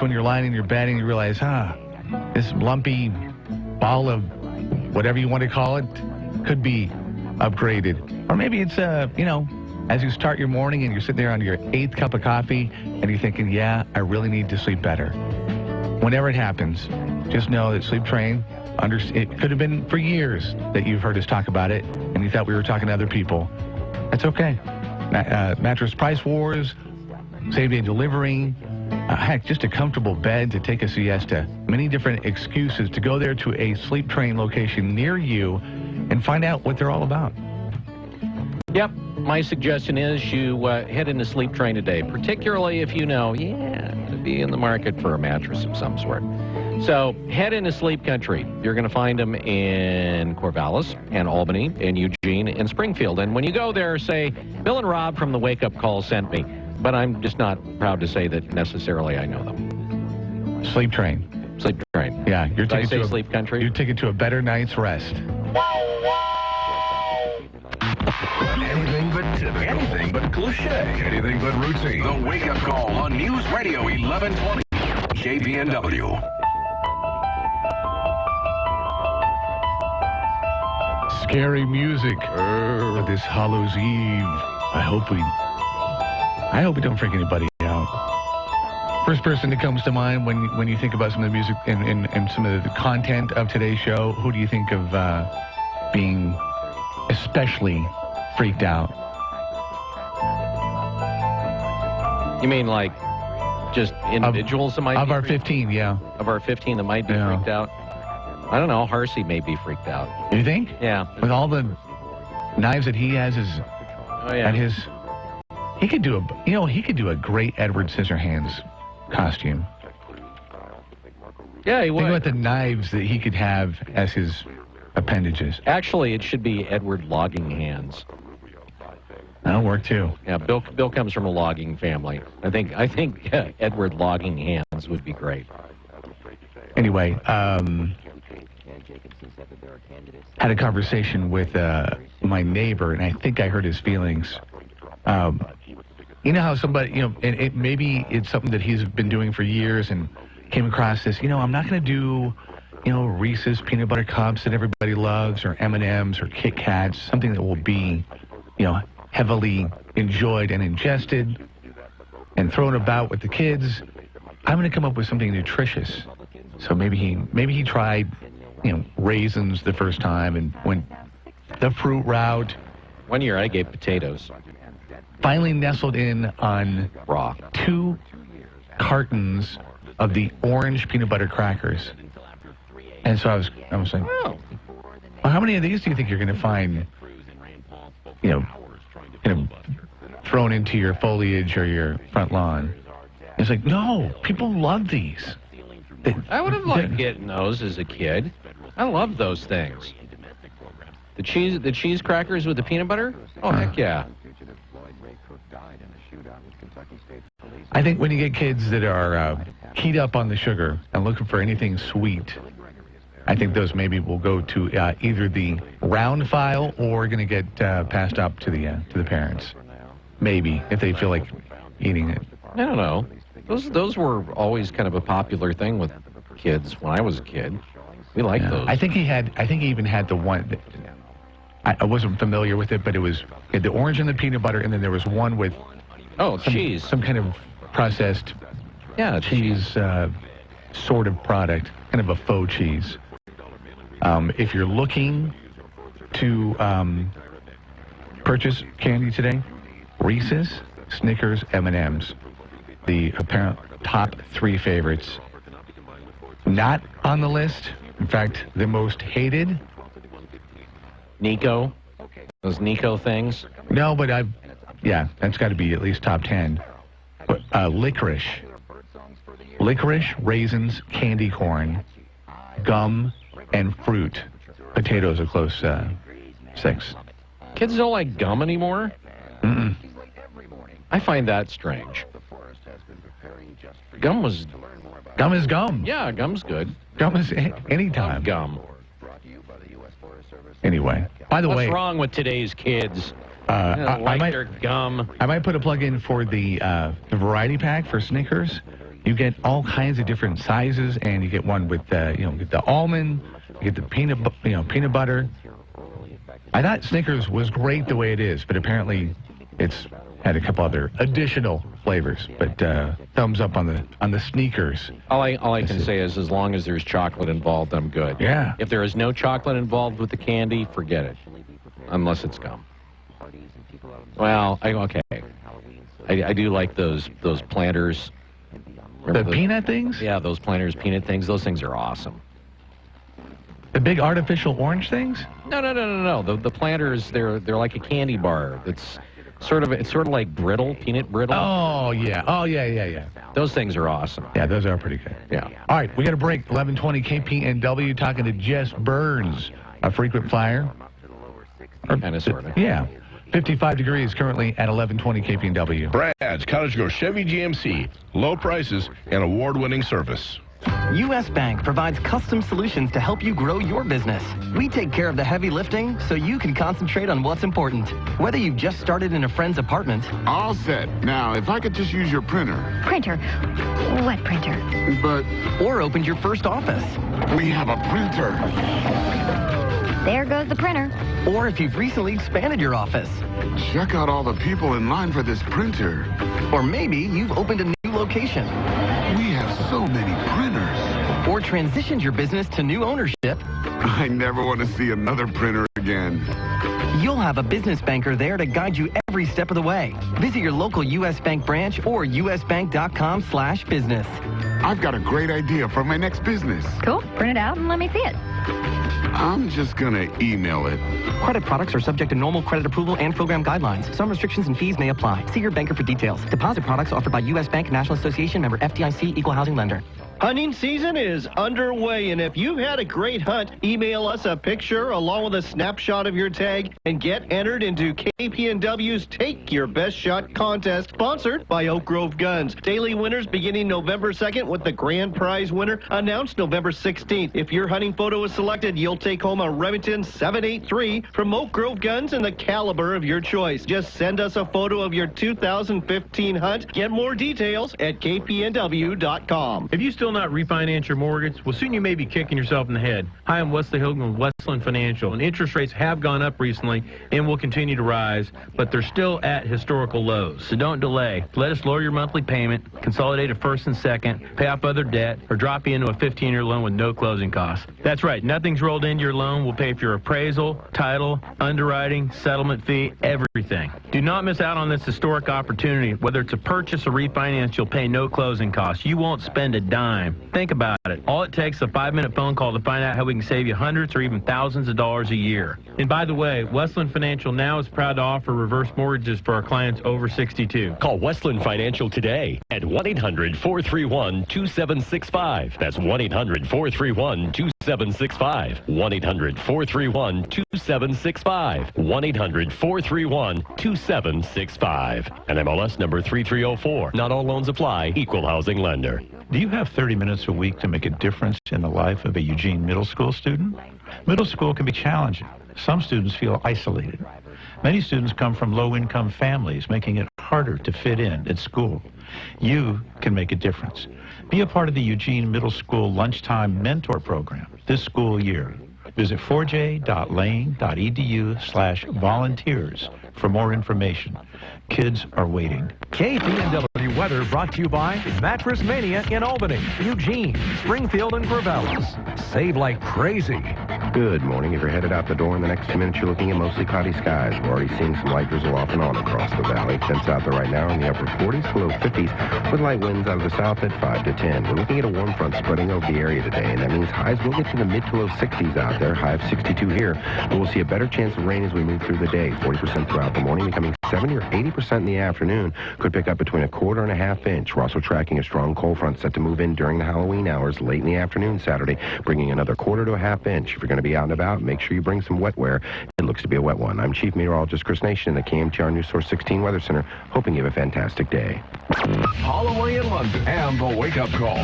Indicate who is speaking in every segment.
Speaker 1: when you're lying in your bed and you realize, this lumpy ball of whatever you want to call it could be upgraded. Or maybe it's, as you start your morning and you're sitting there on your 8th cup of coffee and you're thinking, yeah, I really need to sleep better. Whenever it happens, just know that Sleep Train, it could have been for years that you've heard us talk about it and you thought we were talking to other people. That's okay. Mattress price wars, same-day delivery, heck, just a comfortable bed to take a siesta. Many different excuses to go there to a Sleep Train location near you and find out what they're all about.
Speaker 2: Yep. My suggestion is you head into Sleep Train today, particularly if you know, I'm going to be in the market for a mattress of some sort. So head into Sleep Country. You're going to find them in Corvallis and Albany and Eugene and Springfield. And when you go there, say, Bill and Rob from the Wake Up Call sent me. But I'm just not proud to say that necessarily I know them.
Speaker 1: Sleep Train.
Speaker 2: Sleep Train.
Speaker 1: Yeah, you're
Speaker 2: taking
Speaker 1: to
Speaker 2: Sleep Country.
Speaker 1: You're taking to a better night's rest.
Speaker 3: Anything but typical. Anything but cliche. Anything but routine. The Wake Up Call on News Radio 1120. KPNW.
Speaker 1: Scary music for this Hallows Eve. I hope we don't freak anybody out. First person that comes to mind when you think about some of the music and some of the content of today's show, who do you think of being especially freaked out?
Speaker 2: You mean like just individuals that might be
Speaker 1: of our
Speaker 2: freaked
Speaker 1: 15, yeah.
Speaker 2: Of our 15 that might be freaked out? I don't know. Harsey may be freaked out.
Speaker 1: You think?
Speaker 2: Yeah.
Speaker 1: With all the knives that he has at his... He could do a great Edward Scissorhands costume.
Speaker 2: Yeah, he would.
Speaker 1: Think about the knives that he could have as his appendages.
Speaker 2: Actually, it should be Edward Logging Hands.
Speaker 1: That'll work too.
Speaker 2: Yeah, Bill comes from a logging family. I think Edward Logging Hands would be great.
Speaker 1: Anyway, had a conversation with my neighbor, and I think I hurt his feelings. You know how somebody, and maybe it's something that he's been doing for years and came across this, I'm not going to do, Reese's peanut butter cups that everybody loves, or M&Ms, or Kit Kats, something that will be, heavily enjoyed and ingested and thrown about with the kids. I'm going to come up with something nutritious. So maybe he tried, raisins the first time and went the fruit route.
Speaker 2: One year I gave potatoes.
Speaker 1: Finally nestled in on
Speaker 2: raw
Speaker 1: 2 cartons of the orange peanut butter crackers. And so I was like, well, how many of these do you think you're going to find, kind of thrown into your foliage or your front lawn? It's like, no, people love these.
Speaker 2: I would have liked getting those as a kid. I love those things. The cheese crackers with the peanut butter? Oh, heck yeah.
Speaker 1: I think when you get kids that are keyed up on the sugar and looking for anything sweet, I think those maybe will go to either the round file or going to get passed up to the parents. Maybe, if they feel like eating it.
Speaker 2: I don't know. Those were always kind of a popular thing with kids when I was a kid. We liked those.
Speaker 1: I think he even had the one that, I wasn't familiar with it, but he had the orange and the peanut butter, and then there was one with
Speaker 2: cheese.
Speaker 1: Some kind of processed cheese sort of product, kind of a faux cheese. If you're looking to purchase candy today, Reese's, Snickers, M&Ms, the apparent top 3 favorites. Not on the list. In fact, the most hated.
Speaker 2: Nico. Those Nico things.
Speaker 1: No, but that's got to be at least top 10. But, licorice, raisins, candy corn, gum, and fruit. Potatoes are close 6.
Speaker 2: Kids don't like gum anymore?
Speaker 1: Mm-mm.
Speaker 2: I find that strange. Gum is
Speaker 1: gum.
Speaker 2: Yeah, gum's good.
Speaker 1: Gum is anytime.
Speaker 2: Gum.
Speaker 1: Anyway, by the way,
Speaker 2: what's wrong with today's kids? Their gum.
Speaker 1: I might put a plug in for the variety pack for Snickers. You get all kinds of different sizes, and you get one with get the almond, you get the peanut butter. I thought Snickers was great the way it is, but apparently it's had a couple other additional flavors. But thumbs up on the sneakers.
Speaker 2: All I can say is, as long as there's chocolate involved, I'm good.
Speaker 1: Yeah.
Speaker 2: If there is no chocolate involved with the candy, forget it. Unless it's gum. Well, I do like those Planters.
Speaker 1: The peanut things?
Speaker 2: Yeah, those Planters peanut things. Those things are awesome.
Speaker 1: The big artificial orange things?
Speaker 2: No. The Planters, they're like a candy bar. It's sort of like brittle, peanut brittle.
Speaker 1: Oh yeah.
Speaker 2: Those things are awesome.
Speaker 1: Yeah, those are pretty good.
Speaker 2: Yeah.
Speaker 1: All right, we got a break. 11:20 KPNW, talking to Jess Burns, a frequent flyer.
Speaker 2: Kind of, sort of.
Speaker 1: Yeah. 55 degrees currently at 11:20 KPNW.
Speaker 4: Brad's Cottage Grove Chevy GMC. Low prices and award-winning service.
Speaker 5: U.S. Bank provides custom solutions to help you grow your business. We take care of the heavy lifting so you can concentrate on what's important. Whether you've just started in a friend's apartment.
Speaker 6: All set. Now, if I could just use your printer.
Speaker 7: Printer? What printer?
Speaker 6: But
Speaker 5: Or opened your first office.
Speaker 6: we have a printer.
Speaker 7: There goes the printer.
Speaker 5: Or if you've recently expanded your office.
Speaker 6: Check out all the people in line for this printer.
Speaker 5: Or maybe you've opened a new location.
Speaker 6: We have so many printers.
Speaker 5: Or transitioned your business to new ownership.
Speaker 6: I never want to see another printer again.
Speaker 5: You'll have a business banker there to guide you every step of the way. Visit your local U.S. Bank branch or usbank.com/business.
Speaker 6: I've got a great idea for my next business.
Speaker 7: Cool. Print it out and let me see it.
Speaker 6: I'm just gonna email it.
Speaker 5: Credit products are subject to normal credit approval and program guidelines. Some restrictions and fees may apply. See your banker for details. Deposit products offered by U.S. Bank, National Association, member FDIC, equal housing lender.
Speaker 8: Hunting season is underway, and if you've had a great hunt, email us a picture along with a snapshot of your tag and get entered into KPNW's Take Your Best Shot contest, sponsored by Oak Grove Guns. Daily winners beginning November 2nd with the grand prize winner announced November 16th. If your hunting photo is selected, you'll take home a Remington 783 from Oak Grove Guns and the caliber of your choice. Just send us a photo of your 2015 hunt. Get more details at kpnw.com.
Speaker 9: If you still not refinance your mortgage, well, soon you may be kicking yourself in the head. Hi, I'm Wesley Hogan with Westland Financial, and interest rates have gone up recently and will continue to rise, but they're still at historical lows. So don't delay. Let us lower your monthly payment, consolidate a first and second, pay off other debt, or drop you into a 15-year loan with no closing costs. That's right. Nothing's rolled into your loan. We'll pay for your appraisal, title, underwriting, settlement fee, everything. Do not miss out on this historic opportunity. Whether it's a purchase or refinance, you'll pay no closing costs. You won't spend a dime. Think about it. All it takes is a 5-minute phone call to find out how we can save you hundreds or even thousands of dollars a year. And by the way, Westland Financial now is proud to offer reverse mortgages for our clients over 62.
Speaker 10: Call Westland Financial today at 1-800-431-2765. That's 1-800-431-2765. 1-800-431-2765. 1-800-431-2765. And MLS number 3304. Not all loans apply. Equal housing lender.
Speaker 11: Do you have 30 minutes a week to make a difference in the life of a Eugene middle school student? Middle school can be challenging. Some students feel isolated. Many students come from low-income families, making it harder to fit in at school. You can make a difference. Be a part of the Eugene Middle School Lunchtime Mentor Program this school year. Visit 4j.lane.edu/volunteers for more information. Kids are waiting.
Speaker 12: KPNW weather brought to you by Mattress Mania in Albany, Eugene, Springfield, and Corvallis. Save like crazy.
Speaker 13: Good morning. If you're headed out the door in the next 2 minutes, you're looking at mostly cloudy skies. We're already seeing some light drizzle off and on across the valley. Temps out there right now in the upper 40s, below 50s, with light winds out of the south at 5 to 10. We're looking at a warm front spreading over the area today, and that means highs will get to the mid to low 60s out there, high of 62 here. But we'll see a better chance of rain as we move through the day. 40% throughout the morning, becoming 70 or 80% in the afternoon. Could pick up between a quarter and a half inch. We're also tracking a strong cold front set to move in during the Halloween hours late in the afternoon Saturday, bringing another quarter to a half inch. If you're going to be out and about, make sure you bring some wet wear. It looks to be a wet one. I'm Chief Meteorologist Chris Nation in the KMTR News Source 16 Weather Center, hoping you have a fantastic day.
Speaker 3: Holloway in London and the Wake Up Call.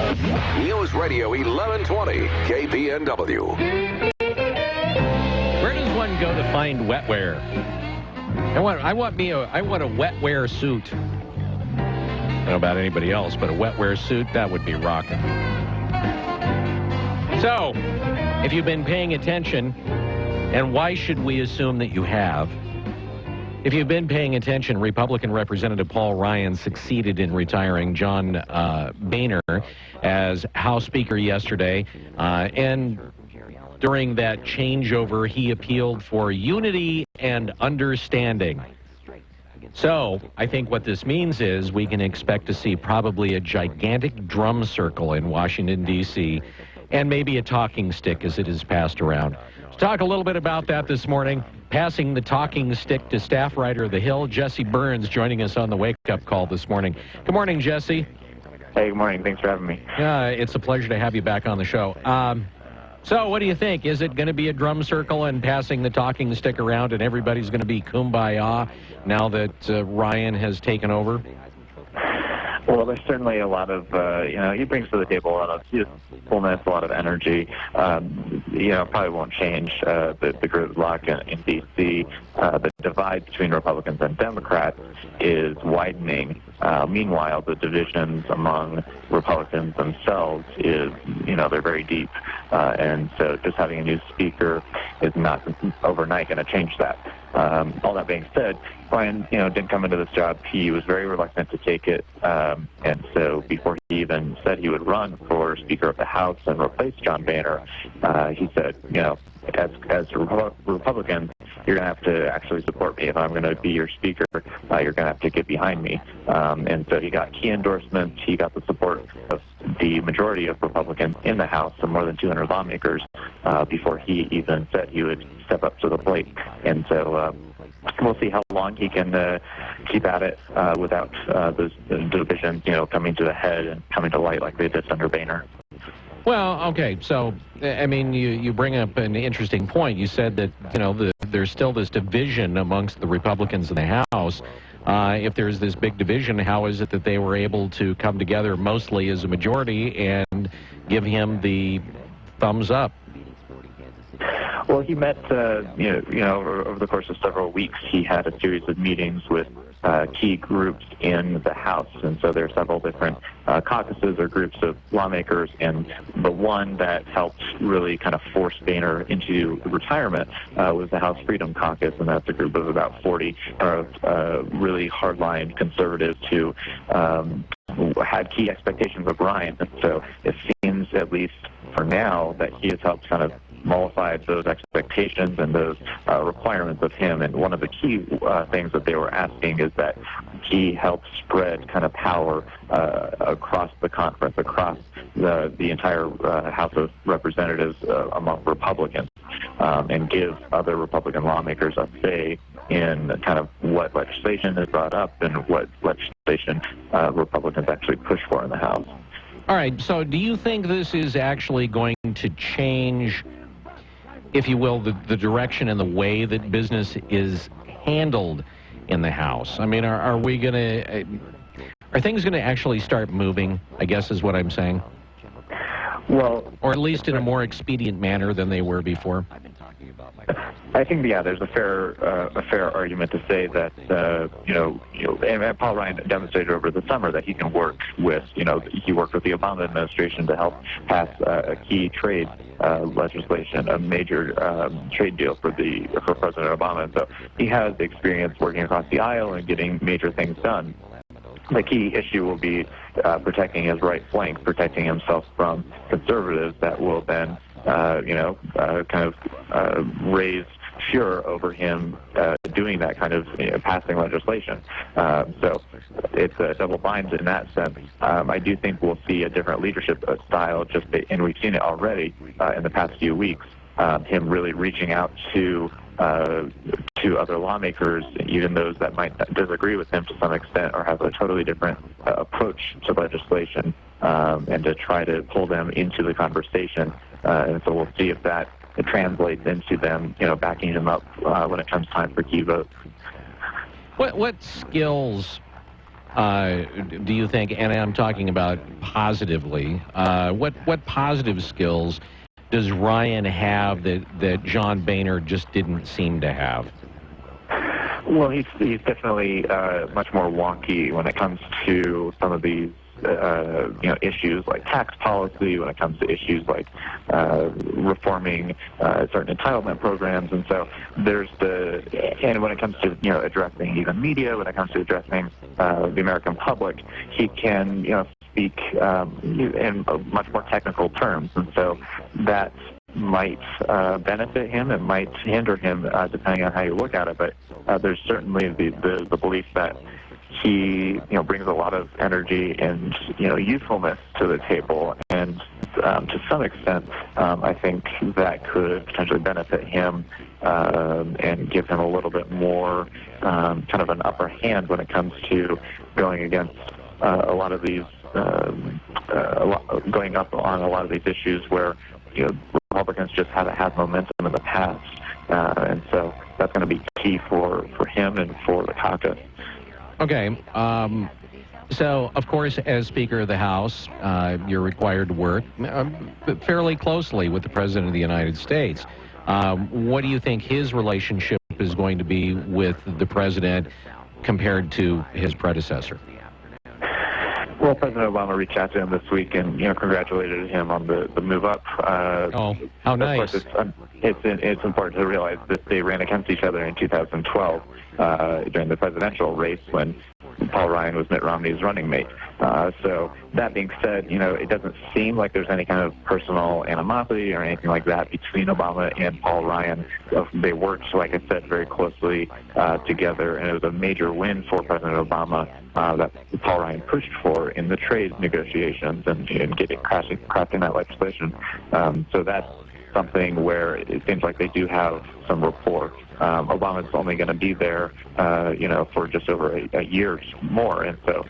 Speaker 3: News Radio 1120 KPNW.
Speaker 2: Where does one go to find wetware? I want a wetware suit. don't know about anybody else, but a wetwear suit, that would be rocking. So, if you've been paying attention, and why should we assume that you have? If you've been paying attention, Republican Representative Paul Ryan succeeded in retiring John Boehner as House Speaker yesterday. And during that changeover, he appealed for unity and understanding. So I think what this means is we can expect to see probably a gigantic drum circle in Washington, D.C., and maybe a talking stick as it is passed around. Let's talk a little bit about that this morning. Passing the talking stick to staff writer of The Hill, Jesse Burns, joining us on the Wake Up call this morning. Good morning, Jesse.
Speaker 14: Hey, good morning. Thanks for having me.
Speaker 2: It's a pleasure to have you back on the show. So what do you think? Is it going to be a drum circle and passing the talking stick around and everybody's going to be kumbaya now that Ryan has taken over?
Speaker 14: Well, there's certainly a lot of, he brings to the table a lot of youthfulness, a lot of energy. Probably won't change the gridlock in D.C. The divide between Republicans and Democrats is widening. Meanwhile, the divisions among Republicans themselves is, they're very deep. And so just having a new speaker is not overnight going to change that. All that being said, Ryan, didn't come into this job. He was very reluctant to take it. And so before he even said he would run for Speaker of the House and replace John Boehner, he said, as Republicans, you're going to have to actually support me. If I'm going to be your speaker, you're going to have to get behind me. And so he got key endorsements. He got the support of the majority of Republicans in the House, so more than 200 lawmakers, before he even said he would step up to the plate. And so we'll see how long he can keep at it without those divisions, coming to the head and coming to light like they did under Boehner.
Speaker 2: Well, okay, so, you bring up an interesting point. You said that, there's still this division amongst the Republicans in the House. If there's this big division, how is it that they were able to come together mostly as a majority and give him the thumbs up?
Speaker 14: Well, he met, over the course of several weeks, he had a series of meetings with key groups in the House. And so there are several different caucuses or groups of lawmakers. And the one that helped really kind of force Boehner into retirement was the House Freedom Caucus. And that's a group of about 40 really hardline conservatives who had key expectations of Ryan. And so it seems, at least for now, that he has helped kind of mollified those expectations and those requirements of him. And one of the key things that they were asking is that he helped spread kind of power across the conference, across the entire House of Representatives among Republicans, and give other Republican lawmakers a say in kind of what legislation is brought up and what legislation Republicans actually push for in the House.
Speaker 2: All right, so do you think this is actually going to change, if you will, the direction and the way that business is handled in the House? I mean, are things going to actually start moving, I guess is what I'm saying?
Speaker 14: Well,
Speaker 2: or at least in a more expedient manner than they were before.
Speaker 14: I think, there's a fair argument to say that, and Paul Ryan demonstrated over the summer that he can work with, he worked with the Obama administration to help pass a key trade legislation, a major trade deal for President Obama. And so he has experience working across the aisle and getting major things done. The key issue will be protecting his right flank, protecting himself from conservatives that will then, raise furor over him doing that kind of passing legislation. So it's a double bind in that sense. I do think we'll see a different leadership style, and we've seen it already in the past few weeks, him really reaching out to other lawmakers, even those that might disagree with him to some extent or have a totally different approach to legislation, and to try to pull them into the conversation. And so we'll see if that translates into them, backing him up when it comes time for key votes.
Speaker 2: What skills do you think, and I'm talking about positively, what positive skills does Ryan have that John Boehner just didn't seem to have?
Speaker 14: Well, he's definitely much more wonky when it comes to some of these issues like tax policy, when it comes to issues like reforming certain entitlement programs, and so and when it comes to addressing even media, when it comes to addressing the American public, he can speak in much more technical terms, and so that might benefit him. It might hinder him, depending on how you look at it. But there's certainly the belief that he brings a lot of energy and youthfulness to the table, and to some extent, I think that could potentially benefit him and give him a little bit more kind of an upper hand when it comes to going against a lot of these going up on a lot of these issues where Republicans just haven't had momentum in the past, and so that's going to be key for him and for the caucus.
Speaker 2: Okay. So, of course, as Speaker of the House, you're required to work fairly closely with the President of the United States. What do you think his relationship is going to be with the President compared to his predecessor?
Speaker 14: Well, President Obama reached out to him this week and congratulated him on the move up.
Speaker 2: Oh, how nice!
Speaker 14: Of course, it's important to realize that they ran against each other in 2012 during the presidential race when Paul Ryan was Mitt Romney's running mate. So that being said, it doesn't seem like there's any kind of personal animosity or anything like that between Obama and Paul Ryan. They worked, like I said, very closely together, and it was a major win for President Obama that Paul Ryan pushed for in the trade negotiations and crafting that legislation. So that's something where it seems like they do have some rapport. Obama's only going to be there, for just over a year more, and so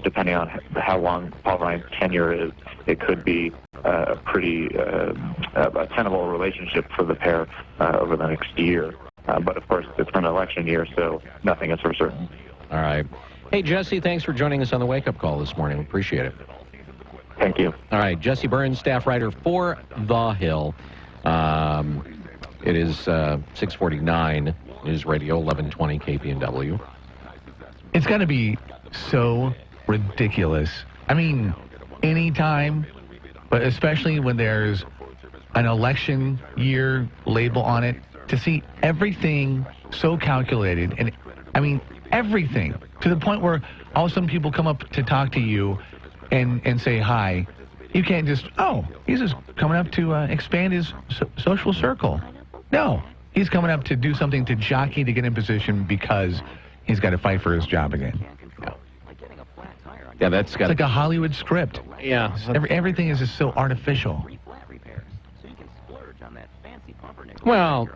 Speaker 14: depending on how long Paul Ryan's tenure is, it could be a pretty a tenable relationship for the pair over the next year. But of course, it's an election year, so nothing is for certain.
Speaker 2: All right. Hey, Jesse, thanks for joining us on the Wake Up Call this morning. We appreciate it.
Speaker 14: Thank you.
Speaker 2: All right, Jesse Burns, staff writer for The Hill. It is 6:49 News Radio 1120 KPNW.
Speaker 1: It's going to be so ridiculous. I mean, anytime, but especially when there's an election year label on it, to see everything so calculated, and I mean everything, to the point where all of a sudden people come up to talk to you and say hi. You can't just, he's just coming up to expand his social circle. No, he's coming up to do something to jockey to get in position because he's got to fight for his job again.
Speaker 2: Yeah, that's got
Speaker 1: it's like a Hollywood script.
Speaker 2: Yeah.
Speaker 1: Everything is just so artificial.
Speaker 2: Well,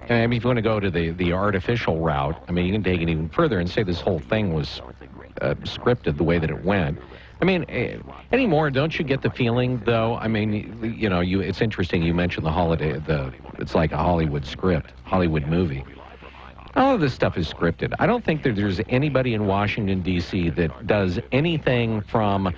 Speaker 2: I mean, if you want to go to the artificial route, I mean, you can take it even further and say this whole thing was scripted the way that it went. I mean, anymore, don't you get the feeling, though? I mean, it's interesting you mentioned it's like a Hollywood script, Hollywood movie. All of this stuff is scripted. I don't think that there's anybody in Washington, D.C. that does anything from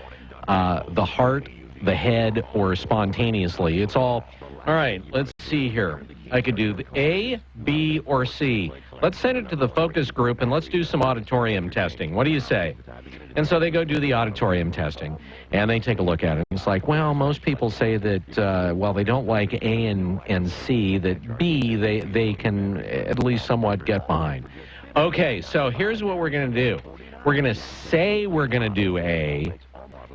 Speaker 2: the heart, the head, or spontaneously. It's all right, let's see here. I could do the A, B, or C. Let's send it to the focus group and let's do some auditorium testing. What do you say? And so they go do the auditorium testing, and they take a look at it. It's like, well, most people say that, while they don't like A and C, that B, they can at least somewhat get behind. Okay, so here's what we're going to do. We're going to say we're going to do A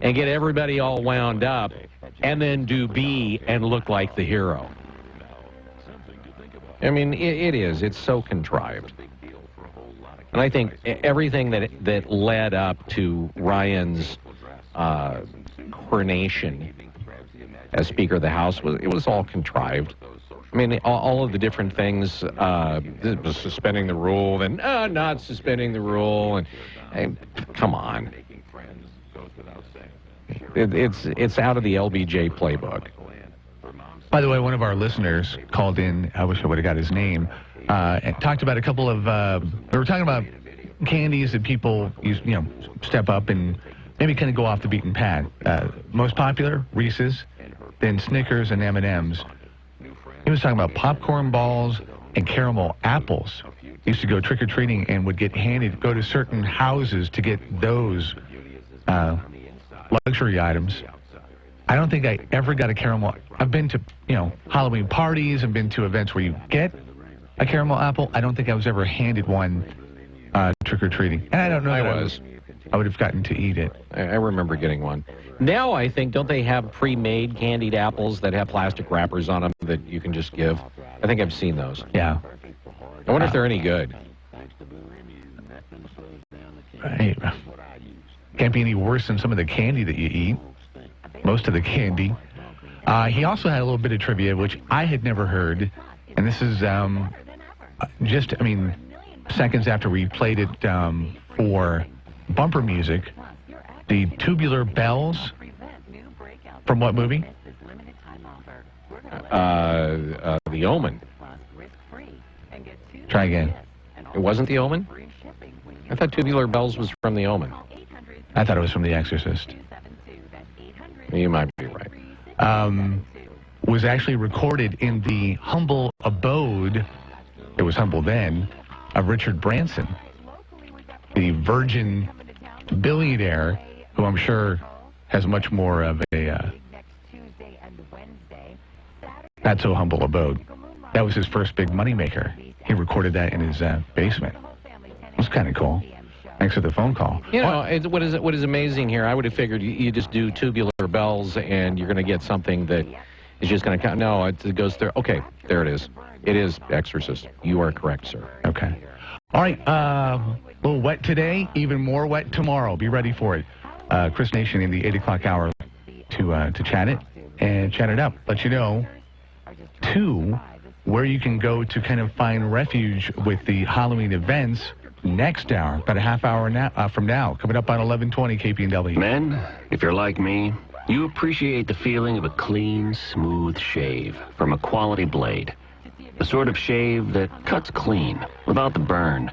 Speaker 2: and get everybody all wound up, and then do B and look like the hero. I mean, it is. It's so contrived. And I think everything that led up to Ryan's coronation as Speaker of the House, it was all contrived. I mean, all of the different things, suspending the rule, and not suspending the rule, and come on. It's out of the LBJ playbook.
Speaker 1: By the way, one of our listeners called in, I wish I would have got his name, and talked about a couple of, we were talking about candies that people use, step up and maybe kind of go off the beaten path. Most popular, Reese's, then Snickers and M&M's. He was talking about popcorn balls and caramel apples. used to go trick-or-treating and would go to certain houses to get those luxury items. I don't think I ever got a caramel. I've been to, Halloween parties and been to events where you get a caramel apple. I don't think I was ever handed one trick-or-treating. And I don't know I would have gotten to eat it.
Speaker 2: I remember getting one. Now I think, don't they have pre-made candied apples that have plastic wrappers on them that you can just give? I think I've seen those.
Speaker 1: Yeah.
Speaker 2: I wonder if they're any good.
Speaker 1: Right. Can't be any worse than some of the candy that you eat. Most of the candy. He also had a little bit of trivia, which I had never heard. And this is seconds after we played it for bumper music. The tubular bells. From what movie?
Speaker 2: The Omen.
Speaker 1: Try again.
Speaker 2: It wasn't The Omen? I thought Tubular Bells was from The Omen.
Speaker 1: I thought it was from The Exorcist.
Speaker 2: You might be right.
Speaker 1: Was actually recorded in the humble abode, it was humble then, of Richard Branson, the virgin billionaire, who I'm sure has much more of a not so humble abode. That was his first big moneymaker. He recorded that in his basement. It was kind of cool. Thanks for the phone call.
Speaker 2: What is amazing here, I would have figured you just do Tubular Bells and you're going to get something that is just going to come. No, it goes there. Okay, there it is. It is Exorcist. You are correct, sir.
Speaker 1: Okay. All right, a little wet today, even more wet tomorrow. Be ready for it. Chris Nation in the 8 o'clock hour to chat it up. Let you know, too, where you can go to kind of find refuge with the Halloween events next hour, about a half hour from now, coming up on 1120 KPNW.
Speaker 15: Men, if you're like me, you appreciate the feeling of a clean, smooth shave from a quality blade. The sort of shave that cuts clean, without the burn.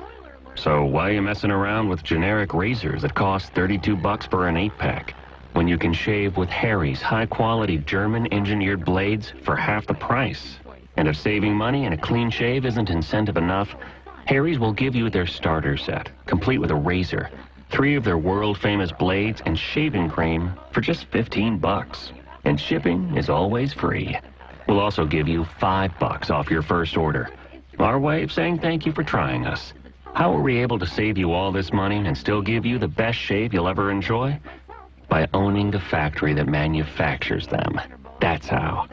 Speaker 15: So why are you messing around with generic razors that cost $32 for an 8-pack, when you can shave with Harry's high-quality German-engineered blades for half the price? And if saving money and a clean shave isn't incentive enough, Harry's will give you their starter set, complete with a razor, 3 of their world-famous blades, and shaving cream for just $15. And shipping is always free. We'll also give you $5 off your first order. Our way of saying thank you for trying us. How are we able to save you all this money and still give you the best shave you'll ever enjoy? By owning the factory that manufactures them. That's how.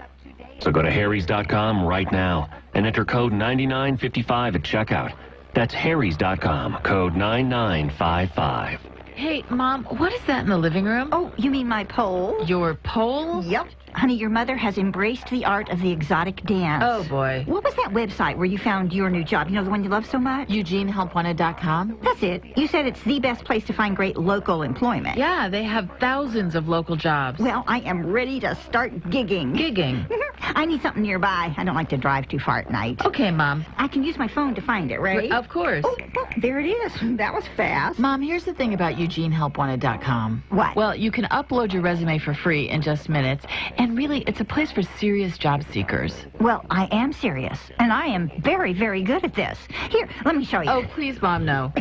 Speaker 15: So go to harrys.com right now and enter code 9955 at checkout. That's harrys.com, code 9955.
Speaker 16: Hey, Mom, what is that in the living room?
Speaker 17: Oh, you mean my pole?
Speaker 16: Your pole?
Speaker 17: Yep. Honey, your mother has embraced the art of the exotic dance.
Speaker 16: Oh, boy.
Speaker 17: What was that website where you found your new job? You know, the one you love so much?
Speaker 16: EugeneHelpWanted.com?
Speaker 17: That's it. You said it's the best place to find great local employment.
Speaker 16: Yeah, they have thousands of local jobs.
Speaker 17: Well, I am ready to start gigging.
Speaker 16: Gigging?
Speaker 17: I need something nearby. I don't like to drive too far at night.
Speaker 16: Okay, Mom.
Speaker 17: I can use my phone to find it, right?
Speaker 16: Of course.
Speaker 17: Oh, there it is. That was fast.
Speaker 16: Mom, here's the thing about EugeneHelpWanted.com.
Speaker 17: What?
Speaker 16: Well, you can upload your resume for free in just minutes, and really, it's a place for serious job seekers.
Speaker 17: Well, I am serious, and I am very, very good at this. Here, let me show you.
Speaker 16: Oh, please, Mom, no.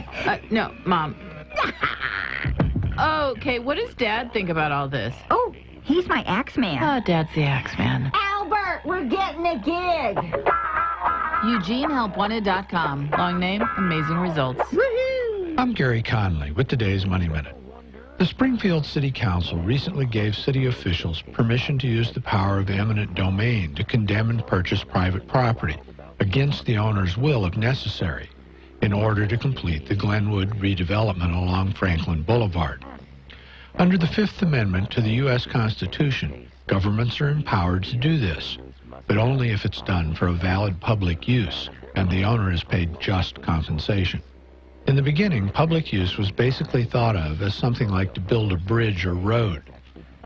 Speaker 16: No, Mom. Okay, what does Dad think about all this?
Speaker 17: Oh, he's my Axeman.
Speaker 16: Oh, Dad's the Axeman.
Speaker 17: Albert, we're getting a gig.
Speaker 16: EugeneHelpWanted.com. Long name, amazing results.
Speaker 17: Woohoo!
Speaker 11: I'm Gary Conley with today's Money Minute. The Springfield City Council recently gave city officials permission to use the power of eminent domain to condemn and purchase private property against the owner's will if necessary in order to complete the Glenwood redevelopment along Franklin Boulevard. Under the Fifth Amendment to the U.S. Constitution, governments are empowered to do this, but only if it's done for a valid public use and the owner is paid just compensation. In the beginning, public use was basically thought of as something like to build a bridge or road.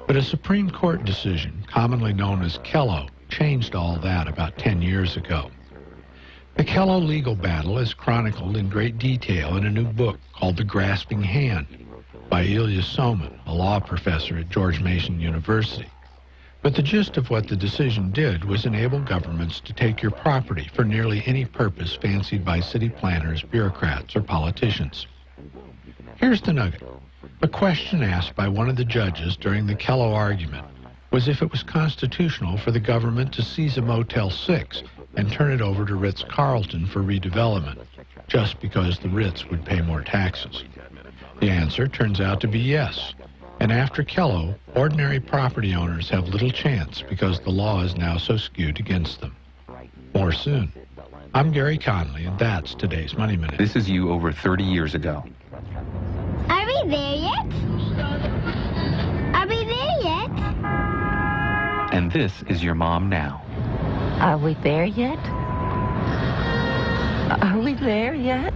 Speaker 11: But a Supreme Court decision, commonly known as Kello, changed all that about 10 years ago. The Kello legal battle is chronicled in great detail in a new book called The Grasping Hand by Ilya Soman, a law professor at George Mason University.
Speaker 18: But the gist of what the decision did was enable governments to take your property for nearly any purpose fancied by city planners, bureaucrats, or politicians. Here's the nugget. The question asked by one of the judges during the Kello argument was if it was constitutional for the government to seize a Motel 6 and turn it over to Ritz-Carlton for redevelopment, just because the Ritz would pay more taxes. The answer turns out to be yes. And after Kello, ordinary property owners have little chance because the law is now so skewed against them. More soon. I'm Gary Conley, and that's today's Money Minute.
Speaker 19: This is you over 30 years ago.
Speaker 20: Are we there yet? Are we there yet?
Speaker 19: And this is your mom now.
Speaker 21: Are we there yet? Are we there yet?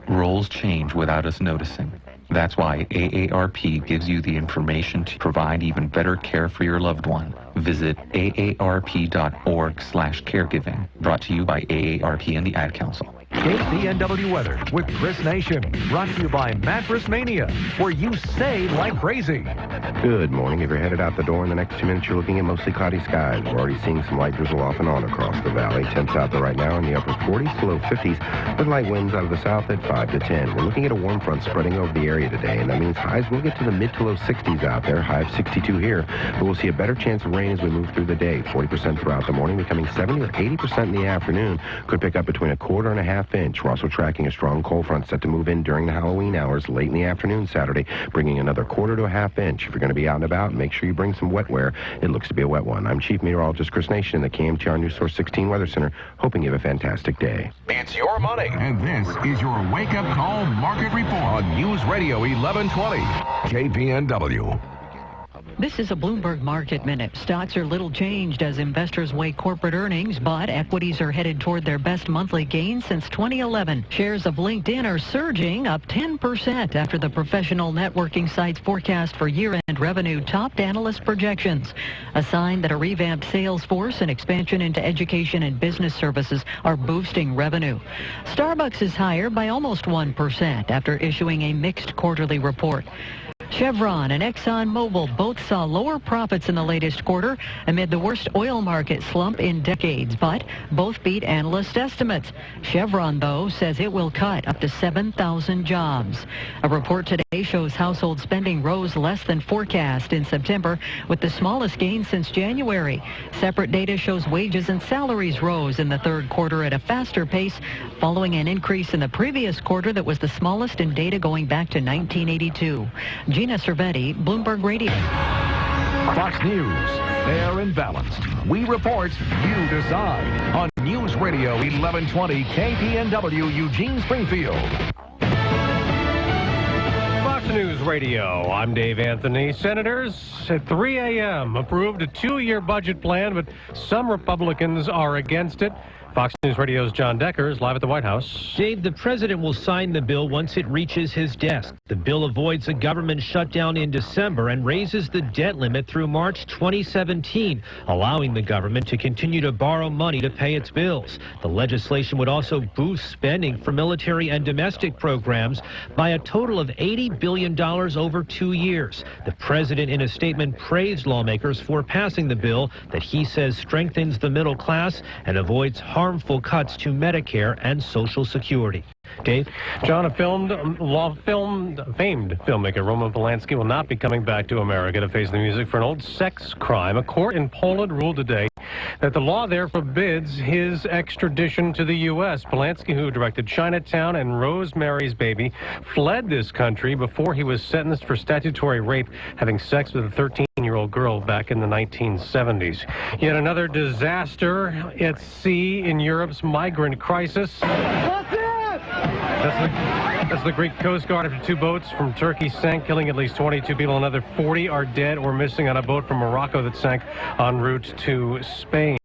Speaker 19: Roles change without us noticing. That's why AARP gives you the information to provide even better care for your loved one. Visit aarp.org/caregiving. Brought to you by AARP and the Ad Council.
Speaker 12: KPNW weather with Chris Nation. Brought to you by Mattress Mania, where you save like crazy.
Speaker 13: Good morning. If you're headed out the door in the next 2 minutes, you're looking at mostly cloudy skies. We're already seeing some light drizzle off and on across the valley. Temps out there right now in the upper 40s to low 50s, with light winds out of the south at 5 to 10. We're looking at a warm front spreading over the area today, and that means highs will get to the mid to low 60s out there. High of 62 here, but we'll see a better chance of rain as we move through the day. 40% throughout the morning, becoming 70 or 80% in the afternoon. Could pick up between a quarter and a half inch. We're also tracking a strong cold front set to move in during the Halloween hours late in the afternoon Saturday, bringing another quarter to a half inch. If you're going to be out and about, make sure you bring some wet wear. It looks to be a wet one. I'm Chief Meteorologist Chris Nation in the KMTR News Source 16 Weather Center, hoping you have a fantastic day.
Speaker 3: It's your money. And this is your wake-up call market report on News Radio 1120. KPNW.
Speaker 22: This is a Bloomberg Market Minute. Stocks are little changed as investors weigh corporate earnings, but equities are headed toward their best monthly gain since 2011. Shares of LinkedIn are surging, up 10% after the professional networking site's forecast for year-end revenue topped analyst projections. A sign that a revamped sales force and expansion into education and business services are boosting revenue. Starbucks is higher by almost 1% after issuing a mixed quarterly report. Chevron and ExxonMobil both saw lower profits in the latest quarter amid the worst oil market slump in decades, but both beat analyst estimates. Chevron, though, says it will cut up to 7,000 jobs. A report today shows household spending rose less than forecast in September, with the smallest gain since January. Separate data shows wages and salaries rose in the third quarter at a faster pace, following an increase in the previous quarter that was the smallest in data going back to 1982. Gina Cervetti, Bloomberg Radio.
Speaker 12: Fox News, fair and balanced. We report, you decide. On News Radio 1120 KPNW, Eugene Springfield.
Speaker 23: Fox News Radio, I'm Dave Anthony. Senators at 3 a.m. approved a 2-year budget plan, but some Republicans are against it. Fox News Radio's John Decker is live at the White House.
Speaker 24: Dave, the president will sign the bill once it reaches his desk. The bill avoids a government shutdown in December and raises the debt limit through March 2017, allowing the government to continue to borrow money to pay its bills. The legislation would also boost spending for military and domestic programs by a total of $80 billion over 2 years. The president, in a statement, praised lawmakers for passing the bill that he says strengthens the middle class and avoids harmful cuts to Medicare and Social Security. Dave?
Speaker 23: John, famed filmmaker Roman Polanski will not be coming back to America to face the music for an old sex crime. A court in Poland ruled today that the law there forbids his extradition to the U.S. Polanski, who directed Chinatown and Rosemary's Baby, fled this country before he was sentenced for statutory rape, having sex with a 13-year-old girl back in the 1970s. Yet another disaster at sea in Europe's migrant crisis. That's the Greek Coast Guard after 2 boats from Turkey sank, killing at least 22 people. Another 40 are dead or missing on a boat from Morocco that sank en route to Spain.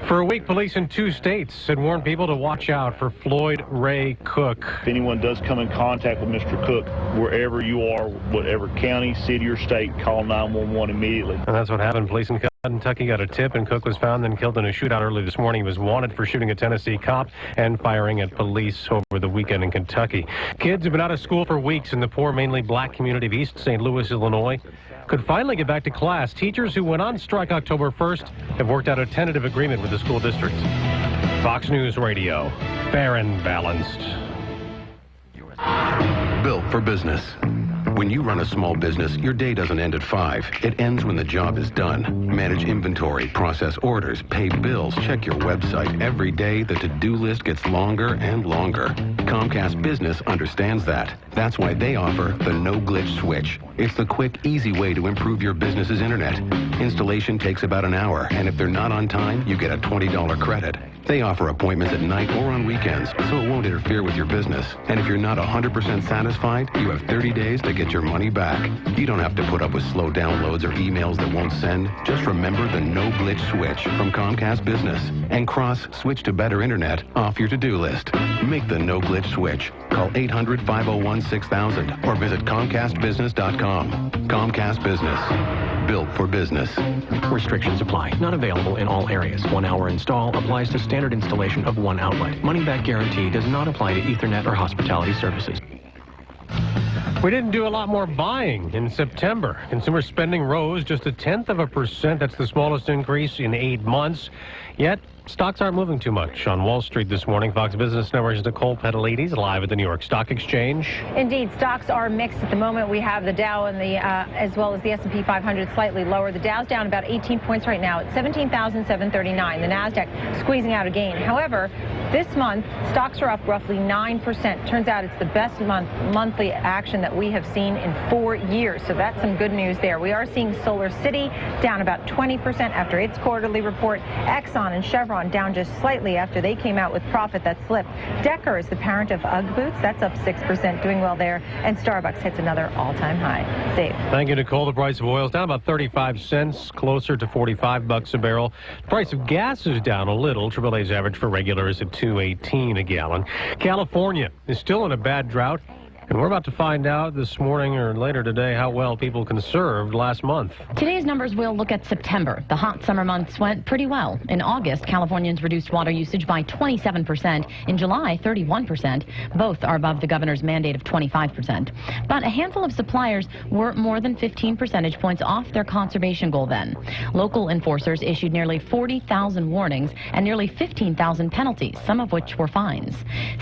Speaker 23: For a week, police in 2 states had warned people to watch out for Floyd Ray Cook.
Speaker 25: If anyone does come in contact with Mr. Cook, wherever you are, whatever county, city, or state, call 911 immediately.
Speaker 23: And that's what happened. Police in Kentucky got a tip, and Cook was found and killed in a shootout early this morning. He was wanted for shooting a Tennessee cop and firing at police over the weekend in Kentucky. Kids have been out of school for weeks in the poor, mainly black community of East St. Louis, Illinois. could finally get back to class. Teachers who went on strike October 1st have worked out a tentative agreement with the school district. Fox News Radio, fair and balanced.
Speaker 3: Built for business. When you run a small business, your day doesn't end at 5. It ends when the job is done. Manage inventory, process orders, pay bills, check your website. Every day, the to-do list gets longer and longer. Comcast Business understands that. That's why they offer the no-glitch switch. It's the quick, easy way to improve your business's internet. Installation takes about an hour, and if they're not on time, you get a $20 credit. They offer appointments at night or on weekends, so it won't interfere with your business. And if you're not 100% satisfied, you have 30 days to get your money back. You don't have to put up with slow downloads or emails that won't send. Just remember the no-glitch switch from Comcast Business and cross Switch to Better Internet off your to-do list. Make the no-glitch switch. Call 800-501-6000 or visit ComcastBusiness.com. Comcast Business. Built for business.
Speaker 4: Restrictions apply. Not available in all areas. 1 hour install applies to standard installation of one outlet. Money-back guarantee does not apply to Ethernet or hospitality services.
Speaker 23: We didn't do a lot more buying in September. Consumer spending rose just 0.1%. That's the smallest increase in 8 months. Yet, stocks aren't moving too much. On Wall Street this morning, Fox Business Network's Nicole Petalides live at the New York Stock Exchange.
Speaker 5: Indeed, stocks are mixed at the moment. We have the Dow and the as well as the S&P 500 slightly lower. The Dow's down about 18 points right now at 17,739. The Nasdaq squeezing out a gain. However, this month, stocks are up roughly 9%. Turns out it's the best monthly action that we have seen in 4 years. So that's some good news there. We are seeing Solar City down about 20% after its quarterly report. Exxon and Chevron down just slightly after they came out with profit that slipped. Deckers, the parent of UGG Boots, that's up 6%, doing well there. And Starbucks hits another all-time high. Dave.
Speaker 23: Thank you, Nicole. The price of oil is down about 35 cents, closer to $45 a barrel. The price of gas is down a little. AAA's average for regular is at $2.18 a gallon. California is still in a bad drought. And we're about to find out this morning or later today how well people conserved last month.
Speaker 6: Today's numbers will look at September. The hot summer months went pretty well. In August, Californians reduced water usage by 27%. In July, 31%. Both are above the governor's mandate of 25%. But a handful of suppliers were more than 15 percentage points off their conservation goal then. Local enforcers issued nearly 40,000 warnings and nearly 15,000 penalties, some of which were fines.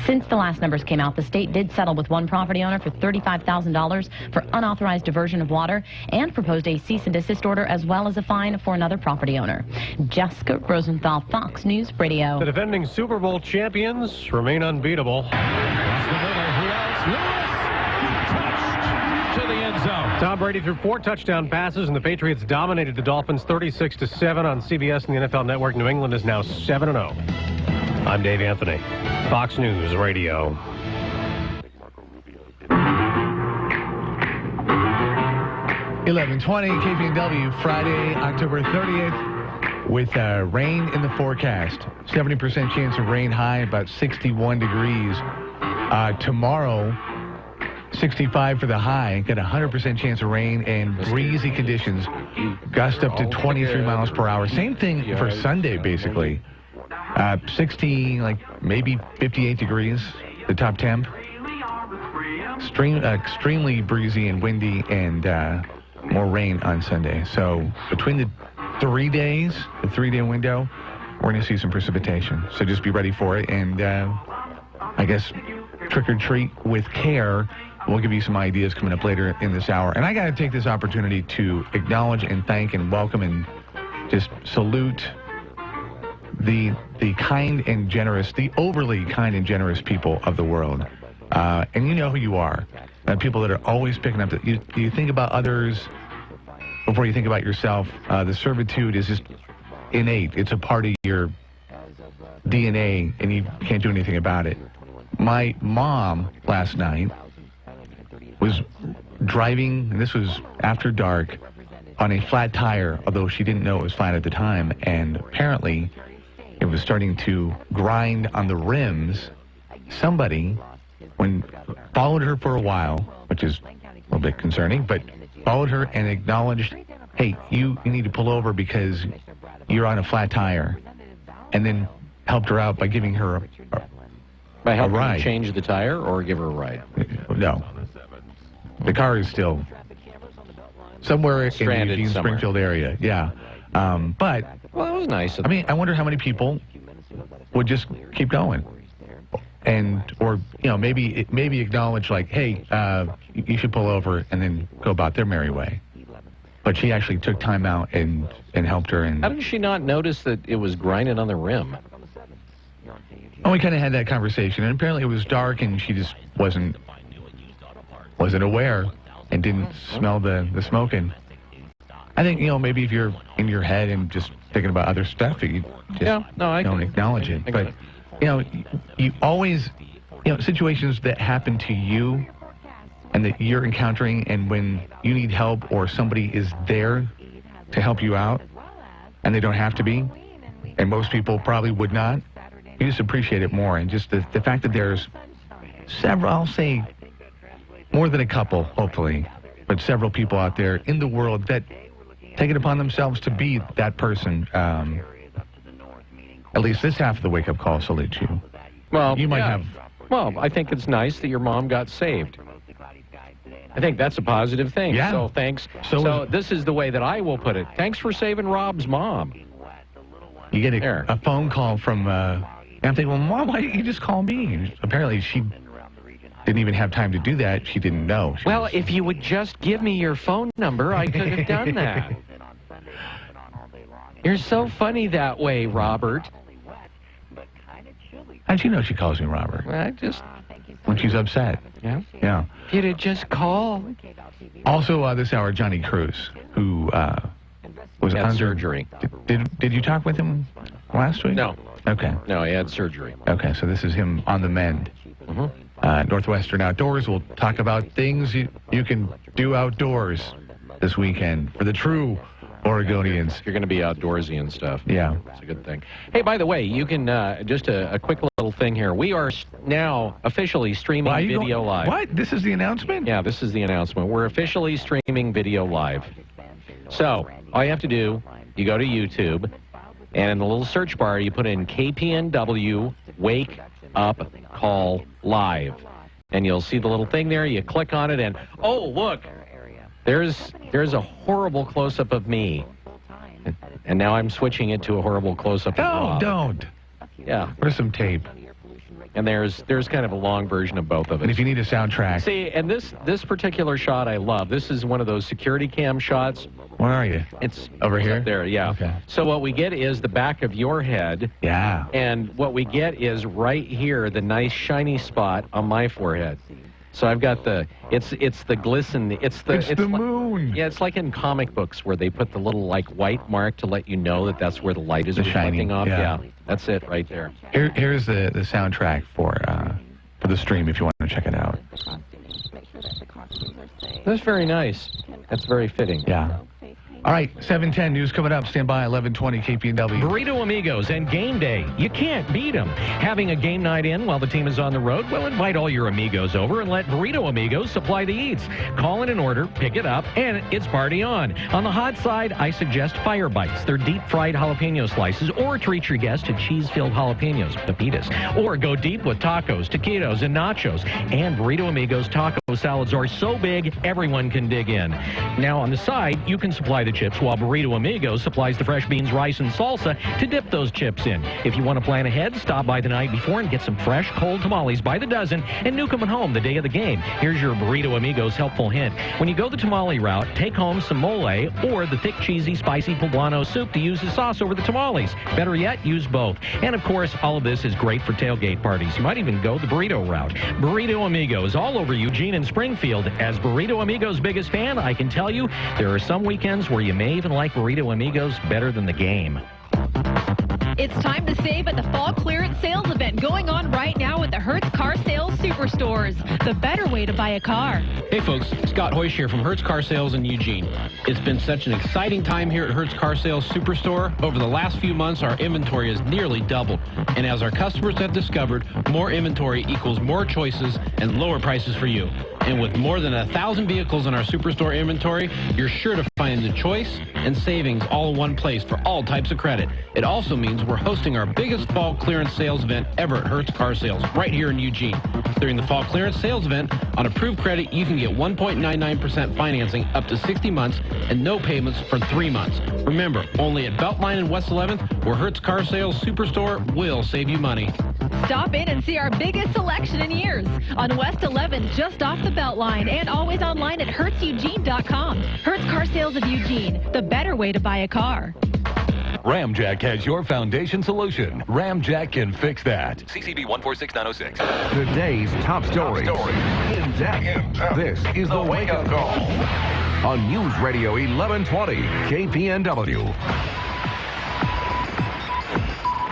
Speaker 6: Since the last numbers came out, the state did settle with one property owner for $35,000 for unauthorized diversion of water and proposed a cease and desist order as well as a fine for another property owner. Jessica Rosenthal, Fox News Radio.
Speaker 23: The defending Super Bowl champions remain unbeatable.
Speaker 24: To the end zone.
Speaker 23: Tom Brady threw 4 touchdown passes, and the Patriots dominated the Dolphins 36-7 on CBS and the NFL Network. New England is now 7-0. I'm Dave Anthony, Fox News Radio.
Speaker 1: 11:20 KPNW, Friday, October 30th, with rain in the forecast. 70% chance of rain, high about 61 degrees. Tomorrow, 65 for the high. Got a 100% chance of rain and breezy conditions. Gust up to 23 miles per hour. Same thing for Sunday, basically. 60, like maybe 58 degrees, the top temp. Extremely breezy and windy, and more rain on Sunday. So between the 3 days, the 3-day window, we're going to see some precipitation. So just be ready for it. And I guess trick or treat with care. We'll give you some ideas coming up later in this hour. And I got to take this opportunity to acknowledge and thank and welcome and just salute the kind and generous, the overly kind and generous people of the world. And you know who you are. People that are always picking up. You think about others before you think about yourself. The servitude is just innate. It's a part of your DNA, and you can't do anything about it. My mom last night was driving, and this was after dark, on a flat tire, although she didn't know it was flat at the time, and apparently it was starting to grind on the rims. Somebody followed her for a while, which is a little bit concerning, but followed her and acknowledged, hey, you need to pull over because you're on a flat tire, and then helped her out by giving her a
Speaker 2: helping
Speaker 1: ride.
Speaker 2: Her change the tire or give her a ride?
Speaker 1: No. The car is still somewhere in the
Speaker 2: Stranded
Speaker 1: Eugene,
Speaker 2: somewhere.
Speaker 1: Springfield area. Yeah. But,
Speaker 2: well, it was nice.
Speaker 1: I mean, I wonder how many people would just keep going. Or maybe acknowledge, like, hey, you should pull over, and then go about their merry way. But she actually took time out and helped her. And
Speaker 2: how did she not notice that it was grinding on the rim?
Speaker 1: Oh, we kind of had that conversation, and apparently it was dark, and she just wasn't aware and didn't smell the smoking. I think, maybe if you're in your head and just thinking about other stuff, that you just don't acknowledge it. But, you always, situations that happen to you and that you're encountering, and when you need help or somebody is there to help you out, and they don't have to be, and most people probably would not, you just appreciate it more. And just the fact that there's several, I'll say more than a couple, hopefully, but several people out there in the world that take it upon themselves to be that person. At least this half of the wake-up call salutes you.
Speaker 2: Well,
Speaker 1: you might have.
Speaker 2: Well, I think it's nice that your mom got saved. I think that's a positive thing.
Speaker 1: Yeah.
Speaker 2: So thanks. So this is the way that I will put it. Thanks for saving Rob's mom.
Speaker 1: You get a phone call from, and I'm thinking, well, Mom, why didn't you just call me? And apparently she didn't even have time to do that. She didn't know.
Speaker 2: Well, if you would just give me your phone number, I could have done that. You're so funny that way, Robert.
Speaker 1: How'd you know she calls me Robert?
Speaker 2: I just...
Speaker 1: When she's upset.
Speaker 2: Yeah?
Speaker 1: Yeah.
Speaker 2: Did it just call?
Speaker 1: Also, this hour, Johnny Cruz, who was
Speaker 2: had
Speaker 1: under
Speaker 2: surgery.
Speaker 1: Did you talk with him last week?
Speaker 2: No.
Speaker 1: Okay.
Speaker 2: No, he had surgery.
Speaker 1: Okay, so this is him on the mend. Northwestern Outdoors will talk about things you can do outdoors this weekend for the true Oregonians.
Speaker 2: You're going to be outdoorsy and stuff.
Speaker 1: Yeah.
Speaker 2: It's a good thing. Hey, by the way, you can, just a quick little thing here. We are now officially streaming video live.
Speaker 1: What? This is the announcement?
Speaker 2: Yeah, this is the announcement. We're officially streaming video live. So, all you have to do, you go to YouTube, and in the little search bar, you put in KPNW Wake Up Call Live. And you'll see the little thing there. You click on it, and, oh, look. There's a horrible close-up of me. And now I'm switching it to a horrible close-up of Rob.
Speaker 1: Don't.
Speaker 2: Yeah.
Speaker 1: Where's some tape?
Speaker 2: And there's kind of a long version of both of it.
Speaker 1: And if you need a soundtrack.
Speaker 2: See, and this particular shot I love. This is one of those security cam shots.
Speaker 1: Where are you?
Speaker 2: It's
Speaker 1: over here?
Speaker 2: Up there, yeah.
Speaker 1: Okay.
Speaker 2: So what we get is the back of your head.
Speaker 1: Yeah.
Speaker 2: And what we get is right here, the nice shiny spot on my forehead. So I've got it's the glisten, it's
Speaker 1: the moon.
Speaker 2: Yeah, it's like in comic books where they put the little like white mark to let you know that that's where the light is reflecting off. Yeah, that's it right there.
Speaker 1: Here's the soundtrack for the stream if you want to check it out.
Speaker 2: That's very nice. That's very fitting.
Speaker 1: Yeah. All right, 7:10 news coming up. Stand by, 11:20 KPNW.
Speaker 24: Burrito Amigos and game day. You can't beat them. Having a game night in while the team is on the road? Well, invite all your amigos over and let Burrito Amigos supply the eats. Call in an order, pick it up, and it's party on. On the hot side, I suggest Fire Bites. They're deep-fried jalapeno slices, or treat your guests to cheese-filled jalapenos, pepitas. Or go deep with tacos, taquitos, and nachos. And Burrito Amigos taco salads are so big, everyone can dig in. Now, on the side, you can supply the chips, while Burrito Amigos supplies the fresh beans, rice, and salsa to dip those chips in. If you want to plan ahead, stop by the night before and get some fresh, cold tamales by the dozen and nuke them at home the day of the game. Here's your Burrito Amigos helpful hint. When you go the tamale route, take home some mole or the thick, cheesy, spicy poblano soup to use as sauce over the tamales. Better yet, use both. And, of course, all of this is great for tailgate parties. You might even go the burrito route. Burrito Amigos all over Eugene and Springfield. As Burrito Amigos' biggest fan, I can tell you there are some weekends where you may even like Burrito Amigos better than the game.
Speaker 7: It's time to save at the fall clearance sales event going on right now at the Hertz Car Sales Superstores. The better way to buy a car.
Speaker 8: Hey folks, Scott Hoysh here from Hertz Car Sales in Eugene. It's been such an exciting time here at Hertz Car Sales Superstore. Over the last few months, our inventory has nearly doubled. And as our customers have discovered, more inventory equals more choices and lower prices for you. And with more than 1,000 vehicles in our Superstore inventory, you're sure to find the choice and savings all in one place for all types of credit. It also means we're hosting our biggest fall clearance sales event ever at Hertz Car Sales right here in Eugene. During the fall clearance sales event, on approved credit, you can get 1.99% financing up to 60 months and no payments for 3 months. Remember, only at Beltline and West 11th, where Hertz Car Sales Superstore will save you money.
Speaker 7: Stop in and see our biggest selection in years on West 11th, just off the Beltline, and always online at HertzEugene.com. Hertz Car Sales of Eugene, the better way to buy a car.
Speaker 12: Ramjack has your foundation solution. Ramjack can fix that.
Speaker 9: CCB 146906.
Speaker 12: The day's top story. In depth. This is the Wake Up Call on News Radio 1120 KPNW.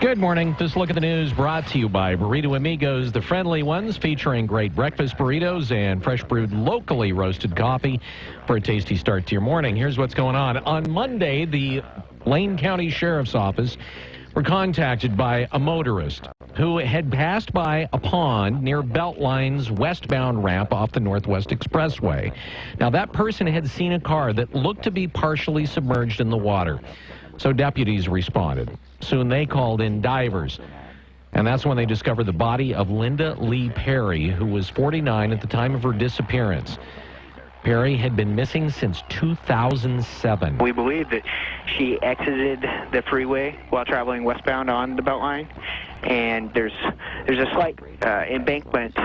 Speaker 2: Good morning. This look at the news brought to you by Burrito Amigos, the friendly ones, featuring great breakfast burritos and fresh brewed locally roasted coffee for a tasty start to your morning. Here's what's going on. On Monday, the Lane County Sheriff's Office were contacted by a motorist who had passed by a pond near Beltline's westbound ramp off the Northwest Expressway. Now, that person had seen a car that looked to be partially submerged in the water. So deputies responded. Soon they called in divers. And that's when they discovered the body of Linda Lee Perry, who was 49 at the time of her disappearance. Perry had been missing since 2007.
Speaker 10: We believe that she exited the freeway while traveling westbound on the Beltline, and there's a slight embankment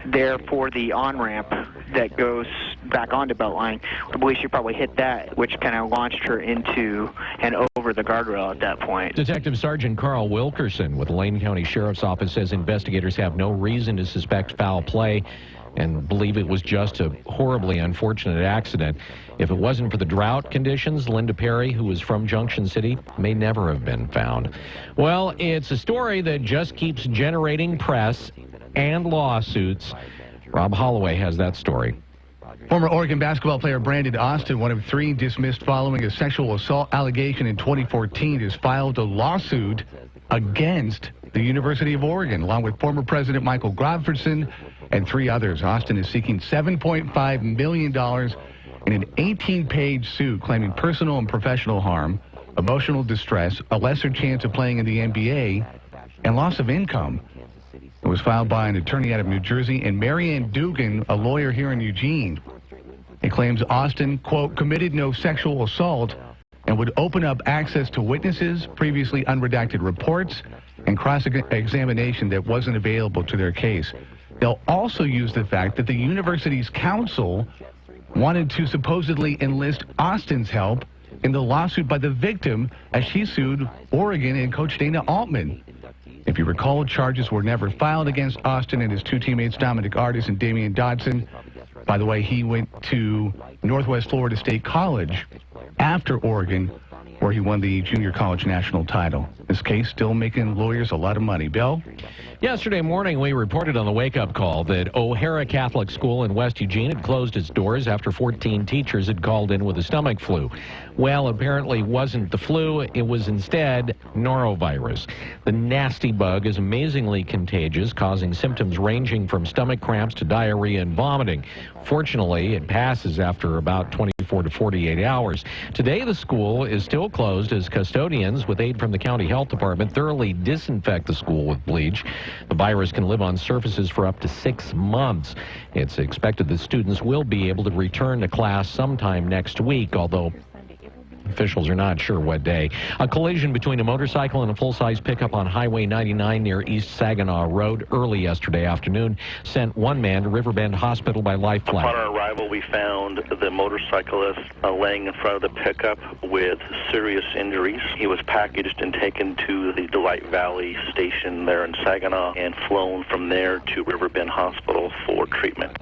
Speaker 10: there for the on-ramp that goes back onto Beltline. I believe she probably hit that, which kind of launched her into and over the guardrail at that point.
Speaker 2: Detective Sergeant Carl Wilkerson with the Lane County Sheriff's Office says investigators have no reason to suspect foul play and believe it was just a horribly unfortunate accident. If it wasn't for the drought conditions, Linda Perry, who was from Junction City, may never have been found. Well, it's a story that just keeps generating press and lawsuits. Rob Holloway has that story.
Speaker 1: Former Oregon basketball player Brandon Austin, one of 3 dismissed following a sexual assault allegation in 2014, has filed a lawsuit against the University of Oregon, along with former President Michael Grodfredson and 3 others. Austin is seeking $7.5 million in an 18-page suit claiming personal and professional harm, emotional distress, a lesser chance of playing in the NBA, and loss of income. It was filed by an attorney out of New Jersey and Marianne Dugan, a lawyer here in Eugene. It claims Austin, quote, committed no sexual assault and would open up access to witnesses, previously unredacted reports, and cross-examination that wasn't available to their case. They'll also use the fact that the university's counsel wanted to supposedly enlist Austin's help in the lawsuit by the victim as she sued Oregon and Coach Dana Altman. If you recall, charges were never filed against Austin and his 2 teammates, Dominic Artis and Damian Dodson. By the way, he went to Northwest Florida State College after Oregon, where he won the junior college national title. This case still making lawyers a lot of money. Bill?
Speaker 2: Yesterday morning, we reported on the wake-up call that O'Hara Catholic School in West Eugene had closed its doors after 14 teachers had called in with a stomach flu. Well, apparently wasn't the flu. It was instead norovirus. The nasty bug is amazingly contagious, causing symptoms ranging from stomach cramps to diarrhea and vomiting. Fortunately, it passes after about 24 to 48 hours. Today, the school is still closed as custodians, with aid from the county health department, thoroughly disinfect the school with bleach. The virus can live on surfaces for up to 6 months. It's expected that students will be able to return to class sometime next week, although officials are not sure what day. A collision between a motorcycle and a full-size pickup on Highway 99 near East Saginaw Road early yesterday afternoon sent one man to Riverbend Hospital by life flight.
Speaker 14: Upon our arrival, we found the motorcyclist laying in front of the pickup with serious injuries. He was packaged and taken to the Delight Valley station there in Saginaw and flown from there to Riverbend Hospital for treatment.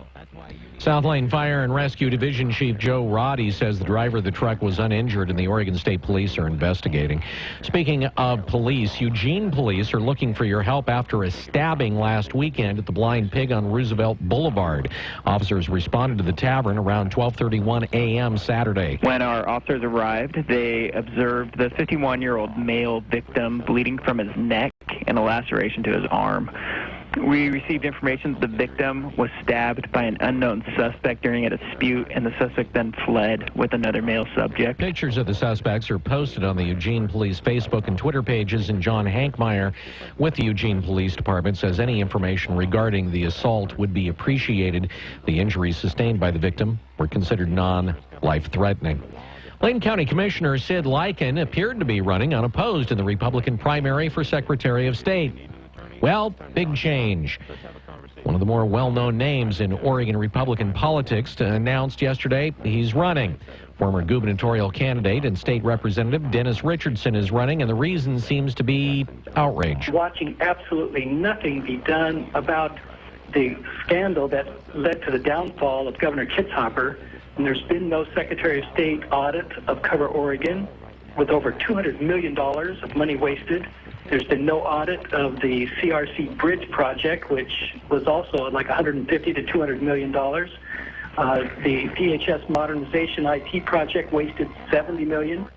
Speaker 2: South Lane Fire and Rescue Division Chief Joe Roddy says the driver of the truck was uninjured and the Oregon State Police are investigating. Speaking of police, Eugene police are looking for your help after a stabbing last weekend at the Blind Pig on Roosevelt Boulevard. Officers responded to the tavern around 12:31 a.m. Saturday.
Speaker 10: When our officers arrived, they observed the 51-year-old male victim bleeding from his neck and a laceration to his arm.
Speaker 9: We received information that the victim was stabbed by an unknown suspect during a dispute, and the suspect then fled with another male subject.
Speaker 2: Pictures of the suspects are posted on the Eugene Police Facebook and Twitter pages, and John Hankmeyer with the Eugene Police Department says any information regarding the assault would be appreciated. The injuries sustained by the victim were considered non-life-threatening. Lane County Commissioner Sid Lycan appeared to be running unopposed in the Republican primary for Secretary of State. Well, big change. One of the more well-known names in Oregon Republican politics announced yesterday he's running. Former gubernatorial candidate and state representative Dennis Richardson is running, and the reason seems to be outrage.
Speaker 11: Watching absolutely nothing be done about the scandal that led to the downfall of Governor Kitzhaber, and there's been no Secretary of State audit of Cover Oregon with over $200 million of money wasted. There's been no audit of the CRC Bridge project, which was also like $150 to $200 million. The DHS modernization IT project wasted $70 million.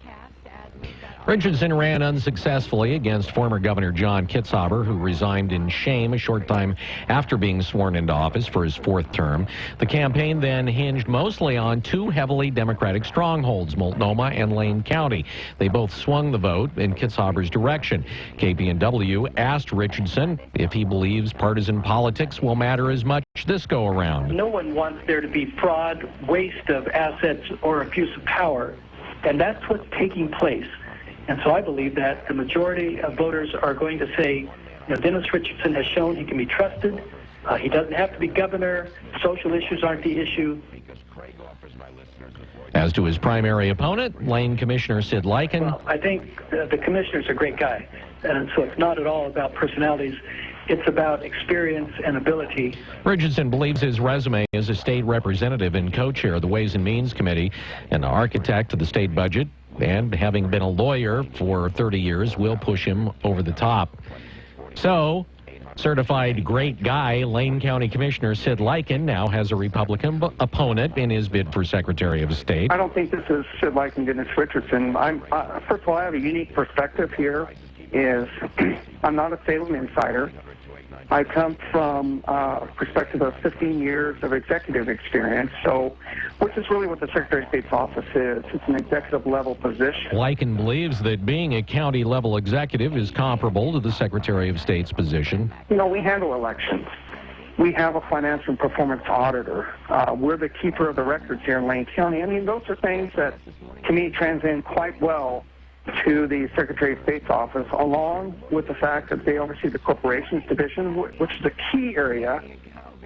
Speaker 2: Richardson ran unsuccessfully against former Governor John Kitzhaber, who resigned in shame a short time after being sworn into office for his fourth term. The campaign then hinged mostly on two heavily Democratic strongholds, Multnomah and Lane County. They both swung the vote in Kitzhaber's direction. KPNW asked Richardson if he believes partisan politics will matter as much this go around.
Speaker 11: No one wants there to be fraud, waste of assets, or abuse of power, and that's what's taking place. And so I believe that the majority of voters are going to say, Dennis Richardson has shown he can be trusted. He doesn't have to be governor. Social issues aren't the issue.
Speaker 2: As to his primary opponent, Lane Commissioner Sid Lycan.
Speaker 11: Well, I think the commissioner's a great guy. And so it's not at all about personalities. It's about experience and ability.
Speaker 2: Richardson believes his resume as a state representative and co-chair of the Ways and Means Committee and the architect of the state budget, and having been a lawyer for 30 years, will push him over the top. So, certified great guy, Lane County Commissioner Sid Lycan now has a Republican opponent in his bid for Secretary of State.
Speaker 15: I don't think this is Sid Lycan, Dennis Richardson. First of all, I have a unique perspective here. I'm not a Salem insider. I come from a perspective of 15 years of executive experience, which is really what the Secretary of State's office is. It's an executive-level position.
Speaker 2: Lycan believes that being a county-level executive is comparable to the Secretary of State's position.
Speaker 15: We handle elections. We have a finance and performance auditor. We're the keeper of the records here in Lane County. I mean, those are things that, to me, transcend quite well to the Secretary of State's office, along with the fact that they oversee the corporations division, which is a key area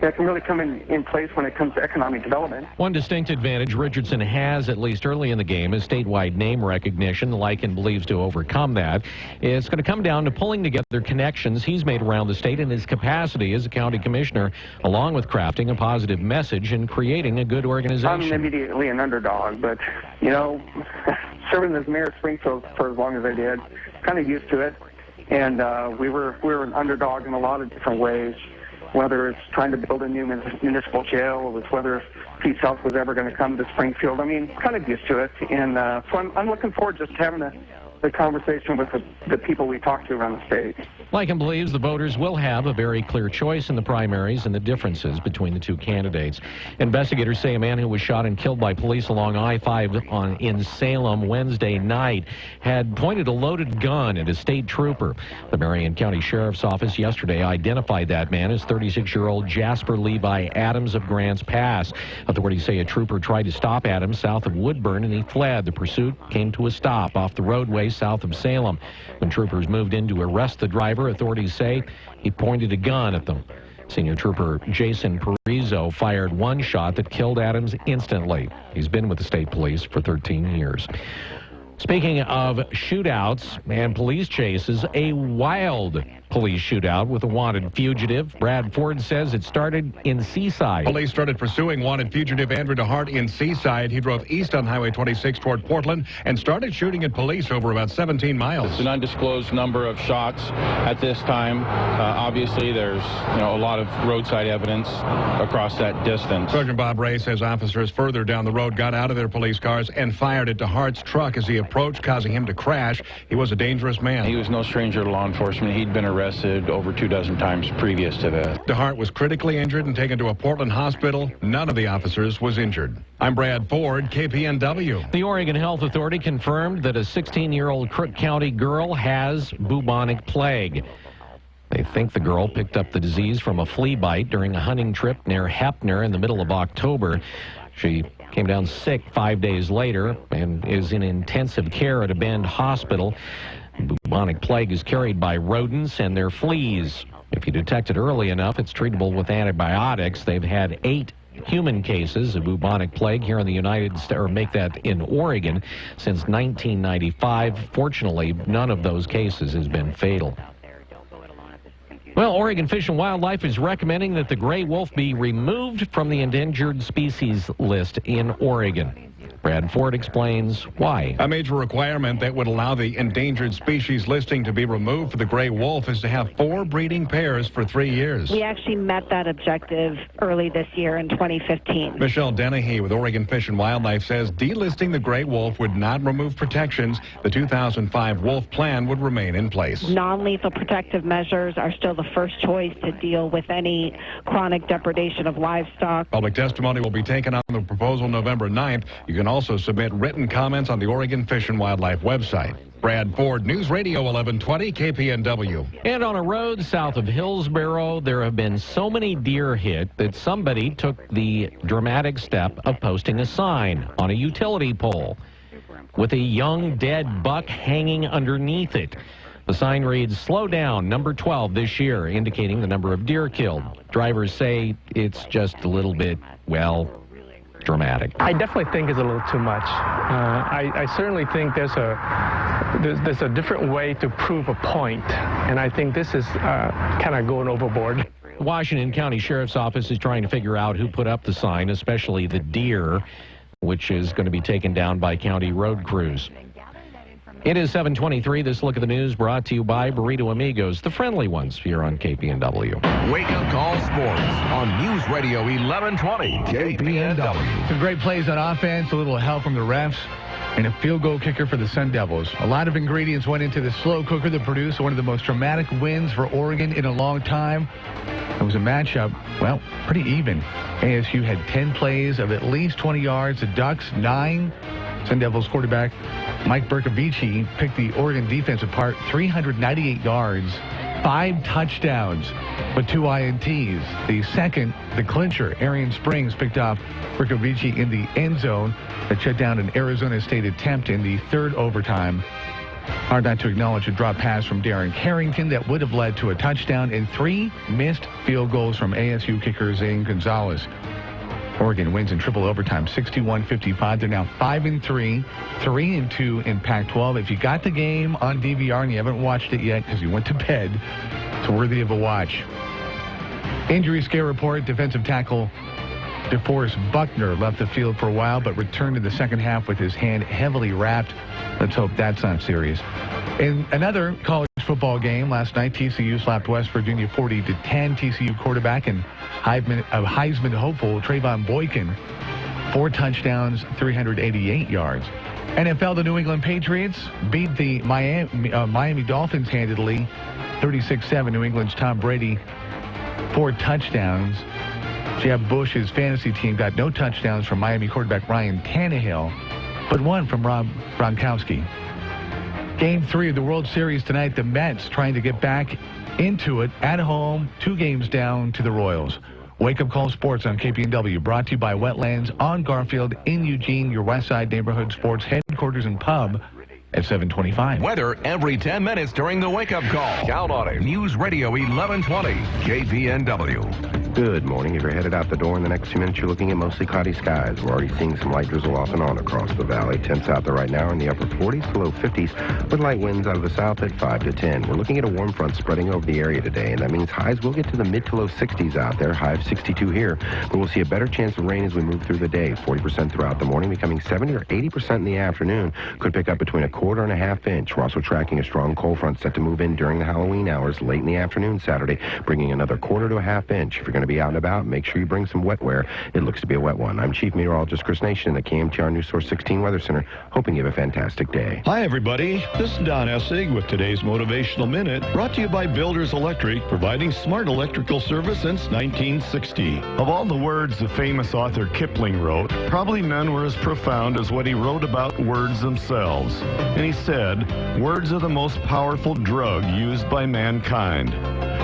Speaker 15: that can really come in place when it comes to economic development.
Speaker 2: One distinct advantage Richardson has, at least early in the game, is statewide name recognition. Lycan believes to overcome that. It's going to come down to pulling together connections he's made around the state in his capacity as a county commissioner, along with crafting a positive message and creating a good organization.
Speaker 15: I'm immediately an underdog, but, serving as mayor of Springfield for as long as I did, kind of used to it. And we were an underdog in a lot of different ways, whether it's trying to build a new municipal jail, or whether Pete South was ever going to come to Springfield. I mean, kind of used to it. And so I'm looking forward just to having the conversation with the people we talk to around the state.
Speaker 2: Lycan believes the voters will have a very clear choice in the primaries and the differences between the two candidates. Investigators say a man who was shot and killed by police along I-5 in Salem Wednesday night had pointed a loaded gun at a state trooper. The Marion County Sheriff's Office yesterday identified that man as 36-year-old Jasper Levi Adams of Grants Pass. Authorities say a trooper tried to stop Adams south of Woodburn, and he fled. The pursuit came to a stop off the roadway south of Salem. When troopers moved in to arrest the driver, authorities say he pointed a gun at them. Senior Trooper Jason Parizo fired one shot that killed Adams instantly. He's been with the state police for 13 years. Speaking of shootouts and police chases, a wild police shootout with a wanted fugitive. Brad Ford says it started in Seaside.
Speaker 16: Police started pursuing wanted fugitive Andrew DeHart in Seaside. He drove east on Highway 26 toward Portland and started shooting at police over about 17 miles.
Speaker 17: It's an undisclosed number of shots at this time. Obviously, there's a lot of roadside evidence across that distance.
Speaker 16: Sergeant Bob Ray says officers further down the road got out of their police cars and fired at DeHart's truck as he approached, causing him to crash. He was a dangerous man.
Speaker 17: He was no stranger to law enforcement. He'd been arrested over 24 times previous to that.
Speaker 16: DeHart was critically injured and taken to a Portland hospital. None of the officers was injured. I'm Brad Ford, KPNW.
Speaker 2: The Oregon Health Authority confirmed that a 16-year-old Crook County girl has bubonic plague. They think the girl picked up the disease from a flea bite during a hunting trip near Heppner in the middle of October. She came down sick 5 days later and is in intensive care at a Bend hospital. Bubonic plague is carried by rodents and their fleas. If you detect it early enough, it's treatable with antibiotics. They've had 8 human cases of bubonic plague here in the United States, or make that in Oregon, since 1995. Fortunately, none of those cases has been fatal. Well, Oregon Fish and Wildlife is recommending that the gray wolf be removed from the endangered species list in Oregon. Brad Ford explains why.
Speaker 16: A major requirement that would allow the endangered species listing to be removed for the gray wolf is to have 4 breeding pairs for 3 years.
Speaker 13: We actually met that objective early this year in 2015.
Speaker 16: Michelle Dennehy with Oregon Fish and Wildlife says delisting the gray wolf would not remove protections. The 2005 wolf plan would remain in place.
Speaker 13: Non-lethal protective measures are still the first choice to deal with any chronic depredation of livestock.
Speaker 16: Public testimony will be taken on the proposal November 9th. You can also submit written comments on the Oregon Fish and Wildlife website. Brad Ford, News Radio 1120 KPNW.
Speaker 2: And on a road south of Hillsboro, there have been so many deer hit that somebody took the dramatic step of posting a sign on a utility pole with a young dead buck hanging underneath it. The sign reads, "Slow down, number 12 this year," indicating the number of deer killed. Drivers say it's just a little bit, well, dramatic.
Speaker 18: I definitely think it's a little too much. I certainly think there's a different way to prove a point, and I think this is kind of going overboard.
Speaker 2: The Washington County Sheriff's Office is trying to figure out who put up the sign, especially the deer, which is going to be taken down by county road crews. It is 7:23. This look at the news brought to you by Burrito Amigos, the friendly ones here on KPNW.
Speaker 12: Wake Up Call Sports on News Radio 1120 KPNW.
Speaker 1: Some great plays on offense, a little help from the refs, and a field goal kicker for the Sun Devils. A lot of ingredients went into the slow cooker that produced one of the most dramatic wins for Oregon in a long time. It was a matchup, well, pretty even. ASU had 10 plays of at least 20 yards. The Ducks, 9. Sun Devils quarterback Mike Bercovici picked the Oregon defense apart, 398 yards, 5 touchdowns, but 2 INTs. The second, the clincher, Arian Springs picked off Bercovici in the end zone that shut down an Arizona State attempt in the third overtime. Hard not to acknowledge a drop pass from Darren Carrington that would have led to a touchdown, and 3 missed field goals from ASU kicker Zane Gonzalez. Oregon wins in triple overtime, 61-55. They're now 5-3, 3-2 in Pac-12. If you got the game on DVR and you haven't watched it yet because you went to bed, it's worthy of a watch. Injury scare report: defensive tackle DeForest Buckner left the field for a while, but returned in the second half with his hand heavily wrapped. Let's hope that's not serious. In another college football game last night, TCU slapped West Virginia 40-10. TCU quarterback and Heisman hopeful Trayvon Boykin, 4 touchdowns, 388 yards. NFL, the New England Patriots beat the Miami Dolphins handedly, 36-7. New England's Tom Brady, 4 touchdowns. Jeb Bush's fantasy team got no touchdowns from Miami quarterback Ryan Tannehill, but 1 from Rob Gronkowski. Game 3 of the World Series tonight, the Mets trying to get back into it at home, 2 games down to the Royals. Wake Up Call Sports on KPNW, brought to you by Wetlands on Garfield in Eugene, your West Side neighborhood sports headquarters and pub at 7:25.
Speaker 12: Weather every 10 minutes during the Wake Up Call. Count on it. News Radio 1120 KPNW.
Speaker 19: Good morning. If you're headed out the door in the next few minutes, you're looking at mostly cloudy skies. We're already seeing some light drizzle off and on across the valley. Temps out there right now in the upper 40s to low 50s, with light winds out of the south at 5 to 10. We're looking at a warm front spreading over the area today, and that means highs will get to the mid to low 60s out there. High of 62 here. But we'll see a better chance of rain as we move through the day. 40% throughout the morning, becoming 70 or 80% in the afternoon. Could pick up between a quarter 1/4 inch. We're also tracking a strong cold front set to move in during the Halloween hours late in the afternoon Saturday, bringing another 1/4 to 1/2 inch. If you're going to be out and about, make sure you bring some wet wear. It looks to be a wet one. I'm Chief Meteorologist Chris Nation in the KMTR News Source 16 Weather Center, hoping you have a fantastic day.
Speaker 3: Hi, everybody. This is Don Essig with today's Motivational Minute, brought to you by Builders Electric, providing smart electrical service since 1960. Of all the words the famous author Kipling wrote, probably none were as profound as what he wrote about words themselves. And he said, words are the most powerful drug used by mankind.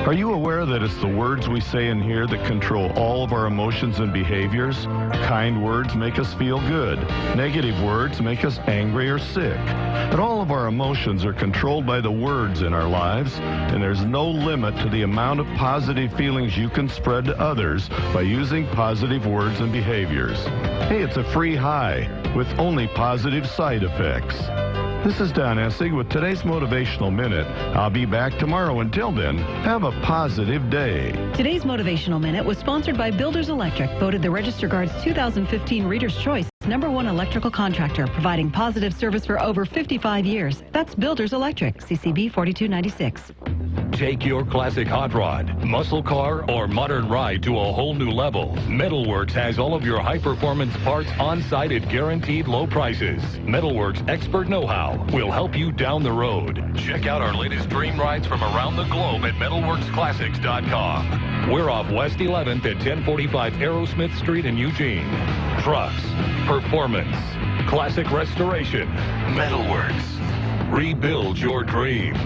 Speaker 3: Are you aware that it's the words we say and hear that control all of our emotions and behaviors? Kind words make us feel good. Negative words make us angry or sick. But all of our emotions are controlled by the words in our lives, and there's no limit to the amount of positive feelings you can spread to others by using positive words and behaviors. Hey, it's a free high with only positive side effects. This is Don Essig with today's Motivational Minute. I'll be back tomorrow. Until then, have a positive day.
Speaker 20: Today's Motivational Minute was sponsored by Builders Electric, voted the Register Guard's 2015 Reader's Choice #1 electrical contractor, providing positive service for over 55 years. That's Builders Electric, CCB 4296.
Speaker 21: Take your classic hot rod, muscle car, or modern ride to a whole new level. Metalworks has all of your high-performance parts on-site at guaranteed low prices. Metalworks' expert know-how will help you down the road. Check out our latest dream rides from around the globe at metalworksclassics.com. We're off West 11th at 1045 Aerosmith Street in Eugene. Trucks, performance, classic restoration, Metalworks. Rebuild your dream.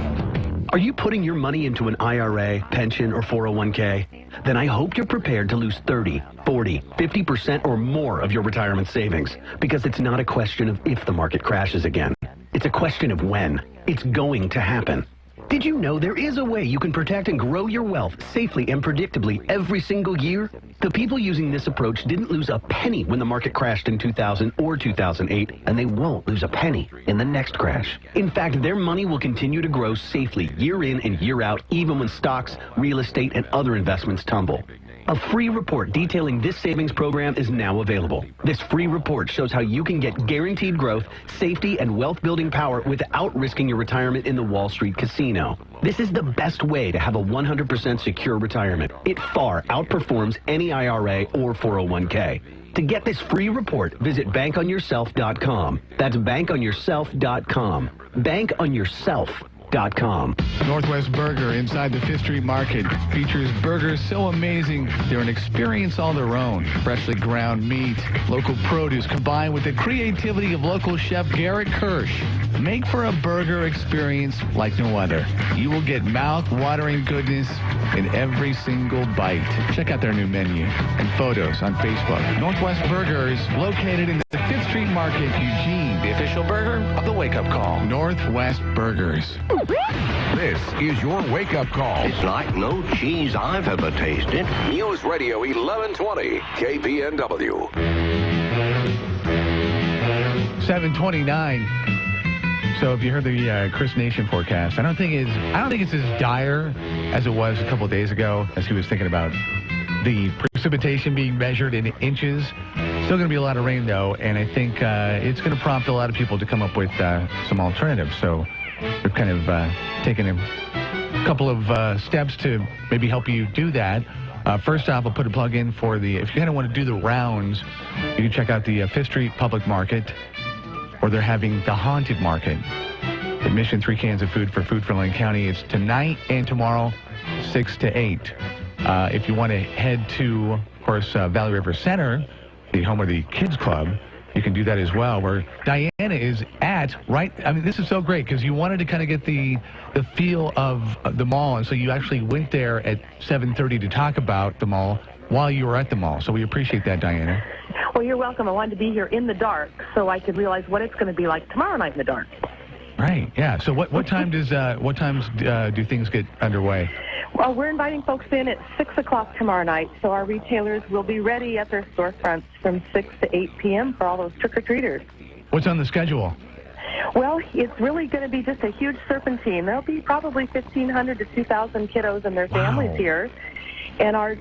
Speaker 22: Are you putting your money into an IRA, pension, or 401k? Then I hope you're prepared to lose 30, 40, 50% or more of your retirement savings, because it's not a question of if the market crashes again. It's a question of when. It's going to happen. Did you know there is a way you can protect and grow your wealth safely and predictably every single year? The people using this approach didn't lose a penny when the market crashed in 2000 or 2008, and they won't lose a penny in the next crash. In fact, their money will continue to grow safely year in and year out, even when stocks, real estate, and other investments tumble. A free report detailing this savings program is now available. This free report shows how you can get guaranteed growth, safety, and wealth-building power without risking your retirement in the Wall Street casino. This is the best way to have a 100% secure retirement. It far outperforms any IRA or 401k. To get this free report, visit bankonyourself.com. That's bankonyourself.com. Bankonyourself.com.
Speaker 1: Northwest Burger inside the 5th Street Market features burgers so amazing they're an experience all their own. Freshly ground meat, local produce combined with the creativity of local chef Garrett Kirsch make for a burger experience like no other. You will get mouth-watering goodness in every single bite. Check out their new menu and photos on Facebook. Northwest Burger is located in the 5th Street Market, Eugene, the official burger of the Wake Up Call. Northwest Burgers.
Speaker 12: This is your wake-up call.
Speaker 25: It's like no cheese I've ever tasted.
Speaker 12: News Radio 1120, KPNW.
Speaker 1: 729. So if you heard the Chris Nation forecast, I don't think it's as dire as it was a couple of days ago, as he was thinking about the precipitation being measured in inches. Still going to be a lot of rain, though, and I think it's going to prompt a lot of people to come up with some alternatives. So we've kind of taken a couple of steps to maybe help you do that. First off, I'll put a plug in for if you kind of want to do the rounds, you can check out the 5th Street Public Market, where they're having the Haunted Market. Admission 3 cans of food for Lane County. It's tonight and tomorrow, 6 to 8. If you want to head to, of course, Valley River Center, the home of the Kids Club, you can do that as well, where Diana is at, right? I mean, this is so great because you wanted to kind of get the feel of the mall, and so you actually went there at 7:30 to talk about the mall while you were at the mall. So we appreciate that, Diana.
Speaker 26: Well, you're welcome. I wanted to be here in the dark so I could realize what it's going to be like tomorrow night in the dark.
Speaker 1: Right, yeah. So what times do things get underway?
Speaker 26: Well, we're inviting folks in at 6 o'clock tomorrow night, so our retailers will be ready at their storefronts from 6 to 8 p.m. for all those trick-or-treaters.
Speaker 1: What's on the schedule?
Speaker 26: Well, it's really going to be just a huge serpentine. There'll be probably 1,500 to 2,000 kiddos and their families here. And our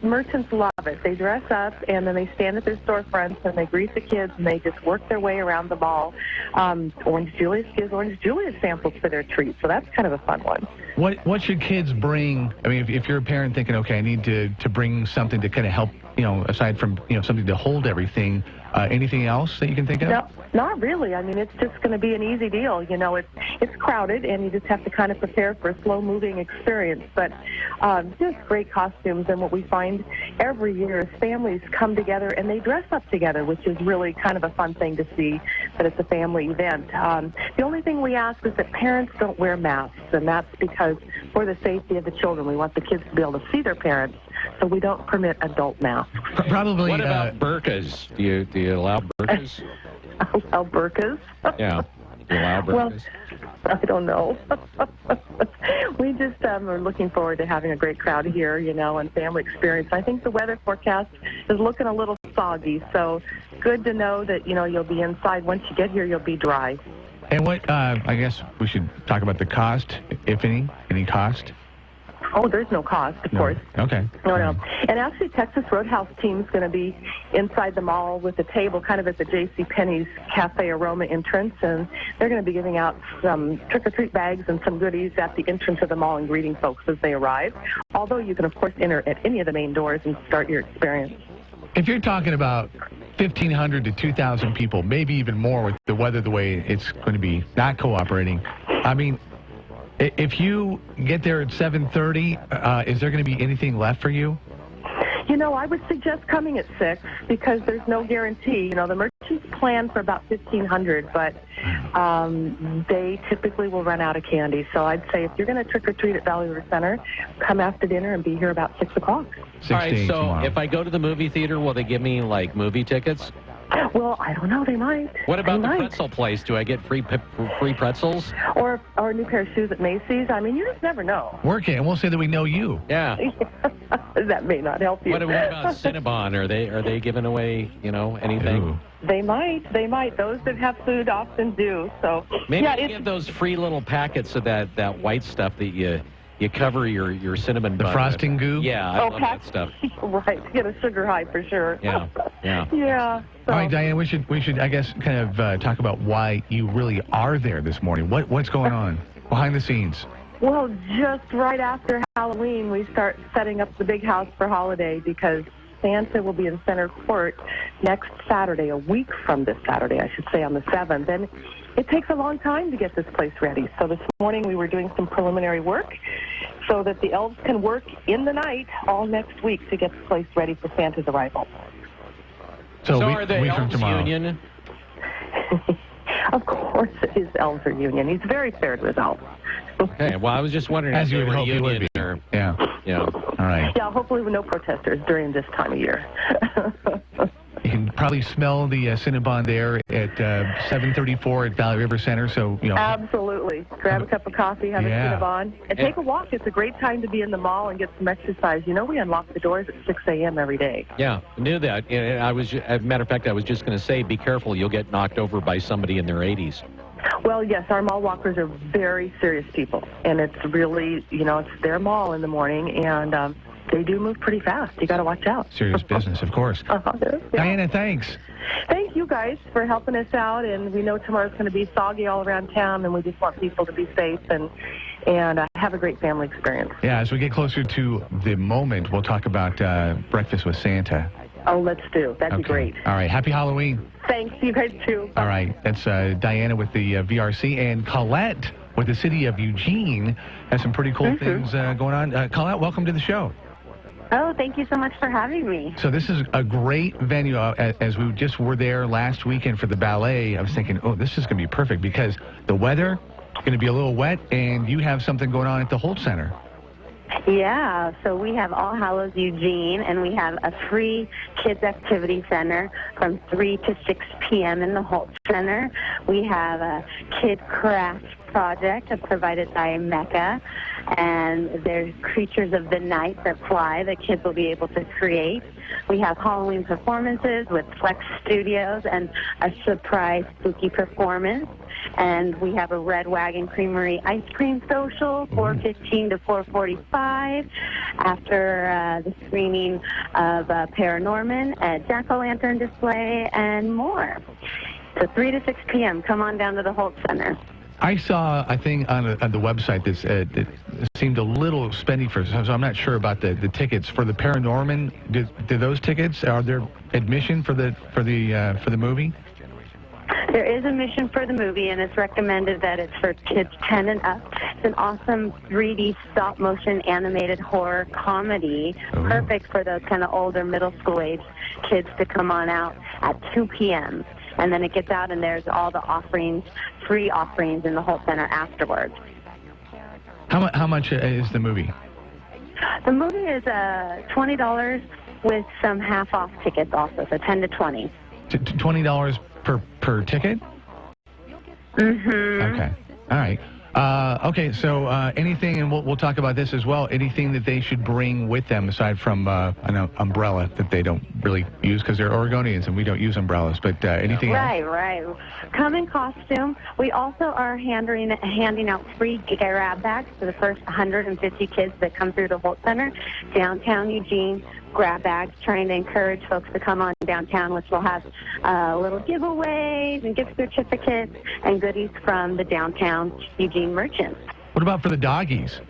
Speaker 26: merchants love it. They dress up, and then they stand at their storefronts, and they greet the kids, and they just work their way around the mall. Orange Julius gives Orange Julius samples for their treats, so that's kind of a fun one.
Speaker 1: What should kids bring? I mean, if you're a parent thinking, okay, I need to bring something to kind of help, aside from, something to hold everything, anything else that you can think of?
Speaker 26: No, not really. I mean, it's just going to be an easy deal. It's crowded, and you just have to kind of prepare for a slow-moving experience. But just great costumes, and what we find every year is families come together and they dress up together, which is really kind of a fun thing to see, that it's a family event. The only thing we ask is that parents don't wear masks, and that's because for the safety of the children, we want the kids to be able to see their parents, so we don't permit adult masks.
Speaker 1: Probably.
Speaker 2: What about burqas? Do you allow burqas?
Speaker 26: Allow burqas?
Speaker 2: Yeah. Do you allow burqas?
Speaker 26: Well, I don't know. We just are looking forward to having a great crowd here, and family experience. I think the weather forecast is looking a little soggy, so good to know that, you'll be inside. Once you get here, you'll be dry.
Speaker 1: And what, I guess we should talk about the cost, if any cost?
Speaker 26: Oh, there's no cost, of course.
Speaker 1: Okay.
Speaker 26: No. And actually, Texas Roadhouse team's going to be inside the mall with a table kind of at the JCPenney's Cafe Aroma entrance, and they're going to be giving out some trick-or-treat bags and some goodies at the entrance of the mall and greeting folks as they arrive, although you can, of course, enter at any of the main doors and start your experience.
Speaker 1: If you're talking about 1,500 to 2,000 people, maybe even more with the weather the way it's going to be not cooperating, I mean, if you get there at 7:30, is there going to be anything left for you?
Speaker 26: I would suggest coming at 6 because there's no guarantee. The merchants plan for about 1,500, but they typically will run out of candy. So I'd say if you're going to trick-or-treat at Valley River Center, come after dinner and be here about 6 o'clock.
Speaker 2: All right, so if I go to the movie theater, will they give me, movie tickets?
Speaker 26: Well, I don't know. They might.
Speaker 2: What about the pretzel place? Do I get free pretzels?
Speaker 26: Or a new pair of shoes at Macy's? I mean, you just never know.
Speaker 1: Work it, and we'll say that we know you.
Speaker 2: Yeah.
Speaker 26: That may not help you.
Speaker 2: What about Cinnabon? Are they giving away, anything?
Speaker 1: Ooh.
Speaker 26: They might. Those that have food often do. So
Speaker 2: maybe you give those free little packets of that white stuff that you cover your cinnamon bun.
Speaker 1: The frosting goo?
Speaker 2: Yeah, I love that stuff.
Speaker 26: Right, get a sugar high for sure.
Speaker 2: Yeah.
Speaker 26: Yeah. So.
Speaker 1: All right, Diane, we should I guess kind of talk about why you really are there this morning. What's going on behind the scenes?
Speaker 26: Well, just right after Halloween, we start setting up the big house for holiday because Santa will be in center court next Saturday, a week from this Saturday, I should say, on the 7th. And it takes a long time to get this place ready. So this morning we were doing some preliminary work so that the elves can work in the night all next week to get the place ready for Santa's arrival.
Speaker 1: So
Speaker 2: are the elves union?
Speaker 26: Of course his elves are union. He's very fair to his elves.
Speaker 2: Okay, well, I was just wondering
Speaker 1: as
Speaker 2: if
Speaker 1: you
Speaker 2: they
Speaker 1: would
Speaker 2: were
Speaker 1: hope
Speaker 2: union
Speaker 1: you would be.
Speaker 2: or...
Speaker 1: Yeah. All right.
Speaker 26: Yeah, hopefully with no protesters during this time of year.
Speaker 1: You can probably smell the Cinnabon there at 7:34 at Valley River Center. So
Speaker 26: Absolutely. Grab a cup of coffee, have a Cinnabon, and take a walk. It's a great time to be in the mall and get some exercise. We unlock the doors at 6 a.m. every day.
Speaker 2: Yeah, I knew that. And as a matter of fact, I was just going to say, be careful. You'll get knocked over by somebody in their 80s.
Speaker 26: Well, yes, our mall walkers are very serious people, and it's really, it's their mall in the morning, and they do move pretty fast. You got to watch out.
Speaker 1: Serious business, of course.
Speaker 26: Yeah.
Speaker 1: Diana, thanks.
Speaker 26: Thank you guys for helping us out, and we know tomorrow's going to be soggy all around town, and we just want people to be safe and have a great family experience.
Speaker 1: Yeah, as we get closer to the moment, we'll talk about breakfast with Santa.
Speaker 26: Oh, let's do. That'd be great.
Speaker 1: All right. Happy Halloween.
Speaker 26: Thanks. You guys too.
Speaker 1: All right. That's Diana with the VRC, and Colette with the city of Eugene has some pretty cool things going on. Colette, welcome to the show.
Speaker 4: Oh, thank you so much for having me.
Speaker 1: So this is a great venue. As we just were there last weekend for the ballet, I was thinking, oh, this is going to be perfect because the weather is going to be a little wet, and you have something going on at the Holt Center.
Speaker 4: Yeah, so we have All Hallows Eugene, and we have a free kids activity center from 3 to 6 p.m. in the Holt Center. We have a kid craft project provided by Mecca, and there's creatures of the night that fly that kids will be able to create. We have Halloween performances with Flex Studios and a surprise spooky performance. And we have a Red Wagon Creamery ice cream social, 4:15 to 4:45, after the screening of Paranorman, a jack-o'-lantern display, and more. So 3 to 6 p.m., come on down to the Holt Center.
Speaker 1: I saw a thing on the website that seemed a little spendy for, so I'm not sure about the tickets for the Paranorman. Do those tickets, are there admission for the movie?
Speaker 4: There is admission for the movie, and it's recommended that it's for kids 10 and up. It's an awesome 3D stop-motion animated horror comedy, perfect for those kind of older middle school age kids to come on out at 2 p.m. And then it gets out, and there's all the offerings, free offerings in the Holt Center afterwards.
Speaker 1: How much is the movie?
Speaker 4: The movie is $20 with some half-off tickets also, so 10 to 20.
Speaker 1: $20 per ticket?
Speaker 4: Mm-hmm.
Speaker 1: Okay. All right. Okay, so anything, and we'll talk about this as well, anything that they should bring with them aside from an umbrella that they don't really use because they're Oregonians and we don't use umbrellas, but anything else?
Speaker 4: Right. Come in costume. We also are handing out free grab bags to the first 150 kids that come through the Holt Center, downtown Eugene. Grab bags, trying to encourage folks to come on downtown, which will have little giveaways and gift certificates and goodies from the downtown Eugene merchants.
Speaker 1: What about for the doggies?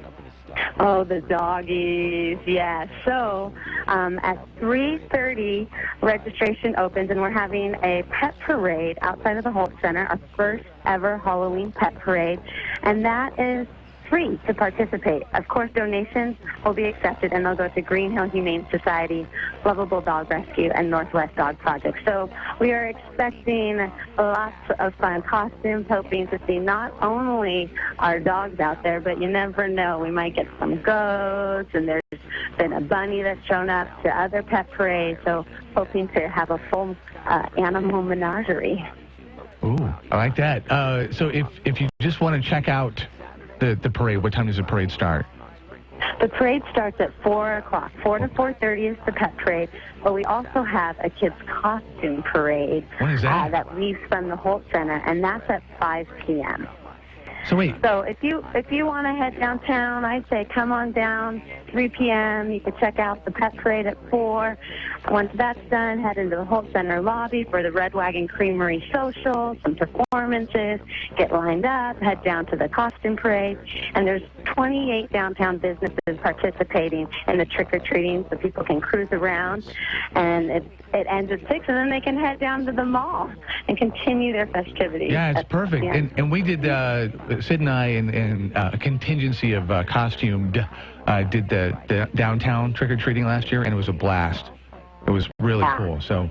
Speaker 4: Oh, the doggies, yes. So at 3:30, registration opens, and we're having a pet parade outside of the Holt Center, our first ever Halloween pet parade, and that is free to participate. Of course, donations will be accepted, and they'll go to Green Hill Humane Society, Lovable Dog Rescue, and Northwest Dog Project. So we are expecting lots of fun costumes, hoping to see not only our dogs out there, but you never know. We might get some goats, and there's been a bunny that's shown up to other pet parades, so hoping to have a full animal menagerie.
Speaker 1: Ooh, I like that. So if you just want to check out the parade, what time does the parade start?
Speaker 4: The parade starts at 4 o'clock. 4 to 4:30 is the pet parade, but we also have a kids' costume parade.
Speaker 1: What is that?
Speaker 4: That leaves from the Holt Center, and that's at 5 p.m.
Speaker 1: So wait.
Speaker 4: So if you want to head downtown, I'd say come on down 3 p.m. You can check out the pet parade at 4. Once that's done, head into the Holt Center lobby for the Red Wagon Creamery social, some performances, get lined up, head down to the costume parade, and there's 28 downtown businesses participating in the trick-or-treating so people can cruise around, and it ends at 6, and then they can head down to the mall and continue their festivities.
Speaker 1: Yeah, it's perfect. And we did, Sid and I, and a contingency of costumed, did the downtown trick-or-treating last year, and it was a blast. It was really cool. So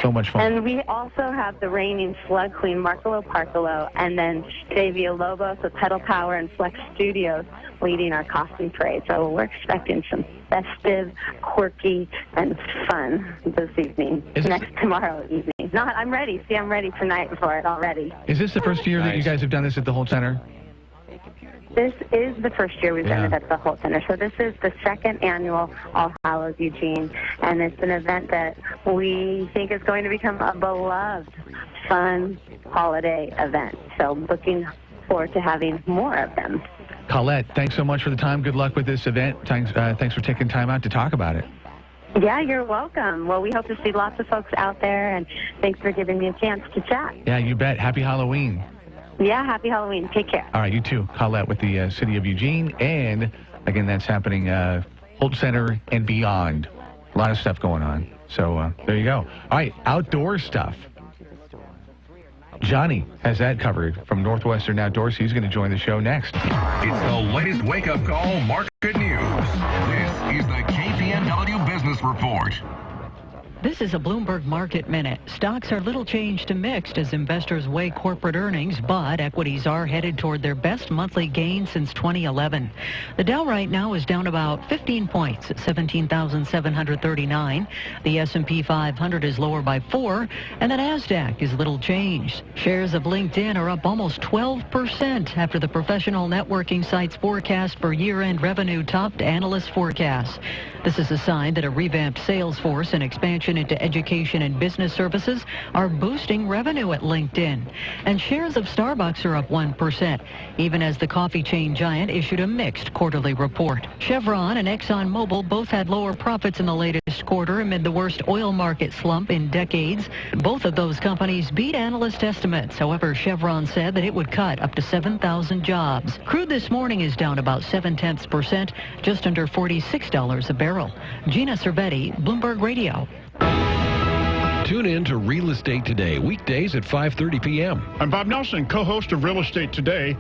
Speaker 1: much fun.
Speaker 4: And we also have the reigning Slug Queen, Marcelo Parcolo, and then Davia Lobos with Pedal Power and Flex Studios leading our costume parade. So we're expecting some festive, quirky, and fun this evening. Tomorrow evening. I'm ready. See, I'm ready tonight for it already.
Speaker 1: Is this the first year that you guys have done this at the Holt Center?
Speaker 4: This is the first year we've done it at the Holt Center. So this is the second annual All Hallows Eugene, and it's an event that we think is going to become a beloved, fun holiday event. So looking forward to having more of them.
Speaker 1: Colette, thanks so much for the time. Good luck with this event. Thanks for taking time out to talk about it.
Speaker 4: Yeah, you're welcome. Well, we hope to see lots of folks out there, and thanks for giving me a chance to chat.
Speaker 1: Yeah, you bet. Happy Halloween.
Speaker 4: Yeah, happy Halloween. Take care.
Speaker 1: All right, you too. Colette with the City of Eugene. And, again, that's happening Holt Center and beyond. A lot of stuff going on. So there you go. All right, outdoor stuff. Johnny has that covered from Northwestern Outdoors. He's going to join the show next.
Speaker 12: It's the latest wake-up call market news. This is the KPNW Business Report.
Speaker 5: This is a Bloomberg Market Minute. Stocks are little changed to mixed as investors weigh corporate earnings, but equities are headed toward their best monthly gain since 2011. The Dow right now is down about 15 points at 17,739. The S&P 500 is lower by 4, and the Nasdaq is little changed. Shares of LinkedIn are up almost 12% after the professional networking site's forecast for year-end revenue topped analyst forecasts. This is a sign that a revamped sales force and expansion expansion into education and business services are boosting revenue at LinkedIn. And shares of Starbucks are up 1%, even as the coffee chain giant issued a mixed quarterly report. Chevron and ExxonMobil both had lower profits in the latest quarter amid the worst oil market slump in decades. Both of those companies beat analyst estimates. However, Chevron said that it would cut up to 7,000 jobs. Crude this morning is down about 0.7%, just under $46 a barrel. Gina Cervetti, Bloomberg Radio.
Speaker 6: Tune in to Real Estate Today, weekdays at 5:30 p.m.
Speaker 7: I'm Bob Nelson, co-host of Real Estate Today.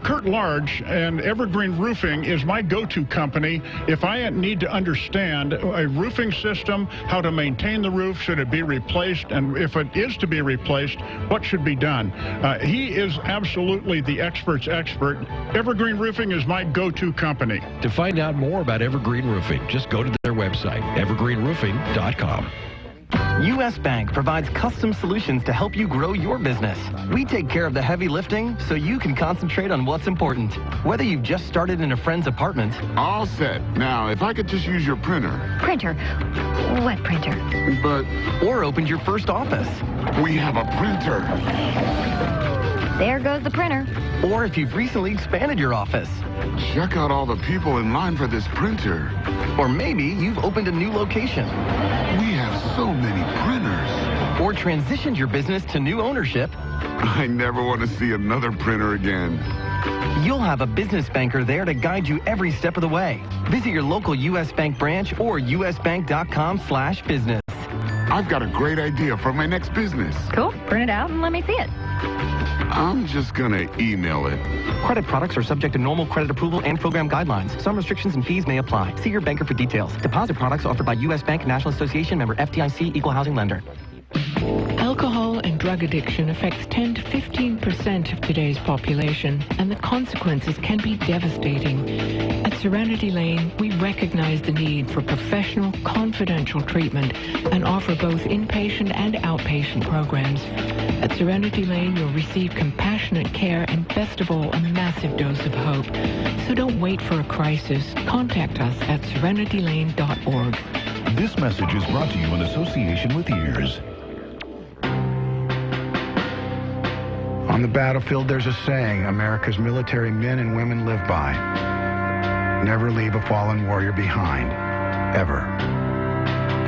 Speaker 7: Kurt Large and Evergreen Roofing is my go-to company if I need to understand a roofing system, how to maintain the roof, should it be replaced, and if it is to be replaced, what should be done. He is absolutely the expert's expert. Evergreen Roofing is my go-to company.
Speaker 6: To find out more about Evergreen Roofing, just go to their website, evergreenroofing.com.
Speaker 8: U.S. Bank provides custom solutions to help you grow your business. We take care of the heavy lifting so you can concentrate on what's important. Whether you've just started in a friend's apartment.
Speaker 14: All set. Now, if I could just use your printer.
Speaker 23: Printer? What printer?
Speaker 14: But...
Speaker 8: Or opened your first office.
Speaker 14: We have a printer.
Speaker 23: There goes the printer.
Speaker 8: Or if you've recently expanded your office.
Speaker 14: Check out all the people in line for this printer.
Speaker 8: Or maybe you've opened a new location.
Speaker 14: We have so many printers.
Speaker 8: Or transitioned your business to new ownership.
Speaker 14: I never want to see another printer again.
Speaker 8: You'll have a business banker there to guide you every step of the way. Visit your local U.S. Bank branch or usbank.com/business.
Speaker 14: I've got a great idea for my next business.
Speaker 23: Cool. Print it out and let me see it.
Speaker 14: I'm just gonna email it.
Speaker 8: Credit products are subject to normal credit approval and program guidelines. Some restrictions and fees may apply. See your banker for details. Deposit products offered by U.S. Bank, National Association, member FDIC, equal housing lender.
Speaker 24: Alcohol and drug addiction affects 10 to 15% of today's population, and the consequences can be devastating. At Serenity Lane, we recognize the need for professional, confidential treatment and offer both inpatient and outpatient programs. At Serenity Lane, you'll receive compassionate care and, best of all, a massive dose of hope. So don't wait for a crisis. Contact us at serenitylane.org.
Speaker 12: This message is brought to you in association with EARS.
Speaker 27: On the battlefield, there's a saying America's military men and women live by. Never leave a fallen warrior behind, ever.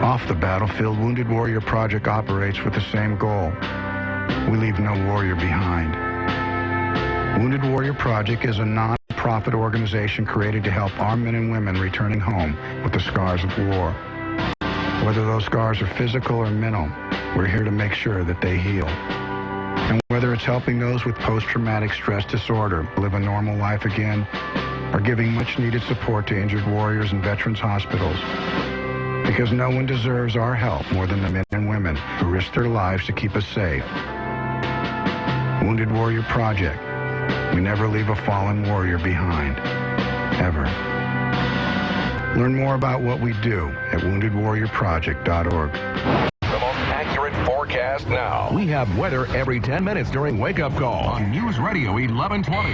Speaker 27: Off the battlefield, Wounded Warrior Project operates with the same goal. We leave no warrior behind. Wounded Warrior Project is a non-profit organization created to help our men and women returning home with the scars of war. Whether those scars are physical or mental, we're here to make sure that they heal. And whether it's helping those with post-traumatic stress disorder live a normal life again, or giving much-needed support to injured warriors in veterans' hospitals. Because no one deserves our help more than the men and women who risk their lives to keep us safe. Wounded Warrior Project. We never leave a fallen warrior behind. Ever. Learn more about what we do at woundedwarriorproject.org.
Speaker 12: Forecast now. We have weather every 10 minutes during Wake Up Call on News Radio 1120.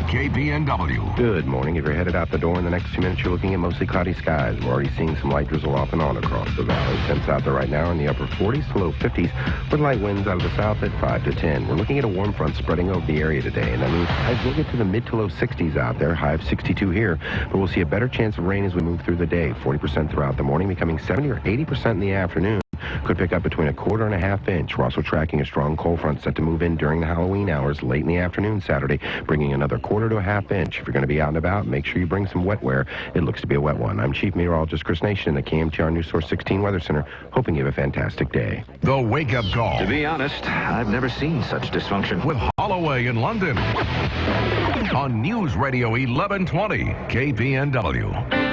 Speaker 12: KPNW.
Speaker 19: Good morning. If you're headed out the door in the next 2 minutes, you're looking at mostly cloudy skies. We're already seeing some light drizzle off and on across the valley. Temps out there right now in the upper 40s to low 50s with light winds out of the south at 5 to 10. We're looking at a warm front spreading over the area today, and that means we'll get to the mid to low 60s out there, high of 62 here, but we'll see a better chance of rain as we move through the day. 40% throughout the morning, becoming 70 or 80% in the afternoon. Could pick up between a quarter and a half inch. We're also tracking a strong cold front set to move in during the Halloween hours late in the afternoon Saturday, bringing another quarter to a half inch. If you're going to be out and about, make sure you bring some wet wear. It looks to be a wet one. I'm Chief Meteorologist Chris Nation in the KMTR News Source 16 Weather Center, hoping you have a fantastic day.
Speaker 12: The Wake Up Call.
Speaker 28: To be honest, I've never seen such dysfunction.
Speaker 12: With Holloway in London. On News Radio 1120, KPNW.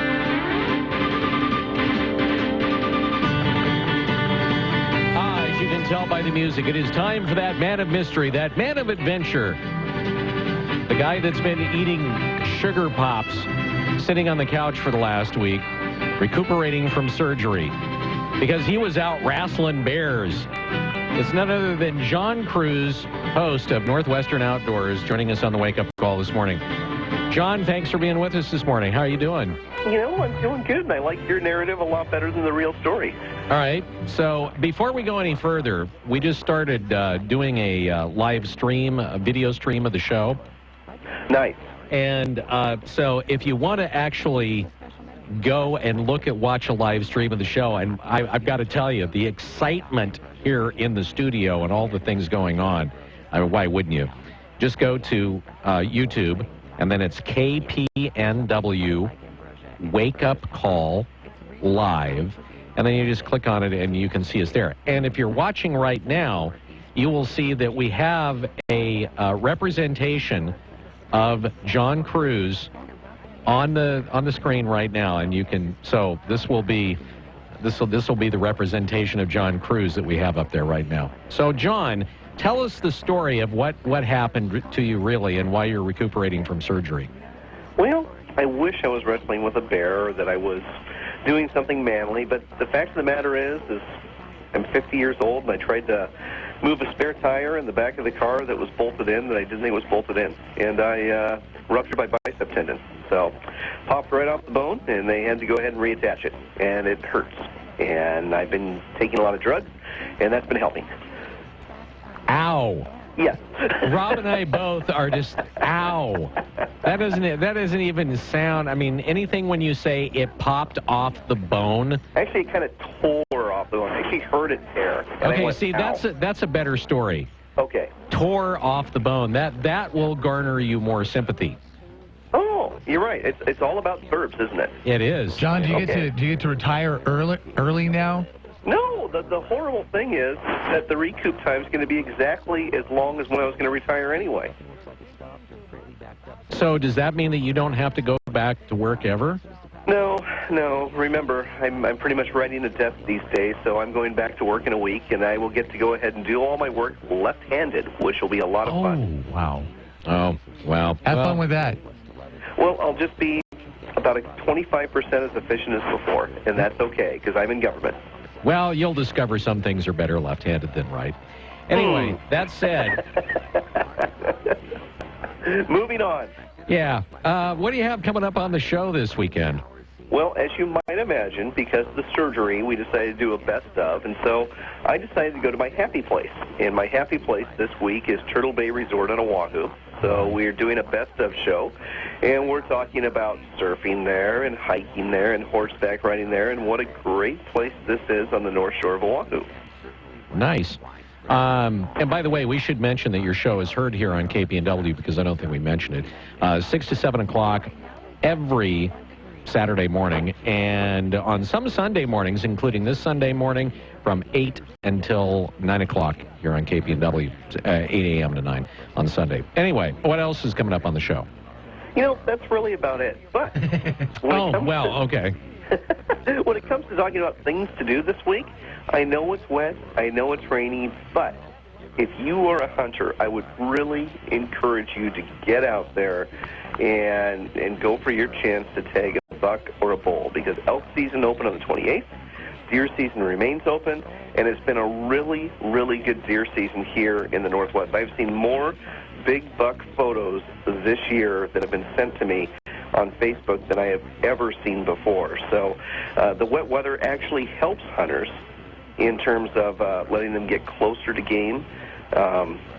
Speaker 2: Tell by the music, it is time for that man of mystery, that man of adventure, the guy that's been eating sugar pops, sitting on the couch for the last week, recuperating from surgery because he was out wrestling bears. It's none other than John Cruz, host of Northwestern Outdoors, joining us on the Wake Up Call this morning. John, thanks for being with us this morning. How are you doing?
Speaker 9: I'm doing good, and I like your narrative a lot better than the real story.
Speaker 2: All right. So before we go any further, we just started doing a live stream, a video stream of the show.
Speaker 9: Nice.
Speaker 2: And so if you want to actually go and watch a live stream of the show, and I've got to tell you, the excitement here in the studio and all the things going on, why wouldn't you? Just go to YouTube, and then it's KPNW Wake Up Call Live, and then you just click on it and you can see us there. And if you're watching right now, you will see that we have a representation of John Cruz on the screen right now, and you can. So this will be the representation of John Cruz that we have up there right now. So John, tell us the story of what happened to you really, and why you're recuperating from surgery.
Speaker 9: Well, I wish I was wrestling with a bear, or that I was doing something manly, but the fact of the matter is I'm 50 years old, and I tried to move a spare tire in the back of the car that was bolted in that I didn't think was bolted in, and I ruptured my bicep tendon. So popped right off the bone, and they had to go ahead and reattach it, and it hurts. And I've been taking a lot of drugs, and that's been helping.
Speaker 2: Ow.
Speaker 9: Yes.
Speaker 2: Rob and I both are just, ow. That doesn't even sound, I mean, anything when you say it popped off the bone.
Speaker 9: Actually, it kind of tore off the bone. I actually heard it tear.
Speaker 2: Okay, see, that's a better story.
Speaker 9: Okay.
Speaker 2: Tore off the bone. That will garner you more sympathy.
Speaker 9: Oh, you're right. It's all about verbs, isn't it?
Speaker 2: It is.
Speaker 1: John, do you get to retire early now?
Speaker 9: No, the horrible thing is that the recoup time is going to be exactly as long as when I was going to retire anyway.
Speaker 2: So does that mean that you don't have to go back to work ever?
Speaker 9: No. Remember, I'm pretty much writing to death these days, so I'm going back to work in a week, and I will get to go ahead and do all my work left-handed, which will be a lot of fun.
Speaker 1: Oh, wow.
Speaker 2: Oh, well.
Speaker 1: Have fun with that.
Speaker 9: Well, I'll just be about 25% as efficient as before, and that's okay, because I'm in government.
Speaker 2: Well, you'll discover some things are better left-handed than right. Anyway, that said...
Speaker 9: Moving on.
Speaker 2: Yeah. What do you have coming up on the show this weekend?
Speaker 9: Well, as you might imagine, because of the surgery, we decided to do a best of, and so I decided to go to my happy place. And my happy place this week is Turtle Bay Resort on Oahu. So we're doing a best of show, and we're talking about surfing there and hiking there and horseback riding there, and what a great place this is on the North Shore of Oahu.
Speaker 2: Nice. And by the way, we should mention that your show is heard here on KPNW, because I don't think we mentioned it. 6 to 7 o'clock every Saturday morning, and on some Sunday mornings, including this Sunday morning, from 8 until 9 o'clock here on KPNW, 8 a.m. to 9 on Sunday. Anyway, what else is coming up on the show?
Speaker 9: That's really about it. But
Speaker 2: okay.
Speaker 9: When it comes to talking about things to do this week, I know it's wet, I know it's rainy, but if you are a hunter, I would really encourage you to get out there and go for your chance to tag a buck or a bull, because elk season opened on the 28th, deer season remains open, and it's been a really, really good deer season here in the Northwest. I've seen more big buck photos this year that have been sent to me on Facebook than I have ever seen before. So the wet weather actually helps hunters in terms of letting them get closer to game,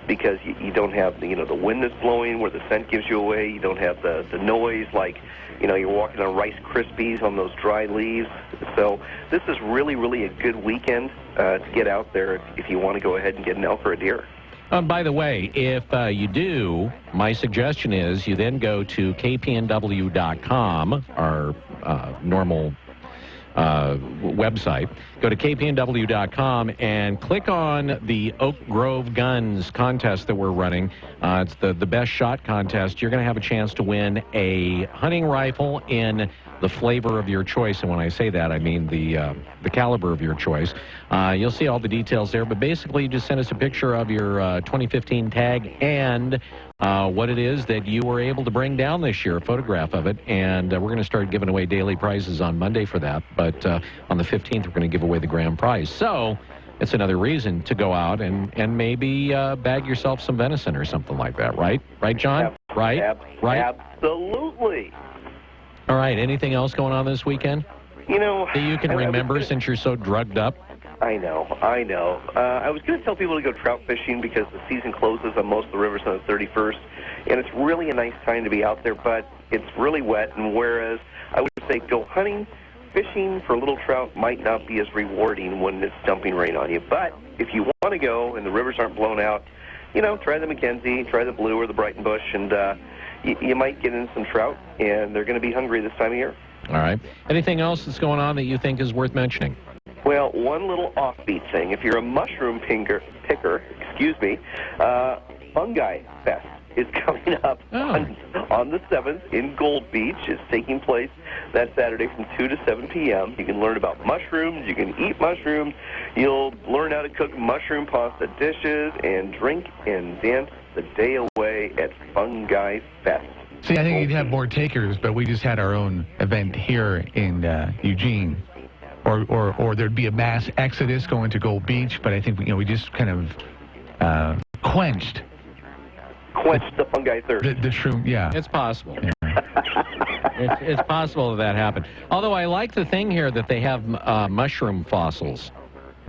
Speaker 9: because you don't have the wind is blowing where the scent gives you away. You don't have the noise like you're walking on Rice Krispies on those dry leaves. So this is really, really a good weekend to get out there if you want to go ahead and get an elk or a deer.
Speaker 2: By the way, if you do, my suggestion is you then go to kpnw.com, our normal website. Go to kpnw.com and click on the Oak Grove Guns contest that we're running. It's the best shot contest. You're going to have a chance to win a hunting rifle in the flavor of your choice. And when I say that, I mean the caliber of your choice. You'll see all the details there. But basically, you just send us a picture of your 2015 tag and what it is that you were able to bring down this year, a photograph of it. And we're going to start giving away daily prizes on Monday for that. But on the 15th, we're going to give away the grand prize. So it's another reason to go out and maybe bag yourself some venison or something like that, right? Right, John? Right?
Speaker 9: Absolutely.
Speaker 2: All right. Anything else going on this weekend?
Speaker 9: You know,
Speaker 2: that you can remember since you're so drugged up?
Speaker 9: I know. I was going to tell people to go trout fishing because the season closes on most of the rivers on the 31st, and it's really a nice time to be out there, but it's really wet, and whereas I would say go hunting, fishing for little trout might not be as rewarding when it's dumping rain on you. But if you want to go and the rivers aren't blown out, you know, try the Mackenzie, try the Blue or the Brighton Bush, and you might get in some trout, and they're going to be hungry this time of year.
Speaker 2: All right. Anything else that's going on that you think is worth mentioning?
Speaker 9: Well, one little offbeat thing. If you're a mushroom picker, Fungi Fest is coming up on the 7th in Gold Beach. It's taking place that Saturday from 2 to 7 p.m. You can learn about mushrooms. You can eat mushrooms. You'll learn how to cook mushroom pasta dishes and drink and dance the day away at Fungi Fest.
Speaker 1: See, I think you'd have more takers, but we just had our own event here in Eugene. Or there'd be a mass exodus going to Gold Beach, but I think we just kind of quenched
Speaker 9: the fungi thirst.
Speaker 1: The shroom, yeah.
Speaker 2: It's possible. Yeah. it's possible that happened. Although I like the thing here that they have mushroom fossils.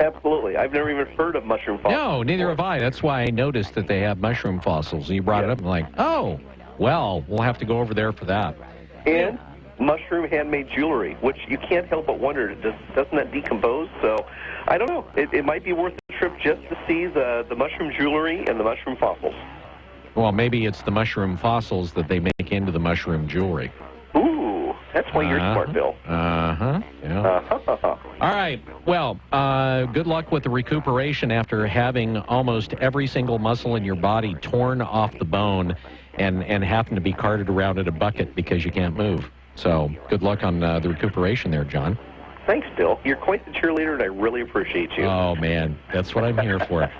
Speaker 9: Absolutely. I've never even heard of mushroom fossils.
Speaker 2: No, neither have I. That's why I noticed that they have mushroom fossils. You brought it up and like, oh, well, we'll have to go over there for that.
Speaker 9: And mushroom handmade jewelry, which you can't help but wonder, doesn't that decompose? So, I don't know. It might be worth the trip just to see the mushroom jewelry and the mushroom fossils.
Speaker 2: Well, maybe it's the mushroom fossils that they make into the mushroom jewelry.
Speaker 9: Ooh, that's why you're smart, Bill.
Speaker 2: Yeah. All right. Well, good luck with the recuperation after having almost every single muscle in your body torn off the bone and having to be carted around in a bucket because you can't move. So good luck on the recuperation there, John.
Speaker 9: Thanks, Bill. You're quite the cheerleader, and I really appreciate you.
Speaker 2: Oh, man. That's what I'm here for.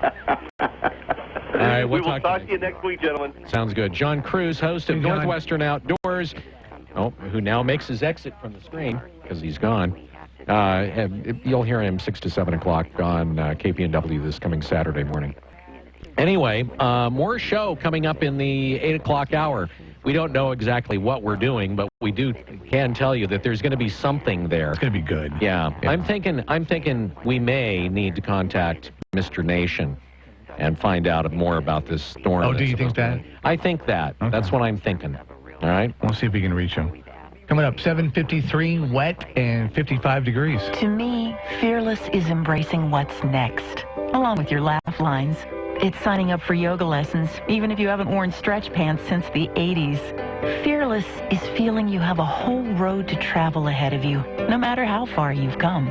Speaker 2: All right,
Speaker 9: we will talk to you next week, gentlemen.
Speaker 2: Sounds good. John Cruz, host of Northwestern Outdoors, who now makes his exit from the screen because he's gone. You'll hear him 6 to 7 o'clock on KPNW this coming Saturday morning. Anyway, more show coming up in the 8 o'clock hour. We don't know exactly what we're doing, but we can tell you that there's going to be something there.
Speaker 1: It's going to be good.
Speaker 2: Yeah. I'm thinking we may need to contact Mr. Nation and find out more about this storm.
Speaker 1: Oh, do you think that?
Speaker 2: I think that. Okay. That's what I'm thinking. All right?
Speaker 1: We'll see if we can reach him. Coming up, 7:53, wet and 55 degrees.
Speaker 3: To me, Fearless is embracing what's next, along with your laugh lines. It's signing up for yoga lessons, even if you haven't worn stretch pants since the 80s. Fearless is feeling you have a whole road to travel ahead of you, no matter how far you've come.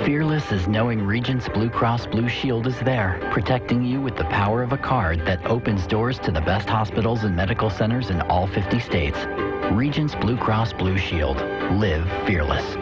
Speaker 10: Fearless is knowing Regents Blue Cross Blue Shield is there, protecting you with the power of a card that opens doors to the best hospitals and medical centers in all 50 states. Regents Blue Cross Blue Shield. Live fearless.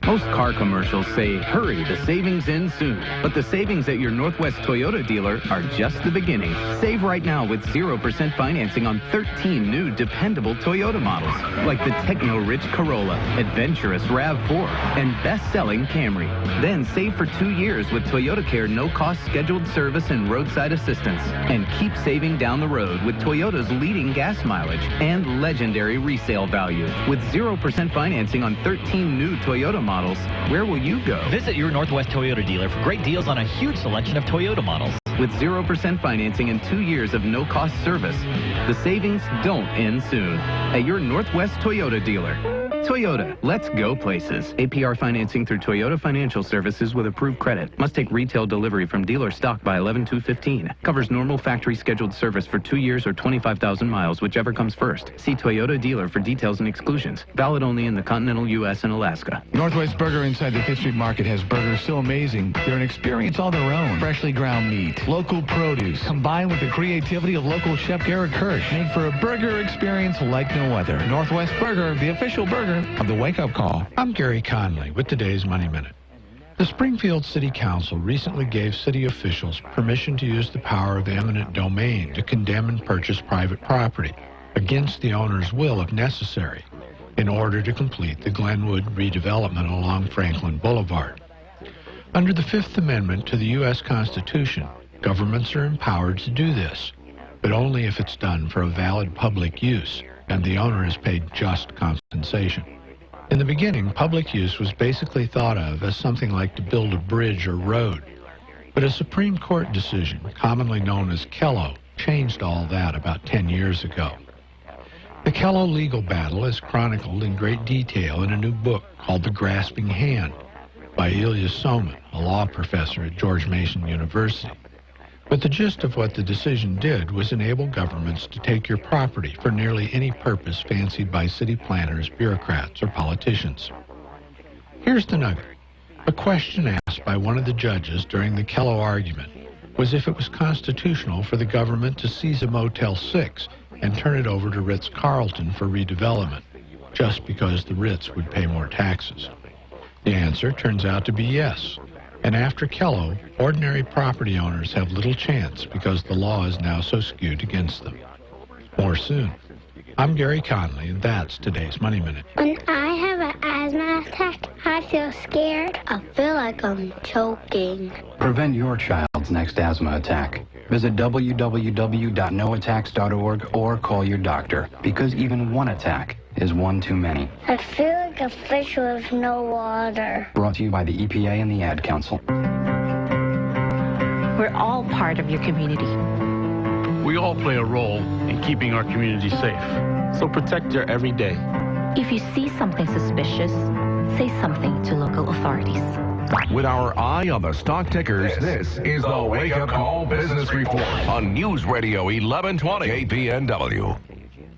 Speaker 11: Most car commercials say, hurry, the savings ends soon. But the savings at your Northwest Toyota dealer are just the beginning. Save right now with 0% financing on 13 new dependable Toyota models, like the techno-rich Corolla, adventurous RAV4, and best-selling Camry. Then save for 2 years with Toyota Care no-cost scheduled service and roadside assistance. And keep saving down the road with Toyota's leading gas mileage and legendary resale value. With 0% financing on 13 new Toyota models, where will you go?
Speaker 13: Visit your Northwest Toyota dealer for great deals on a huge selection of Toyota models.
Speaker 11: With 0% financing and 2 years of no-cost service, the savings don't end soon. At your Northwest Toyota dealer. Toyota, let's go places. APR financing through Toyota Financial Services with approved credit. Must take retail delivery from dealer stock by 11/2/15. Covers normal factory scheduled service for 2 years or 25,000 miles, whichever comes first. See Toyota dealer for details and exclusions. Valid only in the continental U.S. and Alaska.
Speaker 1: Northwest Burger inside the 5th Street Market has burgers so amazing. They're an experience all their own. Freshly ground meat, local produce, combined with the creativity of local chef Garrett Kirsch, made for a burger experience like no other. Northwest Burger, the official burger of the Wake Up Call.
Speaker 15: I'm Gary Conley with today's Money Minute. The Springfield City Council recently gave city officials permission to use the power of eminent domain to condemn and purchase private property against the owner's will if necessary in order to complete the Glenwood redevelopment along Franklin Boulevard. Under the Fifth Amendment to the U.S. Constitution, governments are empowered to do this, but only if it's done for a valid public use and the owner is paid just compensation. In the beginning, public use was basically thought of as something like to build a bridge or road. But a Supreme Court decision, commonly known as Kello, changed all that about 10 years ago. The Kello legal battle is chronicled in great detail in a new book called The Grasping Hand by Ilya Soman, a law professor at George Mason University. But the gist of what the decision did was enable governments to take your property for nearly any purpose fancied by city planners, bureaucrats, or politicians. Here's the nugget. A question asked by one of the judges during the Kello argument was if it was constitutional for the government to seize a Motel 6 and turn it over to Ritz-Carlton for redevelopment, just because the Ritz would pay more taxes. The answer turns out to be yes. And after Kello, ordinary property owners have little chance because the law is now so skewed against them. More soon. I'm Gary Conley, and that's today's Money Minute.
Speaker 16: When I have an asthma attack, I feel scared. I feel like I'm choking.
Speaker 17: Prevent your child's next asthma attack. Visit www.noattacks.org or call your doctor, because even one attack is one too many.
Speaker 16: I feel like a fish with no water.
Speaker 17: Brought to you by the EPA and the Ad Council.
Speaker 18: We're all part of your community.
Speaker 20: We all play a role in keeping our community safe. So protect her every day.
Speaker 18: If you see something suspicious, say something to local authorities.
Speaker 12: With our eye on the stock tickers, this is the Wake Up Call Business Report on News Radio 1120 KPNW.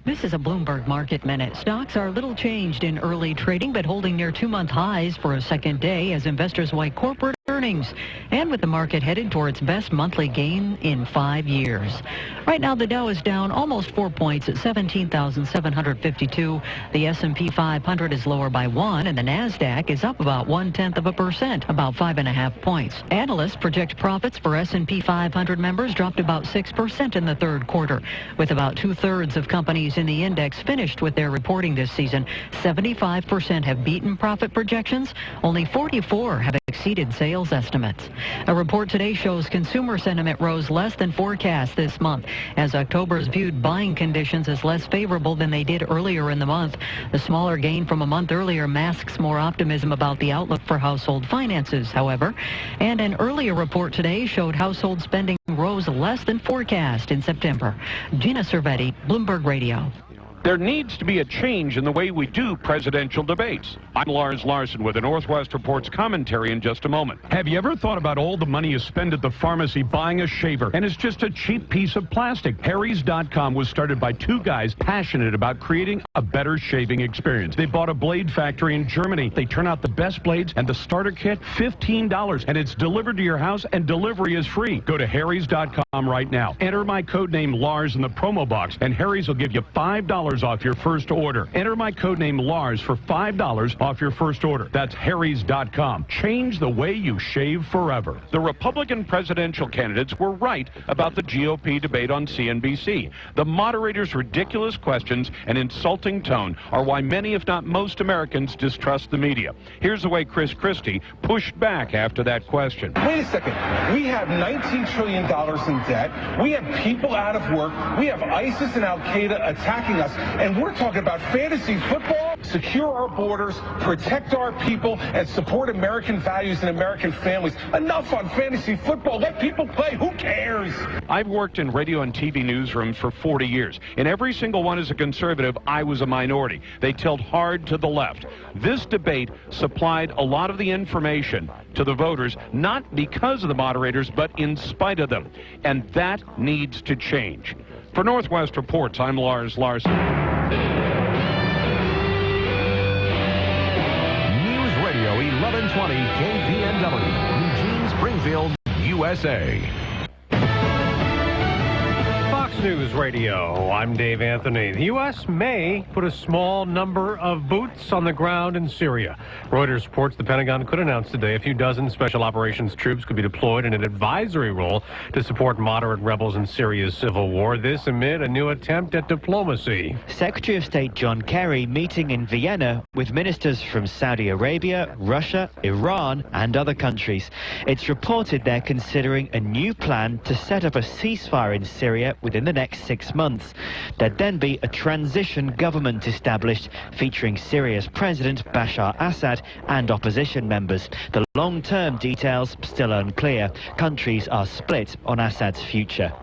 Speaker 5: This is a Bloomberg Market Minute. Stocks are little changed in early trading, but holding near two-month highs for a second day as investors weigh corporate earnings, and with the market headed towards best monthly gain in 5 years. Right now, the Dow is down almost 4 points at 17,752. The S&P 500 is lower by 1, and the Nasdaq is up about 0.1%, about 5.5 points. Analysts project profits for S&P 500 members dropped about 6% in the third quarter, with about two-thirds of companies in the index finished with their reporting this season. 75% have beaten profit projections. Only 44 have exceeded sales estimates. A report today shows consumer sentiment rose less than forecast this month, as October's viewed buying conditions as less favorable than they did earlier in the month. The smaller gain from a month earlier masks more optimism about the outlook for household finances, however. And an earlier report today showed household spending rose less than forecast in September. Gina Cervetti, Bloomberg Radio.
Speaker 21: There needs to be a change in the way we do presidential debates. I'm Lars Larson with the Northwest Report's commentary in just a moment. Have you ever thought about all the money you spend at the pharmacy buying a shaver, and it's just a cheap piece of plastic? Harry's.com was started by two guys passionate about creating a better shaving experience. They bought a blade factory in Germany. They turn out the best blades, and the starter kit, $15, and it's delivered to your house, and delivery is free. Go to Harry's.com right now. Enter my code name Lars in the promo box, and Harry's will give you $5 off your first order. Enter my code name Lars for $5 off your first order. That's Harry's.com. Change the way you shave forever. The Republican presidential candidates were right about the GOP debate on CNBC. The moderators' ridiculous questions and insulting tone are why many, if not most, Americans distrust the media. Here's the way Chris Christie pushed back after that question.
Speaker 22: Wait a second. We have $19 trillion in debt. We have people out of work. We have ISIS and Al-Qaeda attacking us. And we're talking about fantasy football, secure our borders, protect our people, and support American values and American families. Enough on fantasy football. Let people play. Who cares?
Speaker 21: I've worked in radio and TV newsrooms for 40 years. In every single one as a conservative, I was a minority. They tilt hard to the left. This debate supplied a lot of the information to the voters, not because of the moderators, but in spite of them. And that needs to change. For Northwest Reports, I'm Lars Larson.
Speaker 12: News Radio 1120 KPNW, Eugene, Springfield, USA.
Speaker 25: Fox News Radio, I'm Dave Anthony. The U.S. may put a small number of boots on the ground in Syria. Reuters reports the Pentagon could announce today a few dozen special operations troops could be deployed in an advisory role to support moderate rebels in Syria's civil war. This amid a new attempt at diplomacy.
Speaker 26: Secretary of State John Kerry meeting in Vienna with ministers from Saudi Arabia, Russia, Iran, and other countries. It's reported they're considering a new plan to set up a ceasefire in Syria within the next 6 months. There'd then be a transition government established featuring Syria's President Bashar Assad and opposition members. The long-term details still unclear. Countries are split on Assad's future.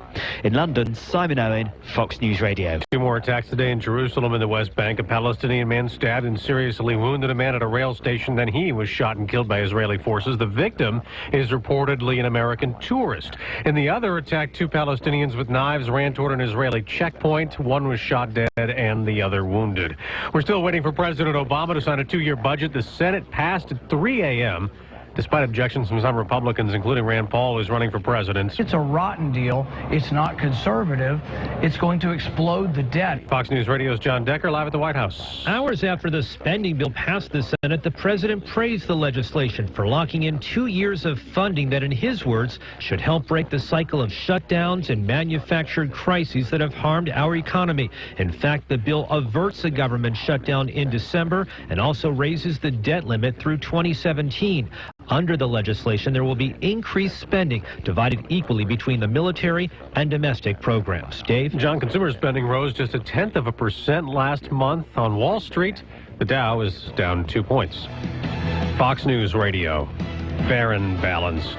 Speaker 26: In London, Simon Owen, Fox News Radio.
Speaker 25: 2 more attacks today in Jerusalem and the West Bank. A Palestinian man stabbed and seriously wounded a man at a rail station. Then he was shot and killed by Israeli forces. The victim is reportedly an American tourist. In the other attack, 2 Palestinians with knives ran toward an Israeli checkpoint. One was shot dead and the other wounded. We're still waiting for President Obama to sign a 2-year budget. The Senate passed at 3 a.m. despite objections from some Republicans, including Rand Paul, who's running for president.
Speaker 4: It's a rotten deal. It's not conservative. It's going to explode the debt.
Speaker 25: Fox News Radio's John Decker live at the White House.
Speaker 6: Hours after the spending bill passed the Senate, the president praised the legislation for locking in 2 years of funding that, in his words, should help break the cycle of shutdowns and manufactured crises that have harmed our economy. In fact, the bill averts a government shutdown in December and also raises the debt limit through 2017. Under the legislation, there will be increased spending divided equally between the military and domestic programs. Dave?
Speaker 25: John, consumer spending rose just 0.1% last month on Wall Street. The Dow is down 2 points. Fox News Radio, fair and balanced.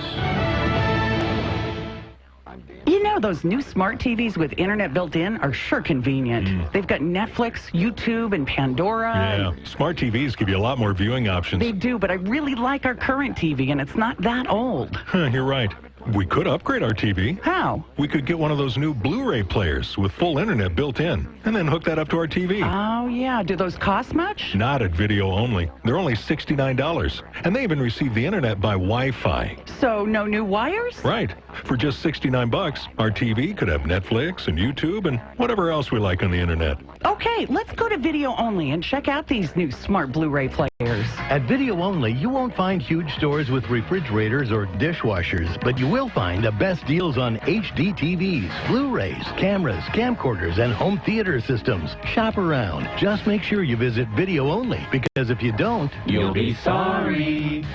Speaker 7: You know, those new smart TVs with internet built in are sure convenient. They've got Netflix, YouTube, and Pandora.
Speaker 8: Yeah, smart TVs give you a lot more viewing options.
Speaker 7: They do, but I really like our current TV, and it's not that old.
Speaker 8: You're right. We could upgrade our TV.
Speaker 7: How?
Speaker 8: We could get one of those new Blu-ray players with full internet built in, and then hook that up to our TV.
Speaker 7: Oh, yeah. Do those cost much?
Speaker 8: Not at video only. They're only $69. And they even receive the internet by Wi-Fi.
Speaker 7: So, no new wires?
Speaker 8: Right. For just $69, our TV could have Netflix and YouTube and whatever else we like on the internet.
Speaker 7: Okay, let's go to video only and check out these new smart Blu-ray players.
Speaker 14: At Video Only, you won't find huge stores with refrigerators or dishwashers, but you will find the best deals on HD TVs, Blu-rays, cameras, camcorders, and home theater systems. Shop around. Just make sure you visit Video Only, because if you don't,
Speaker 23: you'll be sorry.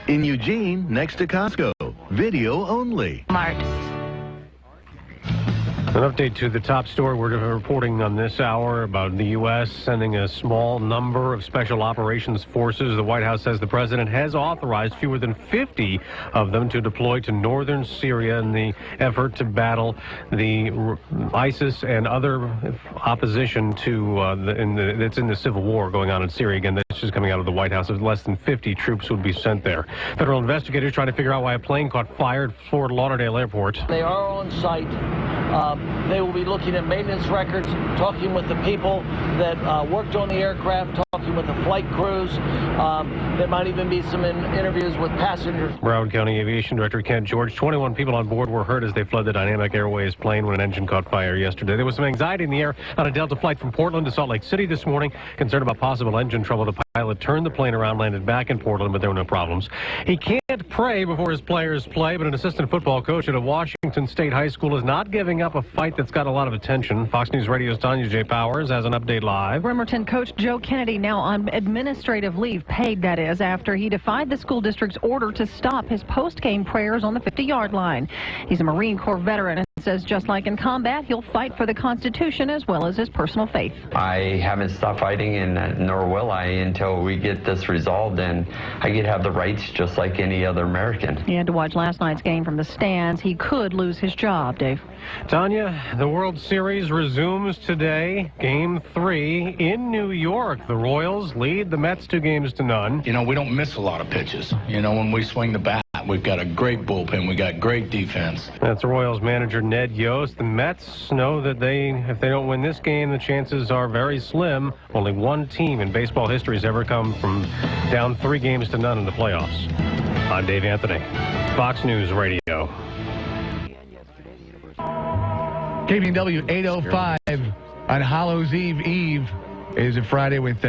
Speaker 14: In Eugene, next to Costco. Video Only.
Speaker 7: Mart.
Speaker 25: An update to the top story we're reporting on this hour about the U.S. sending a small number of special operations forces. The White House says the president has authorized fewer than 50 of them to deploy to northern Syria in the effort to battle the ISIS and other opposition to that's in the civil war going on in Syria. Again, that's just coming out of the White House. Less than 50 troops would be sent there. Federal investigators trying to figure out why a plane caught fire at Fort Lauderdale Airport.
Speaker 24: They are on site. They will be looking at maintenance records, talking with the people that worked on the aircraft, talking with the flight crews. There might even be some interviews with passengers.
Speaker 25: Broward County Aviation Director Kent George, 21 people on board were hurt as they fled the Dynamic Airways plane when an engine caught fire yesterday. There was some anxiety in the air on a Delta flight from Portland to Salt Lake City this morning. Concerned about possible engine trouble, the pilot turned the plane around, landed back in Portland, but there were no problems. He can't pray before his players play, but an assistant football coach at a Washington State high school is not giving up a fight that's got a lot of attention. Fox News Radio's Tanya J. Powers has an update live.
Speaker 27: Bremerton coach Joe Kennedy now on administrative leave, paid that is, after he defied the school district's order to stop his post-game prayers on the 50-yard line. He's a Marine Corps veteran and says just like in combat, he'll fight for the Constitution as well as his personal faith.
Speaker 29: I haven't stopped fighting, and nor will I until we get this resolved and I get to have the rights just like any other American.
Speaker 27: He had to watch last night's game from the stands. He could lose his job, Dave.
Speaker 25: Tanya, the World Series resumes today. Game 3 in New York. The Royals lead the Mets 2-0.
Speaker 30: You know, we don't miss a lot of pitches. You know, when we swing the bat, we've got a great bullpen. We got great defense.
Speaker 25: That's the Royals manager Ned Yost. The Mets know that if they don't win this game, the chances are very slim. Only one team in baseball history has ever come from down 3-0 in the playoffs. I'm Dave Anthony, Fox News Radio.
Speaker 1: KPNW 805 on Hallows Eve. Is it Friday with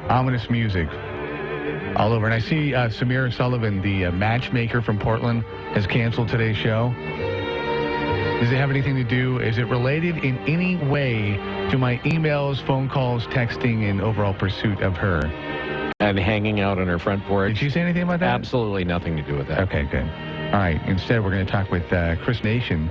Speaker 1: ominous music all over. And I see Samira Sullivan, the matchmaker from Portland, has canceled today's show. Does it have anything to do? Is it related in any way to my emails, phone calls, texting, and overall pursuit of her?
Speaker 2: And hanging out on her front porch.
Speaker 1: Did she say anything about that?
Speaker 2: Absolutely nothing to do with that.
Speaker 1: Okay, good. All All right. Instead, we're going to talk with Chris Nation,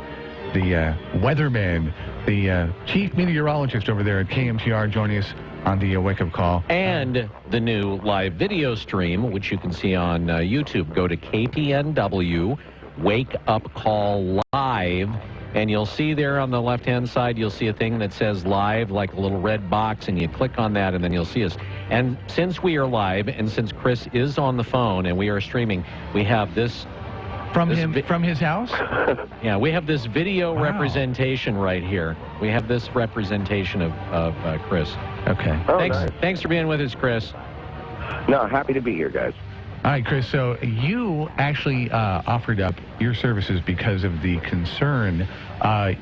Speaker 1: the weatherman, the chief meteorologist over there at KMTR, joining us on the Wake Up Call.
Speaker 2: And the new live video stream, which you can see on YouTube. Go to KPNW, Wake Up Call Live, and you'll see there on the left-hand side, you'll see a thing that says live, like a little red box, and you click on that, and then you'll see us. And since we are live, and since Chris is on the phone and we are streaming, we have this...
Speaker 1: From his house?
Speaker 2: Yeah, we have this video representation right here. We have this representation of Chris.
Speaker 1: Okay.
Speaker 3: Oh,
Speaker 2: thanks,
Speaker 3: nice.
Speaker 2: Thanks for being with us, Chris.
Speaker 3: No, happy to be here, guys.
Speaker 1: All right, Chris, so you actually offered up your services because of the concern.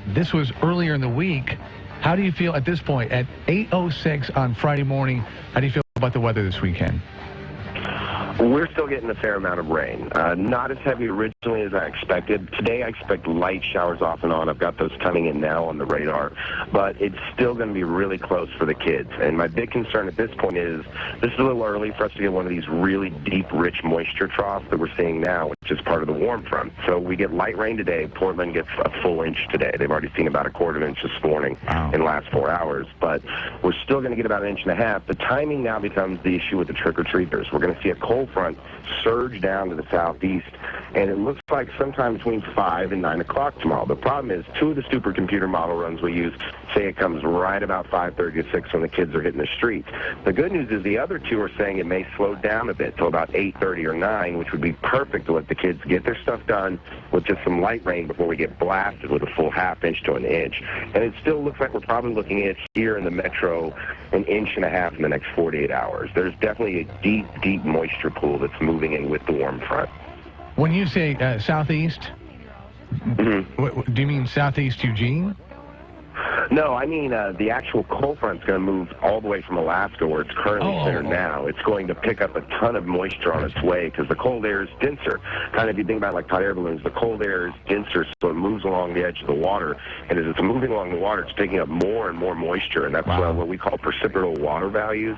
Speaker 1: This was earlier in the week. How do you feel at this point, at 8:06 on Friday morning, how do you feel about the weather this weekend?
Speaker 3: We're still getting a fair amount of rain. Not as heavy originally as I expected. Today I expect light showers off and on. I've got those coming in now on the radar. But it's still going to be really close for the kids. And my big concern at this point is this is a little early for us to get one of these really deep, rich moisture troughs that we're seeing now, which is part of the warm front. So we get light rain today. Portland gets a full inch today. They've already seen about a quarter inch this morning in the last 4 hours. But we're still going to get about an inch and a half. The timing now becomes the issue with the trick-or-treaters. We're going to see a cold front surge down to the southeast, and it looks like sometime between 5 and 9 o'clock tomorrow. The problem is 2 of the supercomputer model runs we use say it comes right about 5:30 to 6 when the kids are hitting the streets. The good news is the other 2 are saying it may slow down a bit till about 8:30 or 9, which would be perfect to let the kids get their stuff done with just some light rain before we get blasted with a full ½ inch to an inch. And it still looks like we're probably looking at here in the metro an inch and a half in the next 48 hours. There's definitely a deep, deep moisture pool that's moving in with the warm front.
Speaker 1: When you say southeast, do you mean southeast Eugene?
Speaker 3: No, I mean the actual cold front's going to move all the way from Alaska, where it's currently there now. It's going to pick up a ton of moisture on its way because the cold air is denser. Kind of if you think about it like hot air balloons, the cold air is denser, so it moves along the edge of the water. And as it's moving along the water, it's picking up more and more moisture, and that's what we call precipitable water values.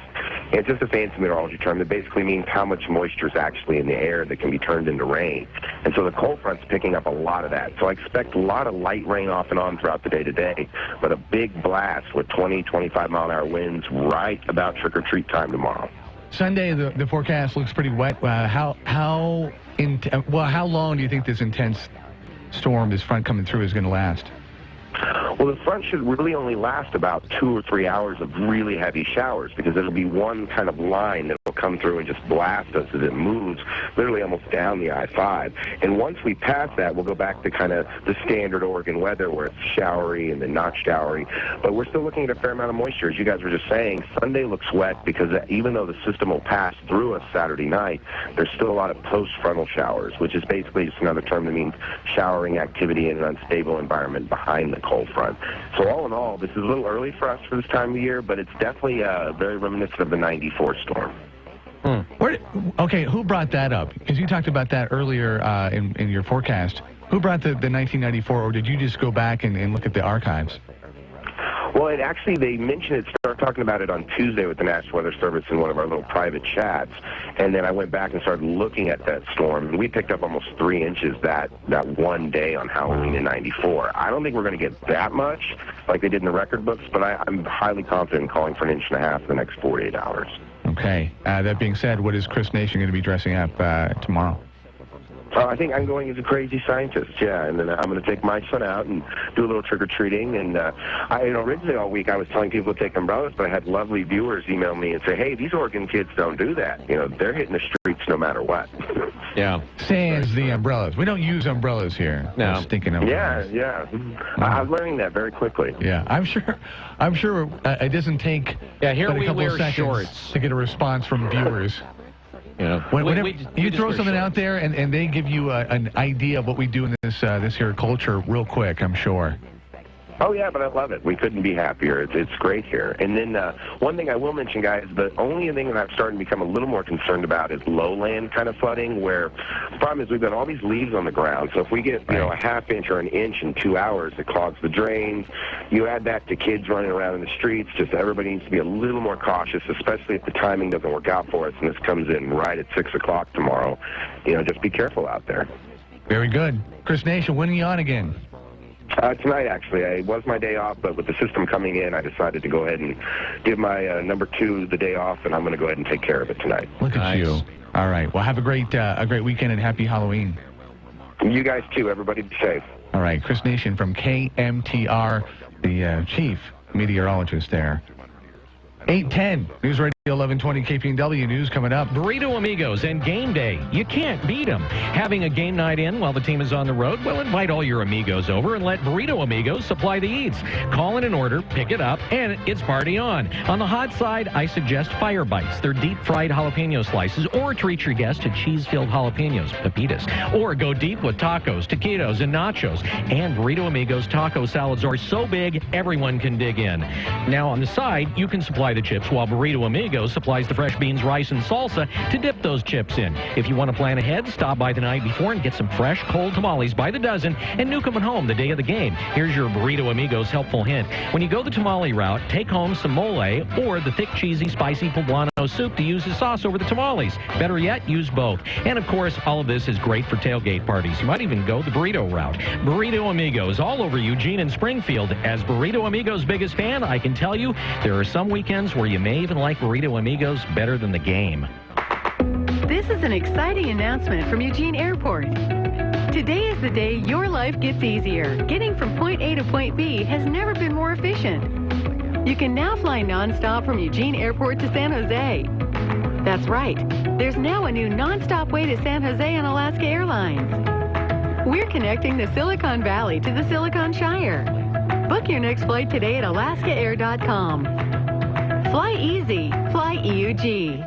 Speaker 3: And it's just a fancy meteorology term that basically means how much moisture is actually in the air that can be turned into rain. And so the cold front's picking up a lot of that. So I expect a lot of light rain off and on throughout the day today, but a big blast with 20, 25-mile-an-hour winds right about trick-or-treat time tomorrow.
Speaker 1: Sunday, the forecast looks pretty wet. How long do you think this intense storm, this front coming through, is going to last?
Speaker 3: Well, the front should really only last about 2 or 3 hours of really heavy showers because it'll be one kind of line that will come through and just blast us as it moves literally almost down the I-5. And once we pass that, we'll go back to kind of the standard Oregon weather where it's showery and then not showery. But we're still looking at a fair amount of moisture. As you guys were just saying, Sunday looks wet because even though the system will pass through us Saturday night, there's still a lot of post-frontal showers, which is basically just another term that means showering activity in an unstable environment behind the cold front. So all in all, this is a little early for us for this time of year, but it's definitely very reminiscent of the '94 storm.
Speaker 1: Okay, who brought that up? Because you talked about that earlier in your forecast. Who brought the 1994, or did you just go back and look at the archives?
Speaker 3: Well, they mentioned it, started talking about it on Tuesday with the National Weather Service in one of our little private chats, and then I went back and started looking at that storm, and we picked up almost 3 inches that one day on Halloween in '94. I don't think we're going to get that much like they did in the record books, but I'm highly confident in calling for an inch and a half in the next 48 hours.
Speaker 1: Okay. That being said, what is Chris Nation going to be dressing up tomorrow?
Speaker 3: I think I'm going as a crazy scientist, and then I'm going to take my son out and do a little trick-or-treating. And originally all week I was telling people to take umbrellas, but I had lovely viewers email me and say, hey, these Oregon kids don't do that. They're hitting the streets no matter what.
Speaker 2: Yeah.
Speaker 1: Sans the umbrellas. We don't use umbrellas here.
Speaker 2: No.
Speaker 1: Stinking umbrellas.
Speaker 3: Yeah. I'm learning that very quickly.
Speaker 1: Yeah, I'm sure it doesn't take
Speaker 2: here
Speaker 1: but a
Speaker 2: we
Speaker 1: couple
Speaker 2: wear
Speaker 1: of seconds
Speaker 2: shorts
Speaker 1: to get a response from viewers. Whenever you throw something out there and they give you an idea of what we do in this here culture real quick, I'm sure.
Speaker 3: Oh, yeah, but I love it. We couldn't be happier. It's great here. And then one thing I will mention, guys, the only thing that I'm starting to become a little more concerned about is lowland kind of flooding, where the problem is we've got all these leaves on the ground. So if we get, a ½ inch or an inch in 2 hours, it clogs the drains. You add that to kids running around in the streets. Just everybody needs to be a little more cautious, especially if the timing doesn't work out for us and this comes in right at 6 o'clock tomorrow. Just be careful out there.
Speaker 1: Very good. Chris Nation, when are you on again?
Speaker 3: Tonight, actually. It was my day off, but with the system coming in, I decided to go ahead and give my number 2 the day off, and I'm going to go ahead and take care of it tonight.
Speaker 1: Look at you. All right. Well, have a great weekend and happy Halloween.
Speaker 3: You guys, too. Everybody be safe.
Speaker 1: All right. Chris Nation from KMTR, the chief meteorologist there. 8:10, News Radio 1120 KPNW News coming up.
Speaker 2: Burrito Amigos and game day. You can't beat them. Having a game night in while the team is on the road? Well, invite all your amigos over and let Burrito Amigos supply the eats. Call in an order, pick it up, and it's party on. On the hot side, I suggest Fire Bites. They're deep-fried jalapeno slices, or treat your guests to cheese-filled jalapenos, pepitas. Or go deep with tacos, taquitos, and nachos. And Burrito Amigos taco salads are so big, everyone can dig in. Now, on the side, you can supply the chips, while Burrito Amigos supplies the fresh beans, rice, and salsa to dip those chips in. If you want to plan ahead, stop by the night before and get some fresh, cold tamales by the dozen and nuke them at home the day of the game. Here's your Burrito Amigos helpful hint. When you go the tamale route, take home some mole or the thick, cheesy, spicy poblano soup to use as sauce over the tamales. Better yet, use both. And, of course, all of this is great for tailgate parties. You might even go the burrito route. Burrito Amigos all over Eugene and Springfield. As Burrito Amigos' biggest fan, I can tell you there are some weekends where you may even like Burrito Amigos better than the game.
Speaker 9: This is an exciting announcement from Eugene Airport. Today is the day your life gets easier. Getting from point A to point B has never been more efficient. You can now fly nonstop from Eugene Airport to San Jose. That's right. There's now a new nonstop way to San Jose on Alaska Airlines. We're connecting the Silicon Valley to the Silicon Shire. Book your next flight today at alaskaair.com. Fly easy. Fly EUG.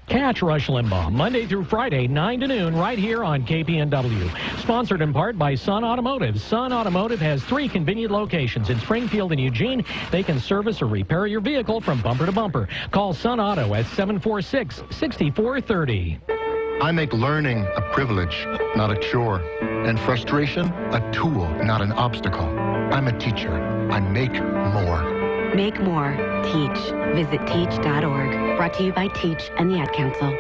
Speaker 2: Catch Rush Limbaugh Monday through Friday, 9 to noon, right here on KPNW. Sponsored in part by Sun Automotive. Sun Automotive has 3 convenient locations in Springfield and Eugene. They can service or repair your vehicle from bumper to bumper. Call Sun Auto at 746-6430.
Speaker 10: I make learning a privilege, not a chore, and frustration a tool, not an obstacle. I'm a teacher. I make more.
Speaker 11: Make more. Teach. Visit teach.org. Brought to you by Teach and the Ad Council.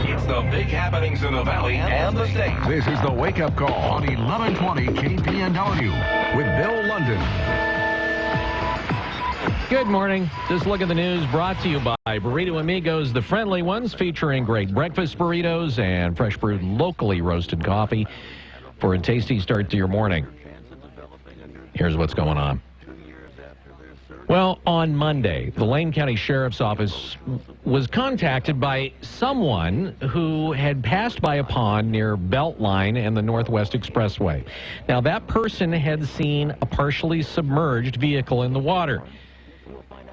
Speaker 12: It's the big happenings in the Valley and the state. This is the Wake Up Call on 1120 KPNW with Bill London.
Speaker 2: Good morning. Just look at the news brought to you by Burrito Amigos, the friendly ones, featuring great breakfast burritos and fresh brewed locally roasted coffee for a tasty start to your morning. Here's what's going on. Well, on Monday, the Lane County Sheriff's Office was contacted by someone who had passed by a pond near Beltline and the Northwest Expressway. Now, that person had seen a partially submerged vehicle in the water.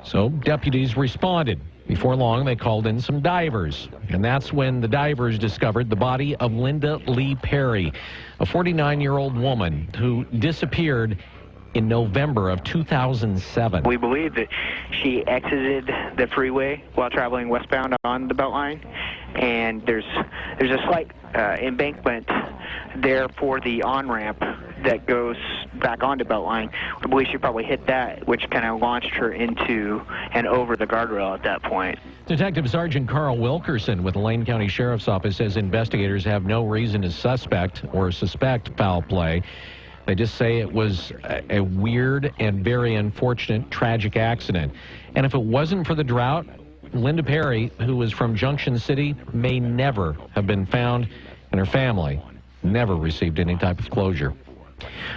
Speaker 2: So deputies responded. Before long, they called in some divers, and that's when the divers discovered the body of Linda Lee Perry, a 49-year-old woman who disappeared in November of 2007.
Speaker 13: We believe that she exited the freeway while traveling westbound on the Beltline, and there's a slight embankment there for the on-ramp that goes back onto Beltline. We believe she probably hit that, which kind of launched her into and over the guardrail at that point.
Speaker 2: Detective Sergeant Carl Wilkerson with the Lane County Sheriff's Office says investigators have no reason to suspect foul play. They just say it was a weird and very unfortunate, tragic accident. And if it wasn't for the drought, Linda Perry, who was from Junction City, may never have been found, and her family never received any type of closure.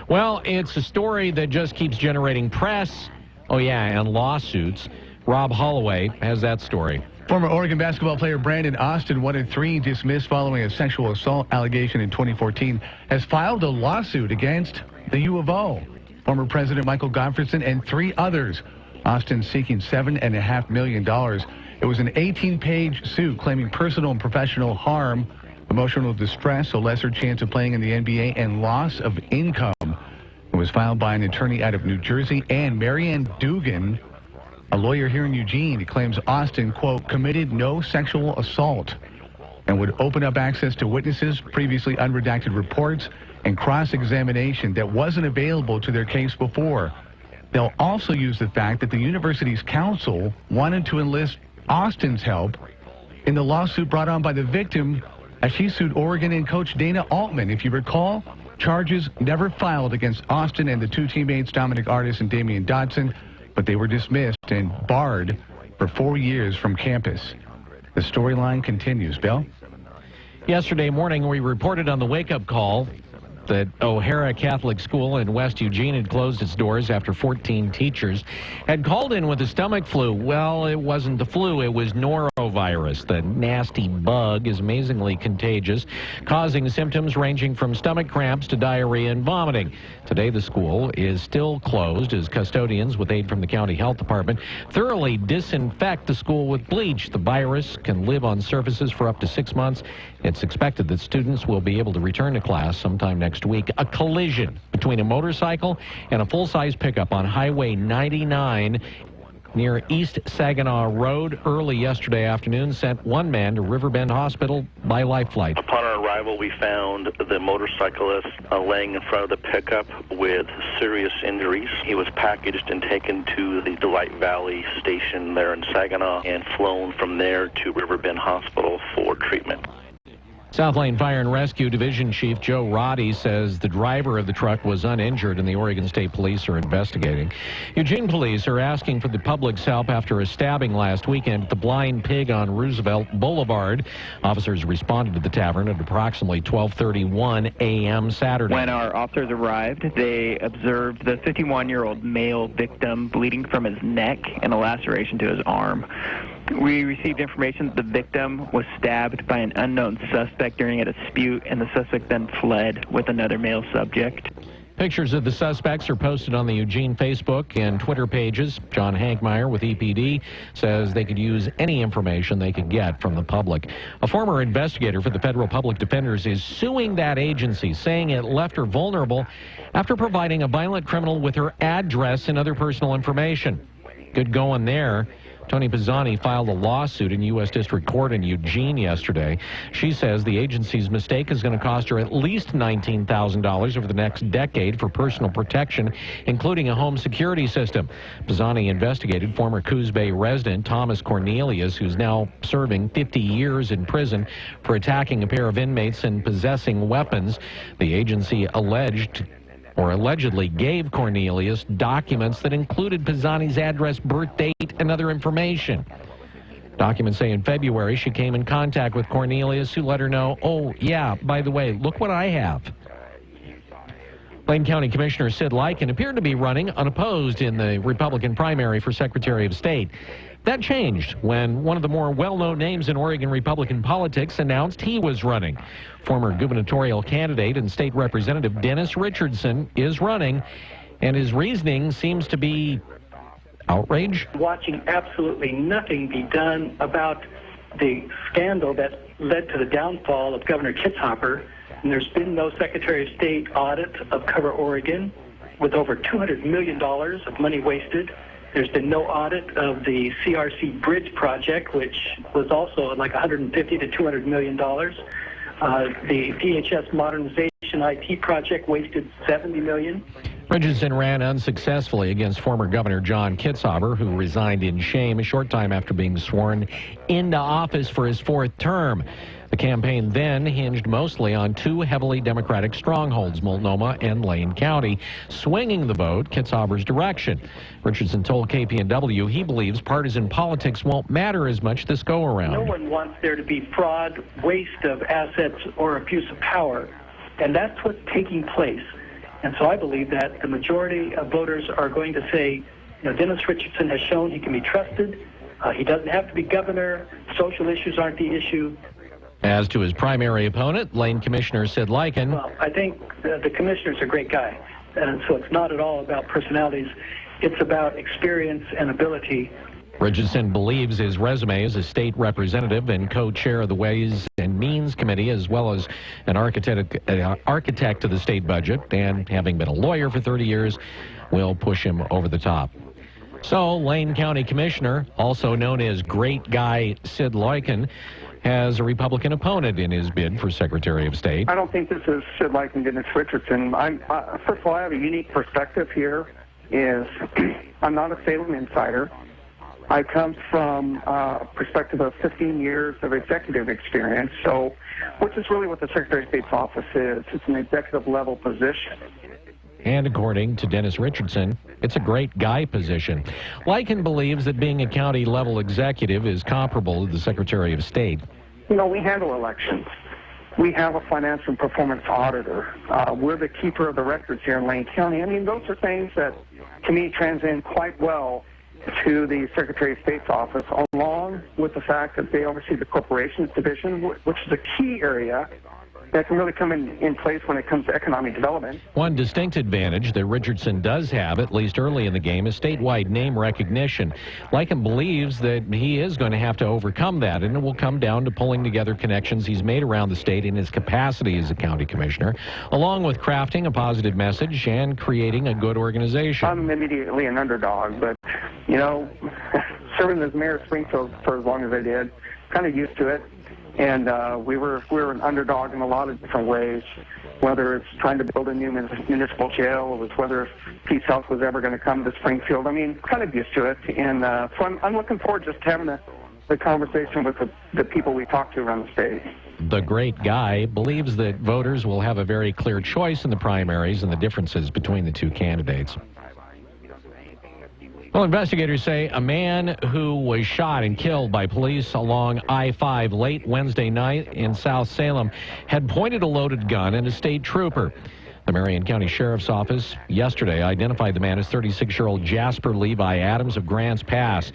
Speaker 2: Well, it's a story that just keeps generating press, and lawsuits. Rob Holloway has that story.
Speaker 1: Former Oregon basketball player Brandon Austin, 1-3, dismissed following a sexual assault allegation in 2014, has filed a lawsuit against the U of O. Former President Michael Gottfredson and 3 others. Austin seeking $7.5 million. It was an 18-page suit claiming personal and professional harm, emotional distress, a lesser chance of playing in the NBA, and loss of income. It was filed by an attorney out of New Jersey, and Marianne Dugan, a lawyer here in Eugene, claims Austin, quote, committed no sexual assault and would open up access to witnesses, previously unredacted reports, and cross-examination that wasn't available to their case before. They'll also use the fact that the university's counsel wanted to enlist Austin's help in the lawsuit brought on by the victim as she sued Oregon and coach Dana Altman. If you recall, charges never filed against Austin and the two teammates, Dominic Artis and Damian Dodson, but they were dismissed and barred for 4 years from campus. The storyline continues. Bill?
Speaker 2: Yesterday morning, we reported on the wake-up call that O'Hara Catholic School in West Eugene had closed its doors after 14 teachers had called in with a stomach flu. Well, it wasn't the flu, it was norovirus. The nasty bug is amazingly contagious, causing symptoms ranging from stomach cramps to diarrhea and vomiting. Today, the school is still closed as custodians, with aid from the county health department, thoroughly disinfect the school with bleach. The virus can live on surfaces for up to 6 months. It's expected that students will be able to return to class sometime next week. A collision between a motorcycle and a full-size pickup on Highway 99 near East Saginaw Road early yesterday afternoon sent one man to Riverbend Hospital by life flight.
Speaker 5: Upon our arrival, we found the motorcyclist laying in front of the pickup with serious injuries. He was packaged and taken to the Delight Valley station there in Saginaw and flown from there to Riverbend Hospital for treatment.
Speaker 2: South Lane Fire and Rescue Division Chief Joe Roddy says the driver of the truck was uninjured and the Oregon State Police are investigating. Eugene police are asking for the public's help after a stabbing last weekend at the Blind Pig on Roosevelt Boulevard. Officers responded to the tavern at approximately 12:31 a.m. Saturday.
Speaker 13: When our officers arrived, they observed the 51-year-old male victim bleeding from his neck and a laceration to his arm. We received information that the victim was stabbed by an unknown suspect during a dispute, and the suspect then fled with another male subject.
Speaker 2: Pictures of the suspects are posted on the Eugene Facebook and Twitter pages. John Hankmeyer with EPD says they could use any information they could get from the public. A former investigator for the Federal Public Defenders is suing that agency, saying it left her vulnerable after providing a violent criminal with her address and other personal information. Good going there. Tony Pisani filed a lawsuit in U.S. District Court in Eugene yesterday. She says the agency's mistake is going to cost her at least $19,000 over the next decade for personal protection, including a home security system. Pisani investigated former Coos Bay resident Thomas Cornelius, who's now serving 50 years in prison for attacking a pair of inmates and possessing weapons. The agency allegedly gave Cornelius documents that included Pisani's address, birth date, and other information. Documents say in February she came in contact with Cornelius, who let her know, oh, yeah, by the way, look what I have. Lane County Commissioner Sid Lyken appeared to be running unopposed in the Republican primary for Secretary of State. That changed when one of the more well-known names in Oregon Republican politics announced he was running. Former gubernatorial candidate and state representative Dennis Richardson is running, and his reasoning seems to be outrage.
Speaker 15: Watching absolutely nothing be done about the scandal that led to the downfall of Governor Kitzhaber, and there's been no Secretary of State audit of Cover Oregon with over $200 million of money wasted. There's been no audit of the CRC Bridge project, which was also like $150 to $200 million. The DHS modernization IT project wasted $70 million.
Speaker 2: Richardson ran unsuccessfully against former Governor John Kitzhaber, who resigned in shame a short time after being sworn into office for his fourth term. The campaign then hinged mostly on two heavily Democratic strongholds, Multnomah and Lane County, swinging the vote Kitzhaber's direction. Richardson told KPNW he believes partisan politics won't matter as much this go-around.
Speaker 15: No one wants there to be fraud, waste of assets, or abuse of power, and that's what's taking place. And so I believe that the majority of voters are going to say, Dennis Richardson has shown he can be trusted. He doesn't have to be governor. Social issues aren't the issue.
Speaker 2: As to his primary opponent, Lane Commissioner Sid Lyken.
Speaker 15: Well, I think the commissioner's a great guy, and so it's not at all about personalities. It's about experience and ability.
Speaker 2: Richardson believes his resume as a state representative and co-chair of the Ways and Means Committee, as well as an architect to the state budget, and having been a lawyer for 30 years, will push him over the top. So, Lane County Commissioner, also known as Great Guy Sid Lyken, has a Republican opponent in his bid for Secretary of State.
Speaker 16: I don't think this is Sid Lyken, Dennis Richardson. First of all, I have a unique perspective here. I'm not a Salem insider. I come from a perspective of 15 years of executive experience, so which is really what the Secretary of State's office is. It's an executive level position.
Speaker 2: And according to Dennis Richardson, it's a great guy position. Lycan believes that being a county level executive is comparable to the Secretary of State.
Speaker 16: You know, we handle elections. We have a finance and performance auditor. We're the keeper of the records here in Lane County. I mean, those are things that, to me, transcend quite well to the Secretary of State's office, along with the fact that they oversee the corporations division, which is a key area that can really come in place when it comes to economic development.
Speaker 2: One distinct advantage that Richardson does have, at least early in the game, is statewide name recognition. Lycan believes that he is going to have to overcome that, and it will come down to pulling together connections he's made around the state in his capacity as a county commissioner, along with crafting a positive message and creating a good organization.
Speaker 16: I'm immediately an underdog, but, you know, serving as mayor of Springfield for as long as I did, kind of used to it. And we were an underdog in a lot of different ways, whether it's trying to build a new municipal jail, or whether Peace Health was ever going to come to Springfield. I mean, kind of used to it. And so I'm looking forward just to having the conversation with the people we talk to around the state.
Speaker 2: The great guy believes that voters will have a very clear choice in the primaries and the differences between the two candidates. Well, investigators say a man who was shot and killed by police along I-5 late Wednesday night in South Salem had pointed a loaded gun at a state trooper. The Marion County Sheriff's Office yesterday identified the man as 36-year-old Jasper Levi Adams of Grants Pass.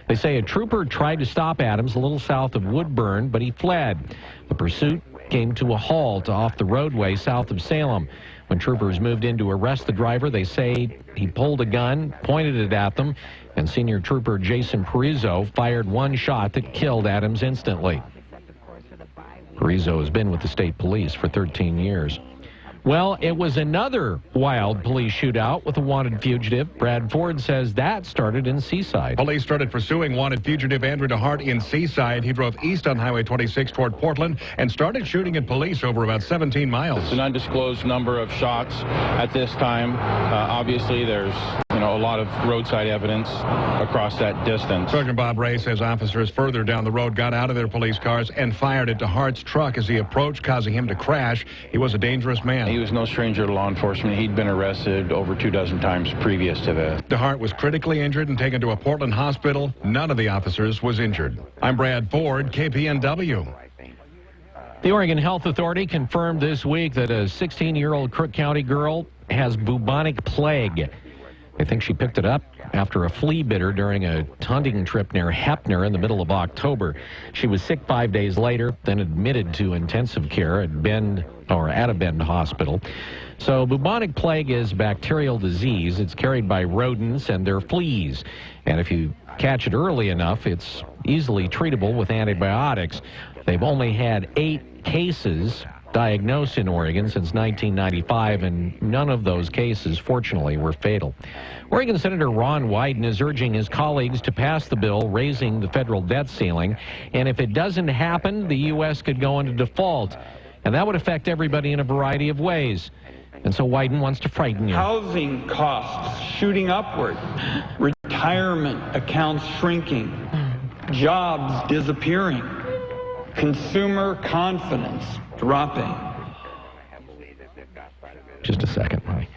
Speaker 2: They say a trooper tried to stop Adams a little south of Woodburn, but he fled. The pursuit came to a halt off the roadway south of Salem. When troopers moved in to arrest the driver, they say he pulled a gun, pointed it at them, and senior trooper Jason Parizzo fired one shot that killed Adams instantly. Parizzo has been with the state police for 13 years. Well, it was another wild police shootout with a wanted fugitive. Brad Ford says that started in Seaside.
Speaker 4: Police started pursuing wanted fugitive Andrew DeHart in Seaside. He drove east on Highway 26 toward Portland and started shooting at police over about 17 miles.
Speaker 6: It's an undisclosed number of shots at this time. Obviously, there's a lot of roadside evidence across that distance.
Speaker 4: Sergeant Bob Ray says officers further down the road got out of their police cars and fired at DeHart's truck as he approached, causing him to crash. He was a dangerous man.
Speaker 6: He was no stranger to law enforcement. He'd been arrested over 24 times previous to this.
Speaker 4: DeHart was critically injured and taken to a Portland hospital. None of the officers was injured. I'm Brad Ford, KPNW.
Speaker 2: The Oregon Health Authority confirmed this week that a 16-year-old Crook County girl has bubonic plague. They think she picked it up after a flea bit her during a hunting trip near Heppner in the middle of October. She was sick 5 days later, then admitted to intensive care at Bend Hospital. So bubonic plague is bacterial disease. It's carried by rodents and their fleas. And if you catch it early enough, it's easily treatable with antibiotics. They've only had 8 cases diagnosed in Oregon since 1995, and none of those cases, fortunately, were fatal. Oregon Senator Ron Wyden is urging his colleagues to pass the bill raising the federal debt ceiling, and if it doesn't happen, the U.S. could go into default, and that would affect everybody in a variety of ways. And so Wyden wants to frighten you.
Speaker 17: Housing costs shooting upward, retirement accounts shrinking, jobs disappearing, consumer confidence dropping.
Speaker 2: Just a second, Mike.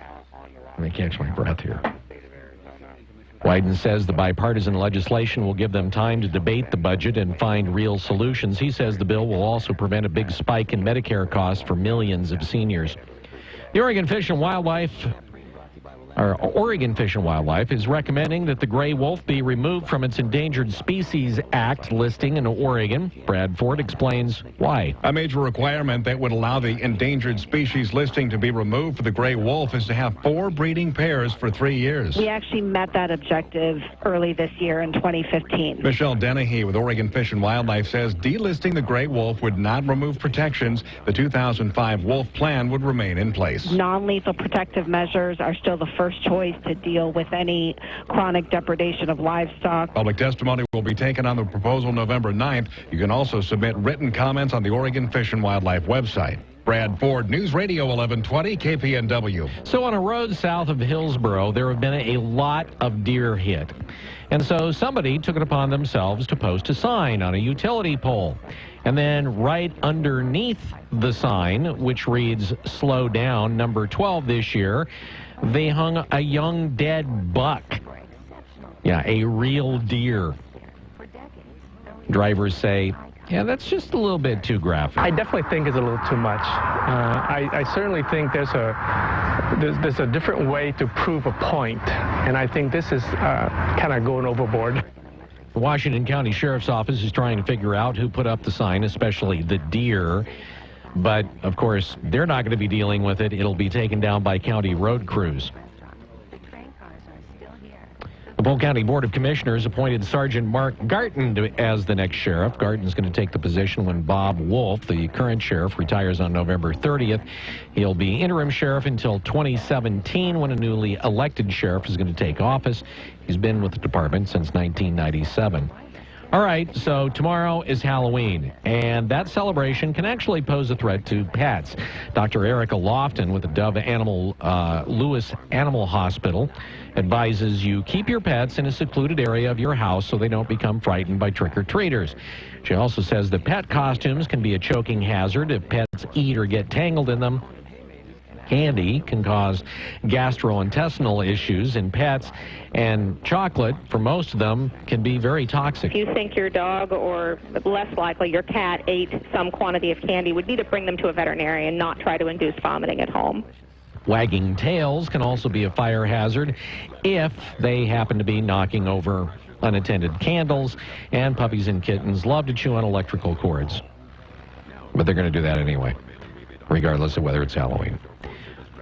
Speaker 2: Let me catch my breath here. Wyden says the bipartisan legislation will give them time to debate the budget and find real solutions. He says the bill will also prevent a big spike in Medicare costs for millions of seniors. The Oregon Fish and Wildlife is recommending that the gray wolf be removed from its Endangered Species Act listing in Oregon. Brad Ford explains why.
Speaker 4: A major requirement that would allow the endangered species listing to be removed for the gray wolf is to have 4 breeding pairs for 3 years.
Speaker 18: We actually met that objective early this year in 2015.
Speaker 4: Michelle Dennehy with Oregon Fish and Wildlife says delisting the gray wolf would not remove protections. The 2005 wolf plan would remain in place.
Speaker 18: Non-lethal protective measures are still the first choice to deal with any chronic depredation of livestock.
Speaker 4: Public testimony will be taken on the proposal November 9th. You can also submit written comments on the Oregon Fish and Wildlife website. Brad Ford, News Radio 1120 KPNW.
Speaker 2: So on a road south of Hillsboro, there have been a lot of deer hit. And so somebody took it upon themselves to post a sign on a utility pole. And then right underneath the sign, which reads, "Slow down, number 12 this year," they hung a young dead buck. Yeah, a real deer. Drivers say, yeah, that's just a little bit too graphic.
Speaker 7: I definitely think it's a little too much. I certainly think there's a different way to prove a point, and I think this is kind of going overboard.
Speaker 2: The Washington County Sheriff's Office is trying to figure out who put up the sign, especially the deer. But, of course, they're not going to be dealing with it. It'll be taken down by county road crews. The Polk County Board of Commissioners appointed Sergeant Mark Garton as the next sheriff. Garton's going to take the position when Bob Wolf, the current sheriff, retires on November 30th. He'll be interim sheriff until 2017, when a newly elected sheriff is going to take office. He's been with the department since 1997. All right, so tomorrow is Halloween, and that celebration can actually pose a threat to pets. Dr. Erica Lofton with the Dove Lewis Animal Hospital advises you keep your pets in a secluded area of your house so they don't become frightened by trick-or-treaters. She also says that pet costumes can be a choking hazard if pets eat or get tangled in them. Candy can cause gastrointestinal issues in pets, and chocolate, for most of them, can be very toxic.
Speaker 8: If you think your dog, or less likely your cat, ate some quantity of candy, would need to bring them to a veterinarian, not try to induce vomiting at home.
Speaker 2: Wagging tails can also be a fire hazard if they happen to be knocking over unattended candles, and puppies and kittens love to chew on electrical cords. But they're going to do that anyway, regardless of whether it's Halloween.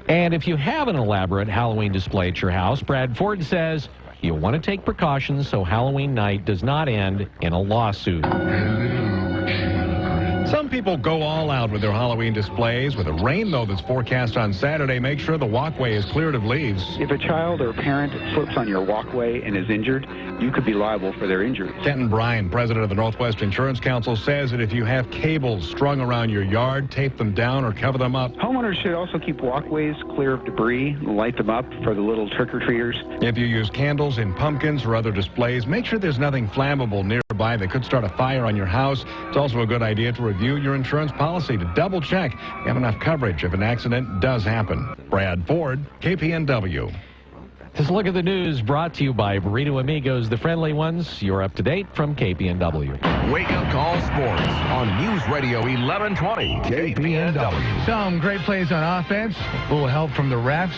Speaker 2: And if you have an elaborate Halloween display at your house, Brad Ford says you'll want to take precautions so Halloween night does not end in a lawsuit.
Speaker 4: Some people go all out with their Halloween displays. With the rain, though, that's forecast on Saturday, make sure the walkway is cleared of leaves.
Speaker 14: If a child or parent slips on your walkway and is injured, you could be liable for their injury.
Speaker 4: Kenton Bryan, president of the Northwest Insurance Council, says that if you have cables strung around your yard, tape them down or cover them up.
Speaker 14: Homeowners should also keep walkways clear of debris, light them up for the little trick-or-treaters.
Speaker 4: If you use candles in pumpkins or other displays, make sure there's nothing flammable nearby that could start a fire on your house. It's also a good idea to review your insurance policy to double-check you have enough coverage if an accident does happen. Brad Ford, KPNW.
Speaker 2: This look at the news brought to you by Burrito Amigos, the friendly ones. You're up to date from KPNW.
Speaker 12: Wake Up Call Sports on News Radio 1120 KPNW.
Speaker 1: Some great plays on offense, a little help from the refs,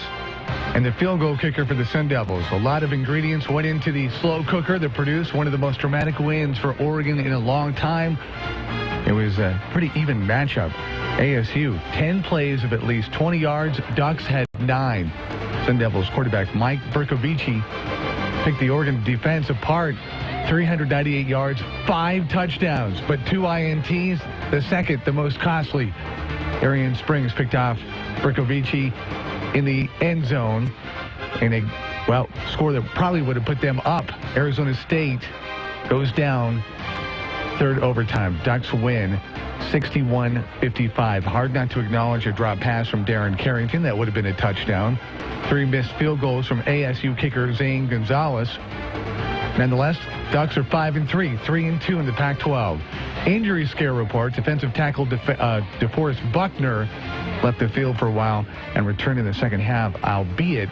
Speaker 1: and the field goal kicker for the Sun Devils. A lot of ingredients went into the slow cooker that produced one of the most dramatic wins for Oregon in a long time. It was a pretty even matchup. ASU, 10 plays of at least 20 yards. Ducks had 9. Sun Devils quarterback Mike Bercovici picked the Oregon defense apart. 398 yards, 5 touchdowns, but 2 INTs, the second, the most costly. Arian Springs picked off Bercovici in the end zone in a, score that probably would have put them up. Arizona State goes down. Third overtime. Ducks win 61-55. Hard not to acknowledge a drop pass from Darren Carrington. That would have been a touchdown. 3 missed field goals from ASU kicker Zane Gonzalez. Nonetheless, Ducks are 5-3, 3-2 in the Pac-12. Injury scare report. Defensive tackle DeForest Buckner left the field for a while and returned in the second half, albeit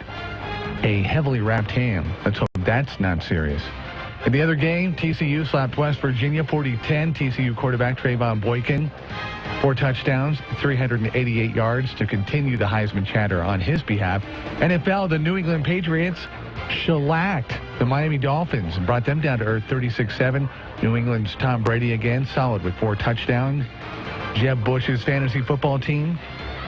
Speaker 1: a heavily wrapped hand. Let's hope that's not serious. In the other game, TCU slapped West Virginia 40-10. TCU quarterback Trayvon Boykin, 4 touchdowns, 388 yards to continue the Heisman chatter on his behalf. NFL, the New England Patriots shellacked the Miami Dolphins and brought them down to earth 36-7. New England's Tom Brady again, solid with 4 touchdowns. Jeb Bush's fantasy football team,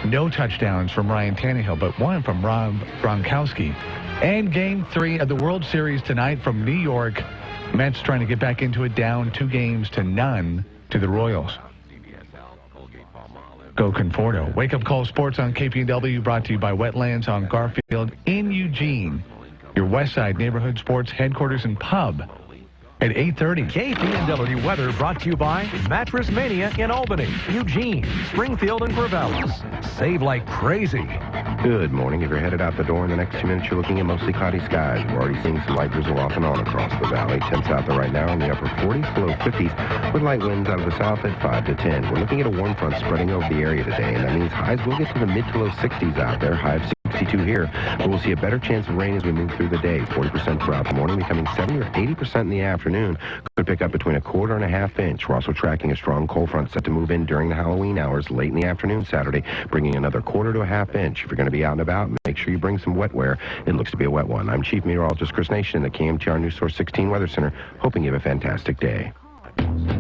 Speaker 1: no touchdowns from Ryan Tannehill, but 1 from Rob Gronkowski. And Game 3 of the World Series tonight from New York. Mets trying to get back into it, down 2-0 to the Royals. Go Conforto. Wake Up Call Sports on KPNW, brought to you by Wetlands on Garfield in Eugene, your West Side neighborhood sports headquarters and pub. at 8:30.
Speaker 12: KPNW weather brought to you by Mattress Mania in Albany, Eugene, Springfield, and Corvallis. Save like crazy.
Speaker 19: Good morning. If you're headed out the door in the next 2 minutes, you're looking at mostly cloudy skies. We're already seeing some light drizzle off and on across the valley. Temps out there right now in the upper 40s, below 50s, with light winds out of the south at 5 to 10. We're looking at a warm front spreading over the area today, and that means highs will get to the mid to low 60s out there. High of 62 here, but we'll see a better chance of rain as we move through the day. 40% throughout the morning, becoming 70 or 80% in the afternoon. Could pick up between a quarter and a half inch. We're also tracking a strong cold front set to move in during the Halloween hours late in the afternoon Saturday, bringing another quarter to a half inch. If you're going to be out and about, make sure you bring some wet wear. It looks to be a wet one. I'm Chief Meteorologist Chris Nation in the KMTR News Source 16 Weather Center, hoping you have a fantastic day.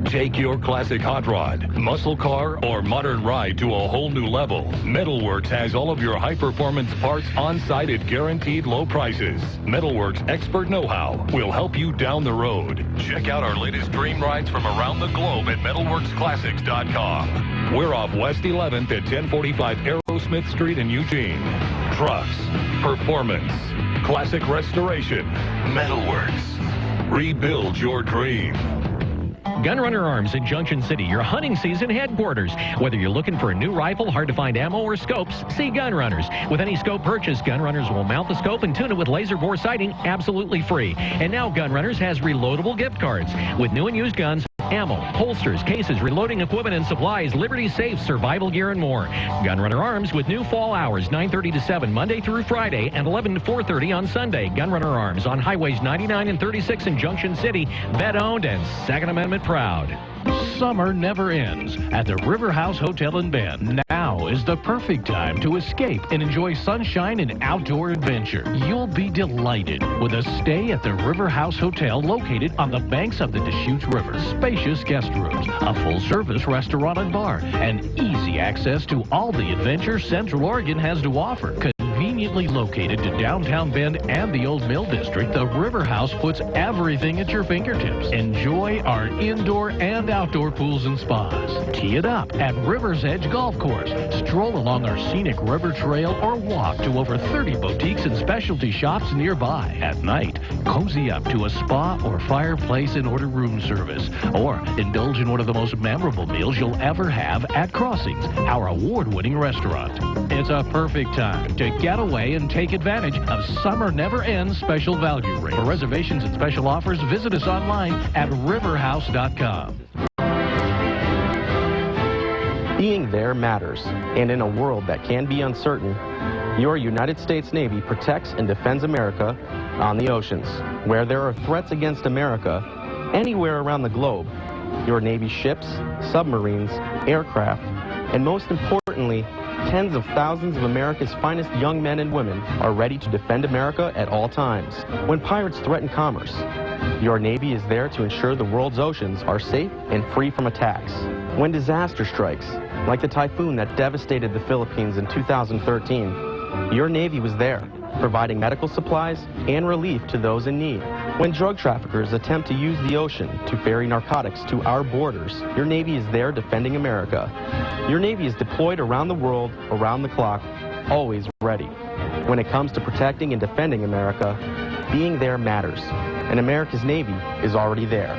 Speaker 20: Take your classic hot rod, muscle car, or modern ride to a whole new level. Metalworks has all of your high-performance parts on-site at guaranteed low prices. Metalworks' expert know-how will help you down the road. Check out our latest dream rides from around the globe at metalworksclassics.com. We're off West 11th at 1045 Aerosmith Street in Eugene. Trucks, performance, classic restoration, Metalworks. Rebuild your dream.
Speaker 2: Gunrunner Arms in Junction City, your hunting season headquarters. Whether you're looking for a new rifle, hard-to-find ammo, or scopes, see Gunrunners. With any scope purchase, Gunrunners will mount the scope and tune it with laser bore sighting absolutely free. And now Gunrunners has reloadable gift cards with new and used guns, ammo, holsters, cases, reloading equipment and supplies, Liberty Safe, survival gear, and more. Gunrunner Arms with new fall hours, 9:30 to 7, Monday through Friday, and 11 to 4:30 on Sunday. Gunrunner Arms on Highways 99 and 36 in Junction City, vet-owned and Second Amendment proud.
Speaker 25: Summer never ends at the River House Hotel in Bend. Now is the perfect time to escape and enjoy sunshine and outdoor adventure. You'll be delighted with a stay at the River House Hotel located on the banks of the Deschutes River. Spacious guest rooms, a full-service restaurant and bar, and easy access to all the adventure Central Oregon has to offer. Conveniently located to downtown Bend and the Old Mill District, the River House puts everything at your fingertips. Enjoy our indoor and outdoor pools and spas. Tee it up at River's Edge Golf Course. Stroll along our scenic river trail or walk to over 30 boutiques and specialty shops nearby. At night, cozy up to a spa or fireplace and order room service. Or indulge in one of the most memorable meals you'll ever have at Crossings, our award-winning restaurant. It's a perfect time to get away and take advantage of Summer Never Ends special value rates. For reservations and special offers, visit us online at riverhouse.com.
Speaker 21: Being there matters, and in a world that can be uncertain, your United States Navy protects and defends America on the oceans. Where there are threats against America, anywhere around the globe, your Navy ships, submarines, aircraft, and most importantly, tens of thousands of America's finest young men and women are ready to defend America at all times. When pirates threaten commerce, your Navy is there to ensure the world's oceans are safe and free from attacks. When disaster strikes, like the typhoon that devastated the Philippines in 2013, your Navy was there, providing medical supplies and relief to those in need. When drug traffickers attempt to use the ocean to ferry narcotics to our borders, your Navy is there defending America. Your Navy is deployed around the world, around the clock, always ready. When it comes to protecting and defending America, being there matters, and America's Navy is already there.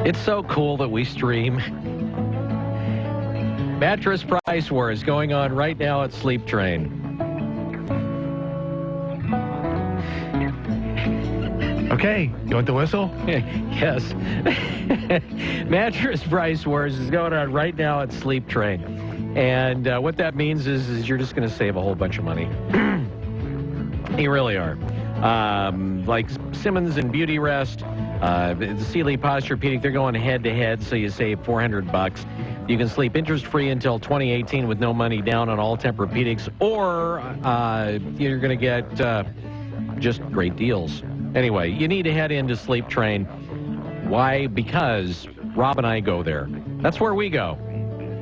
Speaker 2: It's so cool that we stream. Mattress price war is going on right now at Sleep Train.
Speaker 1: Okay, you want the whistle?
Speaker 2: Yes. Mattress price wars is going on right now at Sleep Train. And what that means is you're just going to save a whole bunch of money. You really are. Like Simmons and Beauty Rest, the Sealy Posturepedic, they're going head-to-head, so you save $400. You can sleep interest-free until 2018 with no money down on all Tempur-Pedics, or you're going to get just great deals. Anyway, you need to head into Sleep Train. Why? Because Rob and I go there. That's where we go.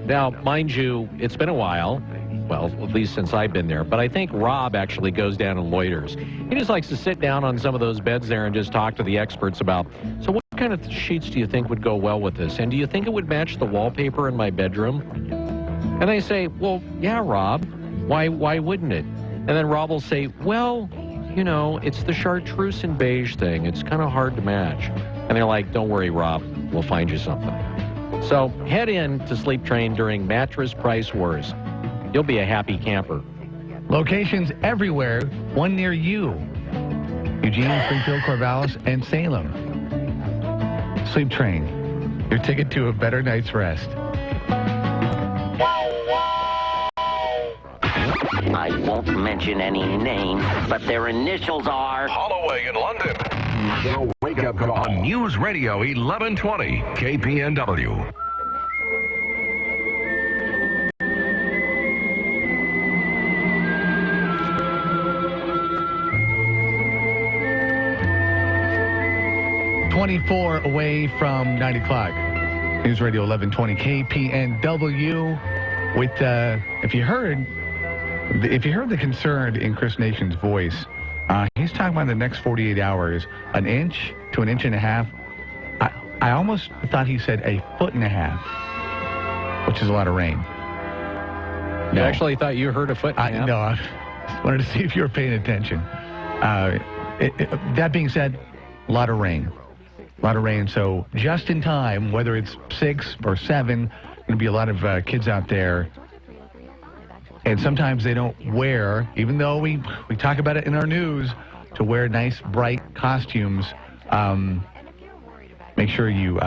Speaker 2: Now, mind you, it's been a while. Well, at least since I've been there. But I think Rob actually goes down and loiters. He just likes to sit down on some of those beds there and just talk to the experts about, so what kind of sheets do you think would go well with this? And do you think it would match the wallpaper in my bedroom? And they say, well, yeah, Rob, why wouldn't it? And then Rob will say, well, you know, it's the chartreuse and beige thing. It's kind of hard to match. And they're like, don't worry, Rob, we'll find you something. So head in to Sleep Train during Mattress Price Wars. You'll be a happy camper.
Speaker 1: Locations everywhere, one near you. Eugene, Springfield, Corvallis, and Salem. Sleep Train, your ticket to a better night's rest.
Speaker 3: I won't mention any names, but their initials are...
Speaker 12: Holloway in London. The Wake Up Call on News Radio 1120 KPNW.
Speaker 1: .24 away from 9 o'clock. News Radio 1120 KPNW. With if you heard the concern in Chris Nation's voice, he's talking about the next 48 hours, an inch to an inch and a half. I almost thought he said a foot and a half, which is a lot of rain.
Speaker 2: You actually thought you heard a foot and a half?
Speaker 1: No, I just wanted to see if you were paying attention. That being said, a lot of rain. A lot of rain, so just in time, whether it's 6 or 7, going to be a lot of kids out there. And sometimes they don't wear, even though we talk about it in our news, to wear nice, bright costumes. Make sure you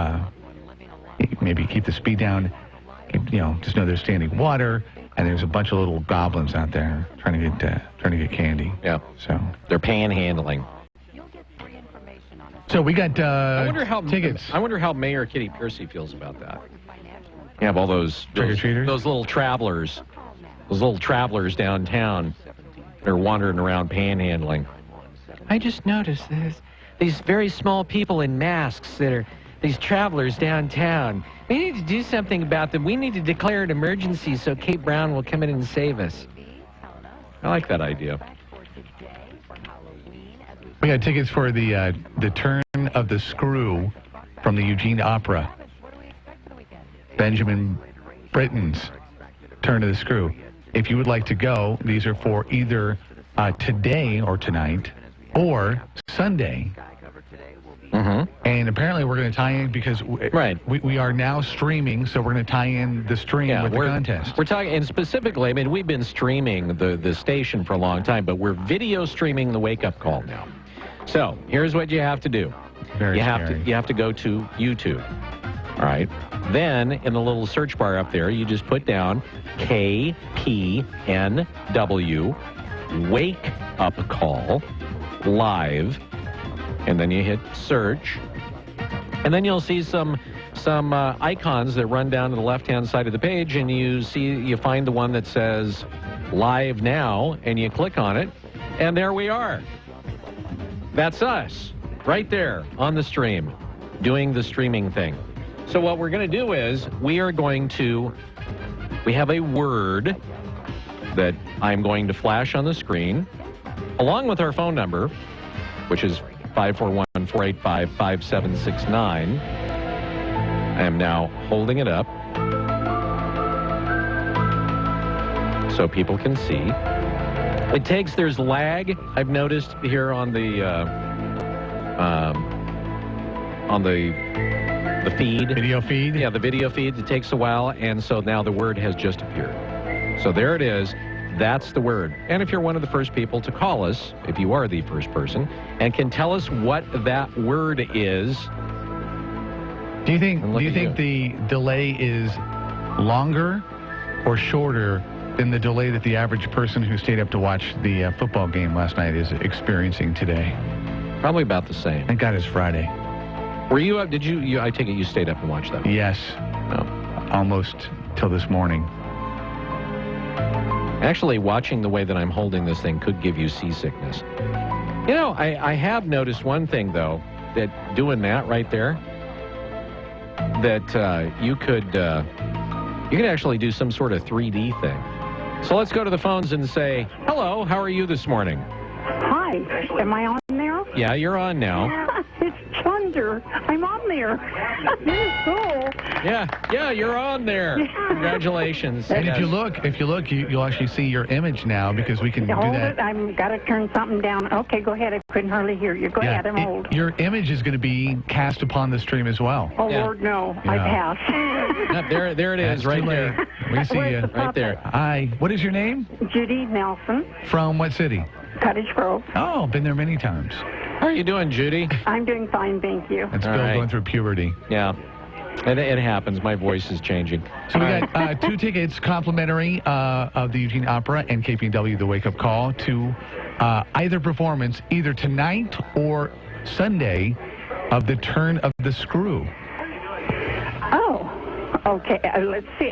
Speaker 1: maybe keep the speed down. Just know there's standing water, and there's a bunch of little goblins out there trying to get candy.
Speaker 2: Yeah.
Speaker 1: So
Speaker 2: they're panhandling.
Speaker 1: So we got
Speaker 2: tickets. I wonder how Mayor Kitty Piercy feels about that. You have all those little travelers downtown. They're wandering around panhandling.
Speaker 9: I just noticed there's these very small people in masks that are these travelers downtown. We need to do something about them. We need to declare an emergency so Kate Brown will come in and save us.
Speaker 2: I like that idea.
Speaker 1: We got tickets for the Turn of the Screw from the Eugene Opera. Benjamin Britten's Turn of the Screw. If you would like to go, these are for either today or tonight or Sunday.
Speaker 2: Mm-hmm.
Speaker 1: And apparently we're going to tie in because we are now streaming, so we're going to tie in the stream with the contest.
Speaker 2: We're talking, and specifically, I mean, we've been streaming the station for a long time, but we're video streaming the Wake Up Call now. So here's what you have to do. You have to go to YouTube. All right. Then in the little search bar up there, you just put down KPNW Wake Up Call Live, and then you hit search, and then you'll see some icons that run down to the left-hand side of the page, and you find the one that says Live Now, and you click on it, and there we are. That's us, right there on the stream, doing the streaming thing. So what we're going to do is we have a word that I'm going to flash on the screen, along with our phone number, which is 541-485-5769. I am now holding it up so people can see. There's lag, I've noticed here on the feed.
Speaker 1: Video feed?
Speaker 2: Yeah, the video feed. It takes a while, and so now the word has just appeared. So there it is. That's the word. And if you're one of the first people to call us, if you are the first person, and can tell us what that word is.
Speaker 1: Do you think the delay is longer or shorter than the delay that the average person who stayed up to watch the football game last night is experiencing today?
Speaker 2: Probably about the same.
Speaker 1: Thank God it's Friday.
Speaker 2: Were you up? Did you? I take it you stayed up and watched that?
Speaker 1: Yes.
Speaker 2: Oh.
Speaker 1: Almost till this morning.
Speaker 2: Actually, watching the way that I'm holding this thing could give you seasickness. You know, I have noticed one thing, though, that doing that right there, that you could actually do some sort of 3D thing. So let's go to the phones and say, hello, how are you this morning?
Speaker 22: Hi, am I on now?
Speaker 2: Yeah, you're on now.
Speaker 22: It's fun
Speaker 10: Messenger. I'm on there. This is cool.
Speaker 2: Yeah, you're on there. Congratulations.
Speaker 1: And
Speaker 2: Yes.
Speaker 1: if you look, you'll actually see your image now because we can do
Speaker 10: Hold
Speaker 1: that.
Speaker 10: it. I've got to turn something down. Okay, go ahead. I couldn't hardly hear you. Go ahead. I'm old.
Speaker 1: Your image is going to be cast upon the stream as well.
Speaker 10: Oh, Lord, no. I
Speaker 1: Yeah.
Speaker 10: pass.
Speaker 2: There it is,
Speaker 1: That's
Speaker 2: right
Speaker 1: too
Speaker 2: there.
Speaker 1: late. We see
Speaker 10: Where's
Speaker 1: you
Speaker 10: the
Speaker 2: right there.
Speaker 1: Hi. What is your name?
Speaker 10: Judy Nelson,
Speaker 1: From what city?
Speaker 10: Cottage Grove.
Speaker 1: Oh, been there many times.
Speaker 2: How are you doing, Judy?
Speaker 10: I'm doing fine, thank you.
Speaker 1: That's
Speaker 2: All
Speaker 1: Bill
Speaker 2: right.
Speaker 1: going through puberty.
Speaker 2: Yeah. It happens. My voice is changing.
Speaker 1: So we got 2 tickets complimentary of the Eugene Opera and KPNW, the Wake Up Call, to either performance, either tonight or Sunday, of The Turn of the Screw.
Speaker 10: Oh, okay. Let's see.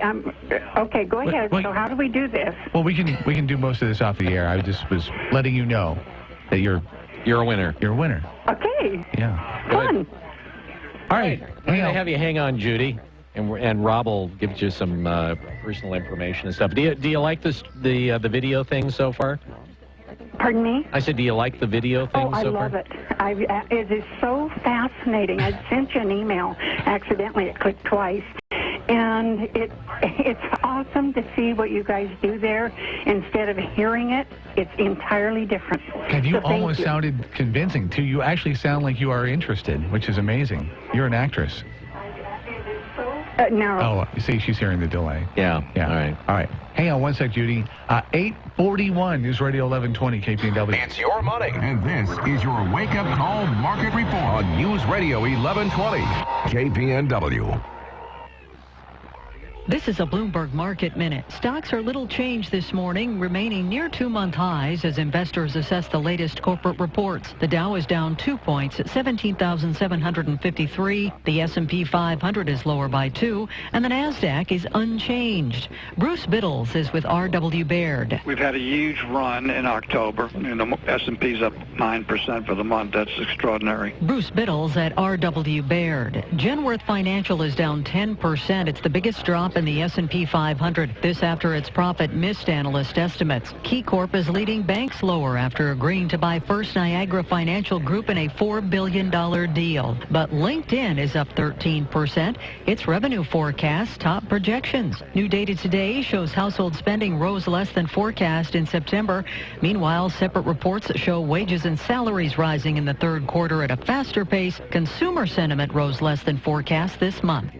Speaker 10: Okay, go ahead.
Speaker 1: wait.
Speaker 10: So how do we do this?
Speaker 1: Well, we can do most of this off the air. I just was letting you know that you're
Speaker 2: a winner.
Speaker 1: You're a winner.
Speaker 10: Okay.
Speaker 1: Yeah.
Speaker 10: Fun.
Speaker 1: All right.
Speaker 2: I'm going to have you hang on, Judy, and Rob will give you some personal information and stuff. Do you like the video thing so far?
Speaker 10: Pardon me?
Speaker 2: I said, do you like the video thing
Speaker 10: I
Speaker 2: so far?
Speaker 10: love it. It is so fascinating. I sent you an email accidentally. It clicked twice. And it's awesome to see what you guys do there. Instead of hearing it, it's entirely different.
Speaker 1: God, you
Speaker 10: So thank
Speaker 1: almost sounded convincing, too. You actually sound like you are interested, which is amazing. You're an actress.
Speaker 10: No.
Speaker 1: Oh, you see, she's hearing the delay.
Speaker 2: Yeah.
Speaker 1: Yeah. All right. Hang on one sec, Judy. 841 News Radio 1120 KPNW.
Speaker 12: It's your money. And this is your Wake Up Call Market Report on News Radio 1120 KPNW.
Speaker 11: This is a Bloomberg Market Minute. Stocks are little changed this morning, remaining near 2-month highs as investors assess the latest corporate reports. The Dow is down 2 points at 17,753. The S&P 500 is lower by 2, and the Nasdaq is unchanged. Bruce Biddles is with R.W. Baird.
Speaker 22: We've had a huge run in October, and the S&P's up 9% for the month. That's extraordinary.
Speaker 11: Bruce Biddles at R.W. Baird. Genworth Financial is down 10%. It's the biggest drop in the S&P 500. This after its profit missed analyst estimates. KeyCorp is leading banks lower after agreeing to buy First Niagara Financial Group in a $4 billion deal. But LinkedIn is up 13%. Its revenue forecast top projections. New data today shows household spending rose less than forecast in September. Meanwhile, separate reports show wages and salaries rising in the third quarter at a faster pace. Consumer sentiment rose less than forecast this month.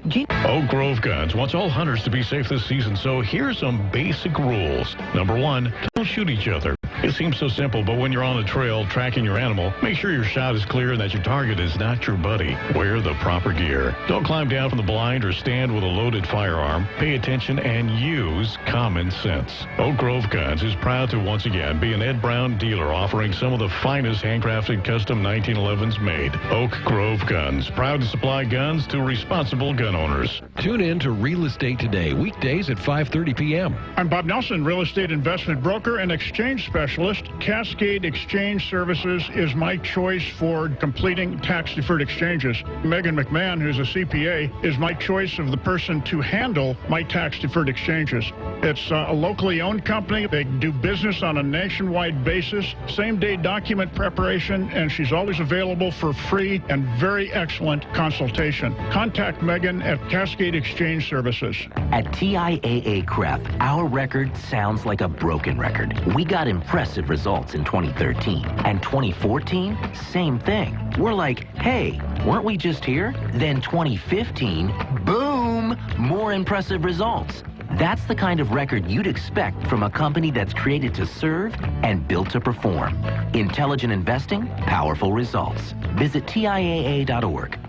Speaker 20: Oak Grove Guns wants all hunters to be safe this season, so here's some basic rules. Number 1, don't shoot each other. It seems so simple, but when you're on the trail tracking your animal, make sure your shot is clear and that your target is not your buddy. Wear the proper gear. Don't climb down from the blind or stand with a loaded firearm. Pay attention and use common sense. Oak Grove Guns is proud to once again be an Ed Brown dealer offering some of the finest handcrafted custom 1911s made. Oak Grove Guns, proud to supply guns to responsible gun owners.
Speaker 23: Tune in to Real Estate Today, weekdays at 5:30 p.m.
Speaker 24: I'm Bob Nelson, real estate investment broker and exchange specialist. Cascade Exchange Services is my choice for completing tax-deferred exchanges. Megan McMahon, who's a CPA, is my choice of the person to handle my tax-deferred exchanges. It's a locally owned company. They do business on a nationwide basis, same-day document preparation, and she's always available for free and very excellent consultation. Contact Megan at Cascade Exchange Services.
Speaker 26: At TIAA CREF, our record sounds like a broken record. We got impressive results in 2013. And 2014, same thing. We're like, hey, weren't we just here? Then 2015, boom, more impressive results. That's the kind of record you'd expect from a company that's created to serve and built to perform. Intelligent investing, powerful results. Visit TIAA.org.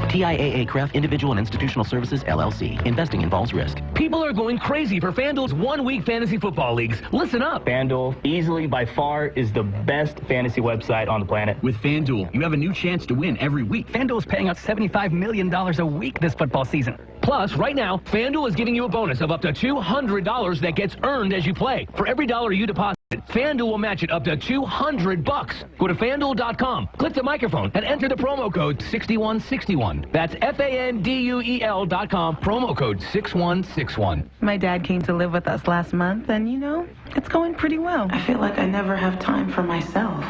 Speaker 26: TIAA CREF, Individual and Institutional Services, LLC. Investing involves risk.
Speaker 27: People are going crazy for FanDuel's one-week fantasy football leagues. Listen up.
Speaker 28: FanDuel, easily by far, is the best fantasy website on the planet.
Speaker 27: With FanDuel, you have a new chance to win every week. FanDuel is paying out $75 million a week this football season. Plus, right now, FanDuel is giving you a bonus of up to $200 that gets earned as you play. For every dollar you deposit, FanDuel will match it up to $200. Go to FanDuel.com, click the microphone, and enter the promo code 6161. That's FanDuel.com, promo code 6161.
Speaker 29: My dad came to live with us last month, and you know, it's going pretty well. I feel like I never have time for myself.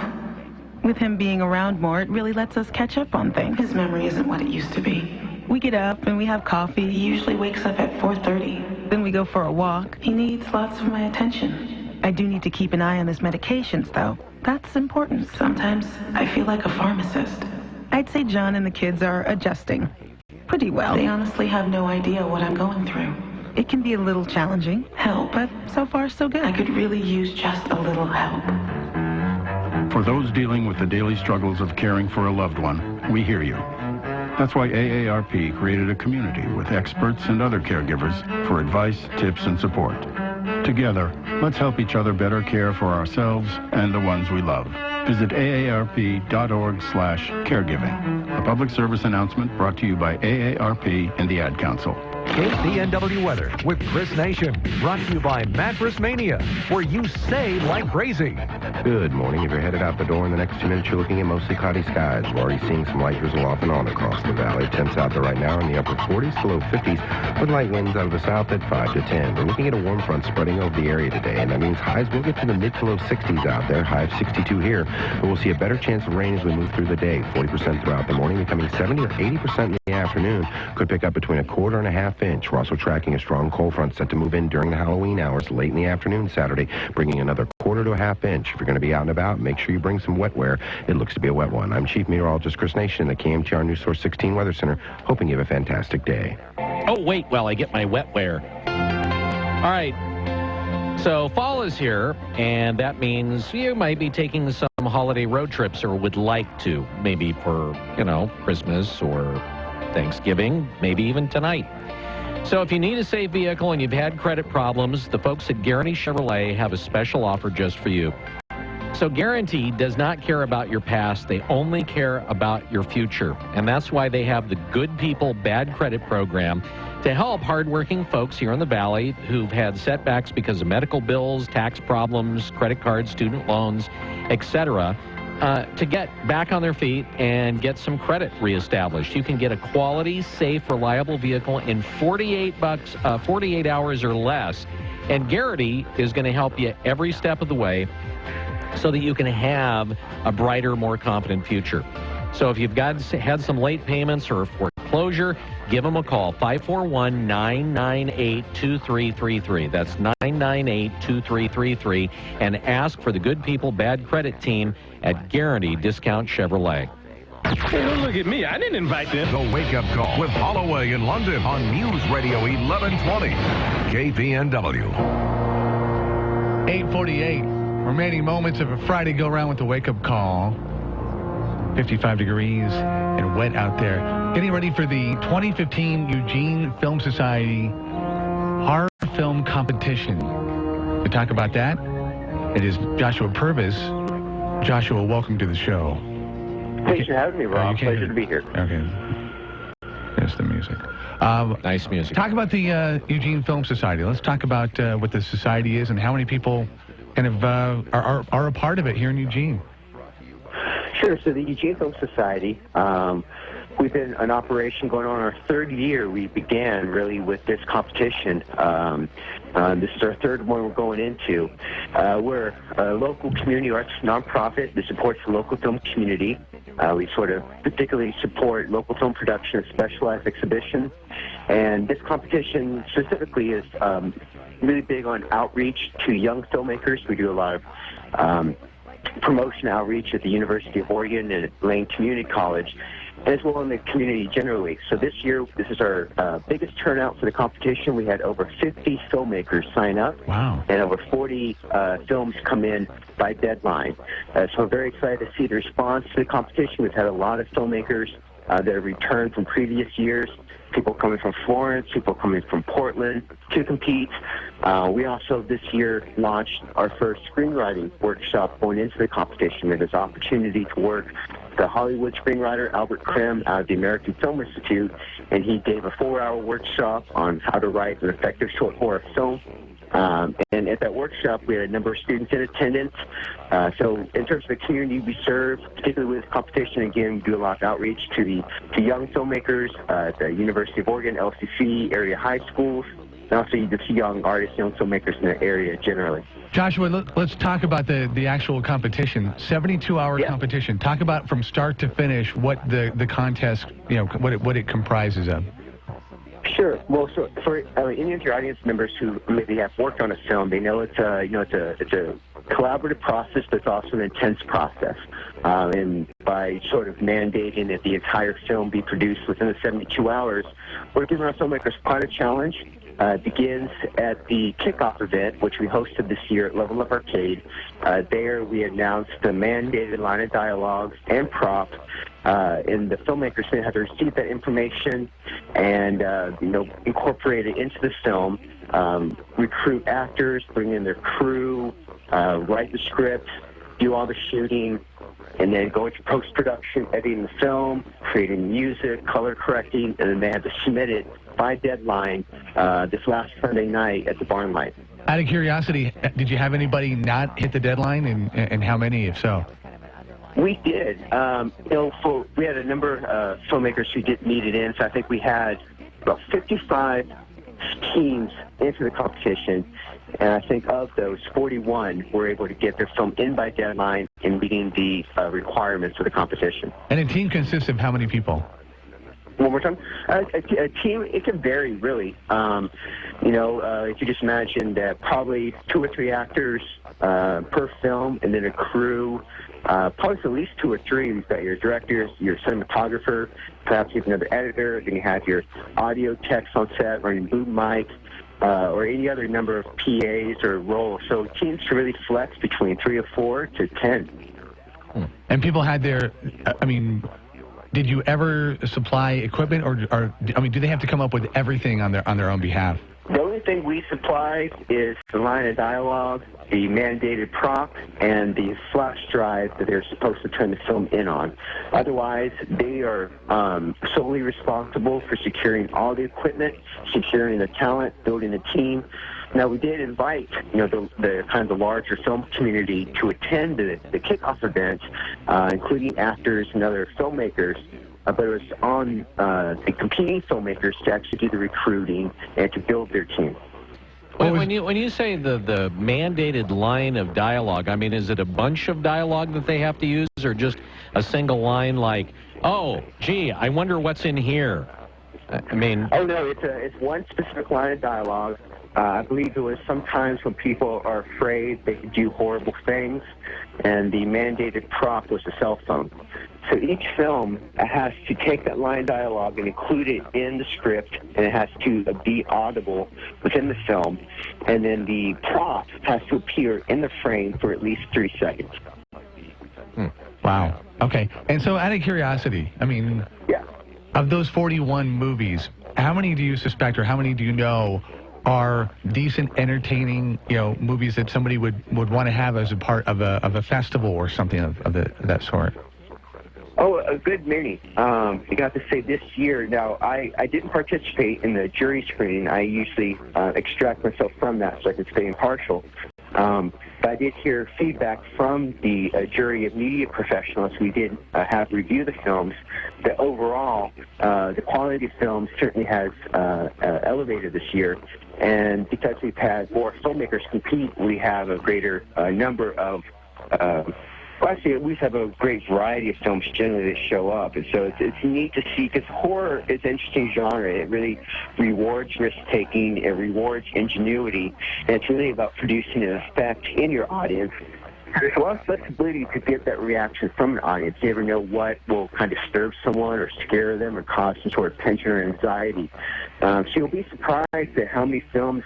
Speaker 29: With him being around more, it really lets us catch up on things. His memory isn't what it used to be. We get up and we have coffee. He usually wakes up at 4:30. Then we go for a walk. He needs lots of my attention. I do need to keep an eye on his medications, though. That's important. Sometimes I feel like a pharmacist. I'd say John and the kids are adjusting pretty well. They honestly have no idea what I'm going through. It can be a little challenging, but so far so good. I could really use just a little help.
Speaker 5: For those dealing with the daily struggles of caring for a loved one, we hear you. That's why AARP created a community with experts and other caregivers for advice, tips, and support. Together, let's help each other better care for ourselves and the ones we love. Visit aarp.org/caregiving. A public service announcement brought to you by AARP and the Ad Council.
Speaker 12: KPNW weather with Chris Nation. Brought to you by Mattress Mania, where you save like crazy.
Speaker 19: Good morning. If you're headed out the door in the next 2 minutes, you're looking at mostly cloudy skies. We're already seeing some light drizzle off and on across the valley. Temps out there right now in the upper 40s to low 50s, with light winds out of the south at 5 to 10. We're looking at a warm front spreading over the area today, and that means highs will get to the mid to low 60s out there. High of 62 here, but we'll see a better chance of rain as we move through the day. 40% throughout the morning, becoming 70 or 80% in the afternoon. Could pick up between a quarter and a half inch. We're also tracking a strong cold front set to move in during the Halloween hours late in the afternoon Saturday, bringing another quarter to a half inch. If you're going to be out and about, make sure you bring some wet wear. It looks to be a wet one. I'm Chief Meteorologist Chris Nation in the KMTR News Source 16 Weather Center, hoping you have a fantastic day.
Speaker 2: Oh, wait, while I get my wet wear. All right. So fall is here, and that means you might be taking some holiday road trips or would like to, maybe for, Christmas or Thanksgiving, maybe even tonight. So if you need a safe vehicle and you've had credit problems, the folks at Guarantee Chevrolet have a special offer just for you. So Guarantee does not care about your past. They only care about your future. And that's why they have the Good People, Bad Credit program to help hardworking folks here in the Valley who've had setbacks because of medical bills, tax problems, credit cards, student loans, etc., to get back on their feet and get some credit reestablished. You can get a quality, safe, reliable vehicle in 48 hours or less. And Guarantee is going to help you every step of the way so that you can have a brighter, more confident future. So if you've had some late payments or foreclosure, give them a call, 541-998-2333. That's 998-2333, and ask for the Good People, Bad Credit team at Guarantee Discount Chevrolet.
Speaker 27: Hey, don't look at me. I didn't invite them.
Speaker 12: The Wake Up Call with Holloway in London on News Radio 1120. KPNW.
Speaker 1: 8:48. Remaining moments of a Friday go around with the Wake Up Call. 55 degrees and wet out there. Getting ready for the 2015 Eugene Film Society Horror Film Competition. To talk about that, it is Joshua Purvis. Joshua, welcome to the show.
Speaker 6: Thanks for having me, Rob. Pleasure to be here.
Speaker 1: Okay. That's the music.
Speaker 2: Nice music.
Speaker 1: Talk about the Eugene Film Society. Let's talk about what the society is and how many people kind of are a part of it here in Eugene.
Speaker 6: Sure. So the Eugene Film Society, we've been in operation going on our third year. We began really with this competition. This is our third one we're going into. We're a local community arts nonprofit that supports the local film community. We sort of particularly support local film production and specialized exhibition. And this competition specifically is really big on outreach to young filmmakers. We do a lot of promotion outreach at the University of Oregon and at Lane Community College, as well in the community generally. So this year, this is our biggest turnout for the competition. We had over 50 filmmakers sign up.
Speaker 1: Wow.
Speaker 6: And over 40 films come in by deadline. So we're very excited to see the response to the competition. We've had a lot of filmmakers that have returned from previous years. People coming from Florence, people coming from Portland to compete. We also this year launched our first screenwriting workshop going into the competition. It is an opportunity to work with the Hollywood screenwriter Albert Krim out of the American Film Institute, and he gave a 4-hour workshop on how to write an effective short horror film. And at that workshop, we had a number of students in attendance. So in terms of the community we serve, particularly with competition, again, we do a lot of outreach to young filmmakers at the University of Oregon, LCC, area high schools, and also just young artists, young filmmakers in the area generally.
Speaker 1: Joshua, let's talk about the actual competition. 72-hour competition. Talk about from start to finish what the contest, what it comprises of.
Speaker 6: Sure. Well, so for any of your audience members who maybe have worked on a film, they know it's a collaborative process, but it's also an intense process. And by sort of mandating that the entire film be produced within the 72 hours, we're giving our filmmakers quite a challenge. It begins at the kickoff event, which we hosted this year at Level Up Arcade. There we announced the mandated line of dialogue and props, and the filmmakers then had to receive that information and incorporate it into the film, recruit actors, bring in their crew, write the script, do all the shooting, and then go into post-production, editing the film, creating music, color correcting, and then they had to submit it by deadline this last Sunday night at the Barn Light.
Speaker 1: Out of curiosity, did you have anybody not hit the deadline, and how many, if so?
Speaker 6: We did. We had a number of filmmakers who didn't meet it in, so I think we had about 55 teams into the competition, and I think of those, 41 were able to get their film in by deadline and meeting the requirements of the competition.
Speaker 1: And a team consists of how many people?
Speaker 6: One more time. A team, it can vary, really. If you just imagine that probably 2 or 3 actors per film, and then a crew, probably at least 2 or 3. You've got your directors, your cinematographer, perhaps even another editor. Then you have your audio techs on set, running boom mic, or any other number of PAs or roles. So teams can really flex between 3 or 4 to 10.
Speaker 1: And people had their, did you ever supply equipment, or do they have to come up with everything on their own behalf?
Speaker 6: The only thing we supply is the line of dialogue, the mandated prop, and the flash drive that they're supposed to turn the film in on. Otherwise, they are solely responsible for securing all the equipment, securing the talent, building the team. Now, we did invite, the kind of the larger film community to attend the kickoff event, including actors and other filmmakers. But it was on the competing filmmakers to actually do the recruiting and to build their team.
Speaker 2: When you say the mandated line of dialogue, is it a bunch of dialogue that they have to use, or just a single line like, "Oh, gee, I wonder what's in here"?
Speaker 6: Oh no, it's one specific line of dialogue. I believe it was sometimes when people are afraid they could do horrible things, and the mandated prop was a cell phone. So each film has to take that line of dialogue and include it in the script, and it has to be audible within the film, and then the prop has to appear in the frame for at least 3 seconds.
Speaker 1: Wow. Okay. And so out of curiosity, of those 41 movies, how many do you suspect, or how many do you know are decent, entertaining, movies that somebody would want to have as a part of a festival or something of that sort?
Speaker 6: Oh, a good many. I got to say this year, now, I didn't participate in the jury screening. I usually extract myself from that so I can stay impartial. But I did hear feedback from the jury of media professionals we did have review the films, that overall the quality of films certainly has elevated this year. And because we've had more filmmakers compete, we have a greater number of we have a great variety of films generally that show up, and so it's neat to see, because horror is an interesting genre. It really rewards risk-taking, it rewards ingenuity, and it's really about producing an effect in your audience. There's a lot of flexibility to get that reaction from an audience. You never know what will kind of disturb someone or scare them or cause some sort of tension or anxiety. So you'll be surprised at how many films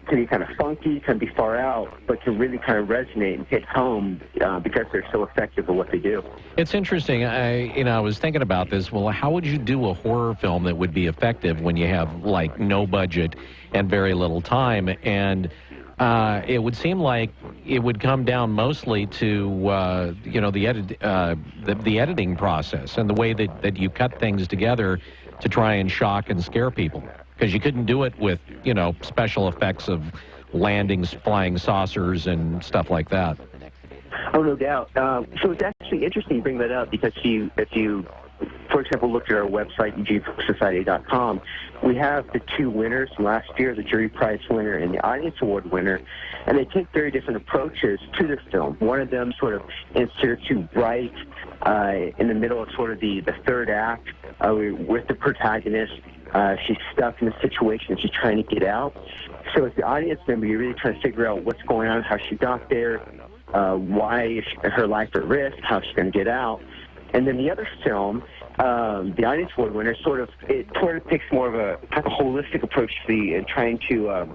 Speaker 6: can be kind of funky, can be far out, but can really kind of resonate and hit home because they're so effective at what they do.
Speaker 2: It's interesting. I was thinking about this. Well, how would you do a horror film that would be effective when you have no budget and very little time? And it would seem like it would come down mostly to the editing process and the way that you cut things together to try and shock and scare people. Because you couldn't do it with, special effects of landings, flying saucers, and stuff like that.
Speaker 6: Oh, no doubt. So it's actually interesting you bring that up, because if you for example, looked at our website, EugeneFilmSociety.com, we have the two winners from last year, the jury prize winner and the audience award winner, and they take very different approaches to the film. One of them sort of inserts you right in the middle of sort of the third act with the protagonist. She's stuck in a situation, she's trying to get out. So as the audience member, you're really trying to figure out what's going on, how she got there, why is her life at risk, how she's going to get out. And then the other film, the audience award winner, sort of takes more of a kind of holistic approach to trying to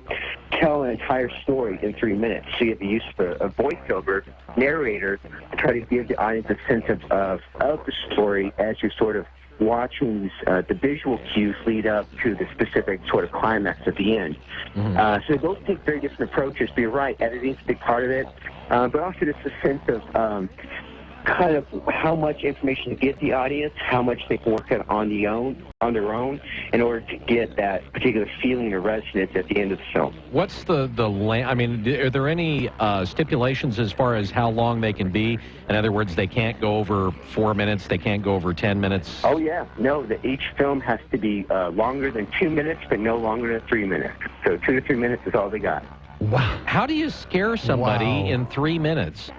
Speaker 6: tell an entire story in 3 minutes. So you have the use of a voiceover narrator to try to give the audience a sense of the story as you're sort of watching the visual cues lead up to the specific sort of climax at the end. So they both take very different approaches, but you're right, editing's a big part of it, but also just a sense of kind of how much information to get the audience, how much they can work on their own in order to get that particular feeling or resonance at the end of the film.
Speaker 2: What's I mean, are there any stipulations as far as how long they can be? In other words, they can't go over 4 minutes, they can't go over 10 minutes?
Speaker 6: Oh, yeah. No, each film has to be longer than 2 minutes, but no longer than 3 minutes. So 2 to 3 minutes is all they got.
Speaker 2: Wow. How do you scare somebody in 3 minutes?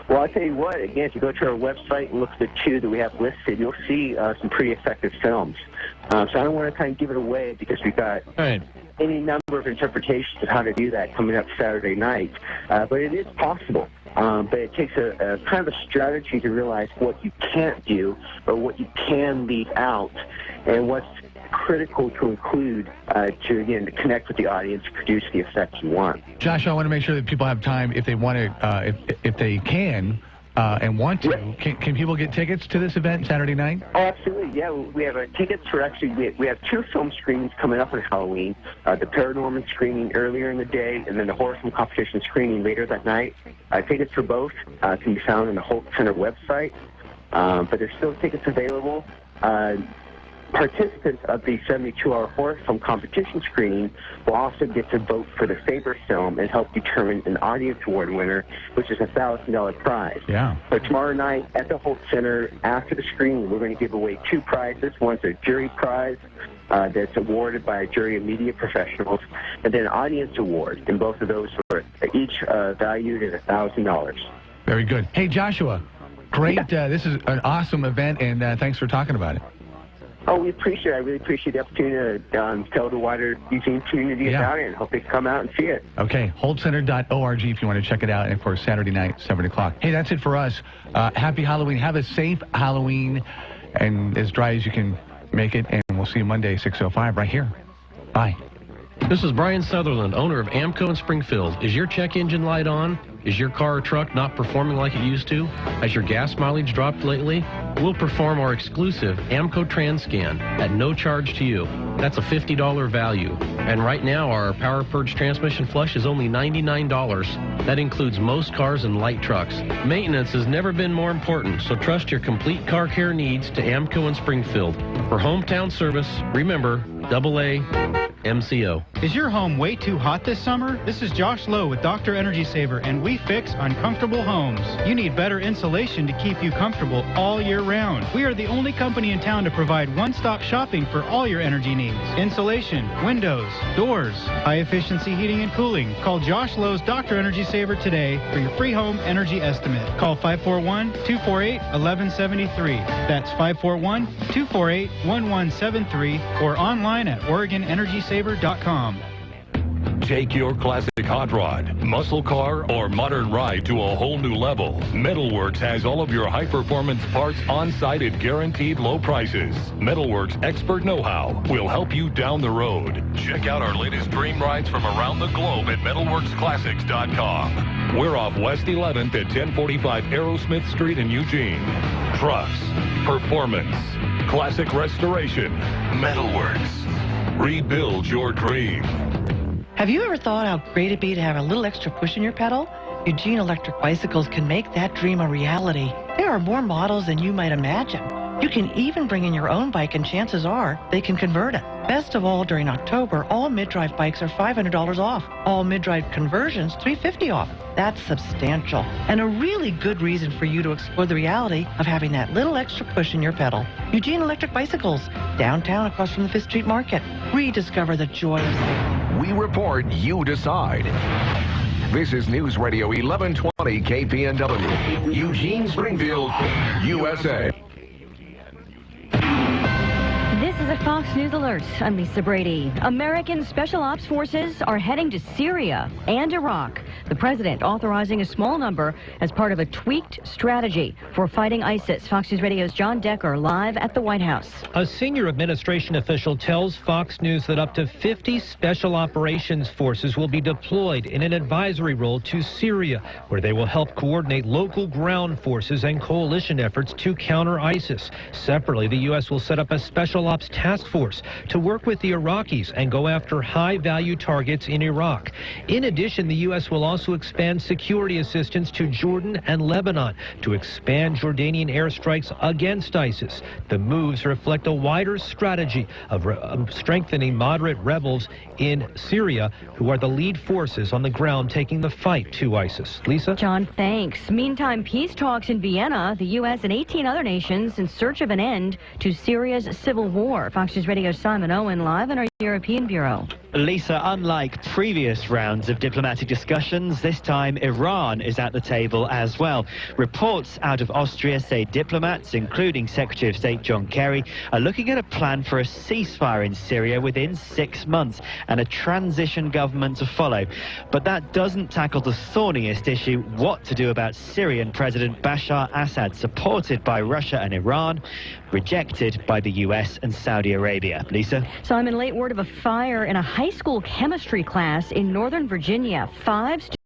Speaker 6: Well, I'll tell you what, again, if you go to our website and look at the two that we have listed, you'll see some pretty effective films. So I don't want to kind of give it away because we've got any number of interpretations of how to do that coming up Saturday night. But it is possible. But it takes a kind of a strategy to realize what you can't do or what you can leave out and what's critical to include to connect with the audience, produce the effect you want.
Speaker 1: Josh, I want to make sure that people have time if they want to, if they can and want to. Can people get tickets to this event Saturday night?
Speaker 6: Oh, absolutely. Yeah, we have tickets for we have two film screenings coming up on Halloween. The Paranorman screening earlier in the day, and then the Horror Film Competition screening later that night. Tickets for both can be found on the Holt Center website, but there's still tickets available. Participants of the 72-hour horror film competition screening will also get to vote for the favorite film and help determine an audience award winner, which is a $1,000 prize.
Speaker 1: Yeah.
Speaker 6: So tomorrow night at the Holt Center, after the screening, we're going to give away two prizes. One's a jury prize that's awarded by a jury of media professionals, and then an audience award. And both of those are each valued at $1,000.
Speaker 1: Very good. Hey, Joshua, great. This is an awesome event, and thanks for talking about it.
Speaker 6: Oh, we appreciate it. I really appreciate the opportunity to tell the wider Eugene community about it and hope they can come out and see it.
Speaker 1: Okay, holdcenter.org if you want to check it out. And, of course, Saturday night, 7 o'clock. Hey, that's it for us. Happy Halloween. Have a safe Halloween and as dry as you can make it. And we'll see you Monday, 6:05 right here. Bye.
Speaker 23: This is Brian Sutherland, owner of AMCO in Springfield. Is your check engine light on? Is your car or truck not performing like it used to? Has your gas mileage dropped lately? We'll perform our exclusive AMCO TransScan at no charge to you. That's a $50 value. And right now, our Power Purge transmission flush is only $99. That includes most cars and light trucks. Maintenance has never been more important, so trust your complete car care needs to AMCO in Springfield. For hometown service, remember, AA MCO.
Speaker 4: Is your home way too hot this summer? This is Josh Lowe with Dr. Energy Saver, and we fix uncomfortable homes. You need better insulation to keep you comfortable all year round. We are the only company in town to provide one-stop shopping for all your energy needs. Insulation, windows, doors, high-efficiency heating and cooling. Call Josh Lowe's Dr. Energy Saver today for your free home energy estimate. Call 541-248-1173. That's 541-248-1173 or online at OregonEnergySaver.com.
Speaker 20: Take your classic hot rod, muscle car, or modern ride to a whole new level. Metalworks has all of your high-performance parts on-site at guaranteed low prices. Metalworks' expert know-how will help you down the road. Check out our latest dream rides from around the globe at MetalworksClassics.com. We're off West 11th at 1045 Aerosmith Street in Eugene. Trucks, performance, classic restoration, Metalworks. Rebuild your dream.
Speaker 7: Have you ever thought how great it'd be to have a little extra push in your pedal? Eugene Electric Bicycles can make that dream a reality. There are more models than you might imagine. You can even bring in your own bike, and chances are they can convert it. Best of all, during October, all mid-drive bikes are $500 off. All mid-drive conversions, $350 off. That's substantial, and a really good reason for you to explore the reality of having that little extra push in your pedal. Eugene Electric Bicycles, downtown across from the 5th Street Market. Rediscover the joy of cycling.
Speaker 12: We report, you decide. This is News Radio 1120 KPNW, Eugene, Springfield, USA.
Speaker 8: This is a Fox News Alert. I'm Lisa Brady. American Special Ops Forces are heading to Syria and Iraq. The president authorizing a small number as part of a tweaked strategy for fighting ISIS. Fox News Radio's John Decker live at the White House.
Speaker 13: A senior administration official tells Fox News that up to 50 special operations forces will be deployed in an advisory role to Syria, where they will help coordinate local ground forces and coalition efforts to counter ISIS. Separately, the U.S. will set up a special ops task force to work with the Iraqis and go after high-value targets in Iraq. In addition, the U.S. will also expand security assistance to Jordan and Lebanon to expand Jordanian airstrikes against ISIS. The moves reflect a wider strategy of strengthening moderate rebels in Syria, who are the lead forces on the ground taking the fight to ISIS. Lisa?
Speaker 8: John, thanks. Meantime, peace talks in Vienna, the U.S. and 18 other nations in search of an end to Syria's civil war. Fox News Radio's Simon Owen live in our European Bureau.
Speaker 14: Lisa, unlike previous rounds of diplomatic discussions, this time Iran is at the table as well. Reports out of Austria say diplomats, including Secretary of State John Kerry, are looking at a plan for a ceasefire in Syria within 6 months and a transition government to follow. But that doesn't tackle the thorniest issue, what to do about Syrian President Bashar Assad, supported by Russia and Iran, rejected by the US and Saudi Arabia. Lisa?
Speaker 8: Simon, late word of a fire in a high school chemistry class in Northern Virginia. 5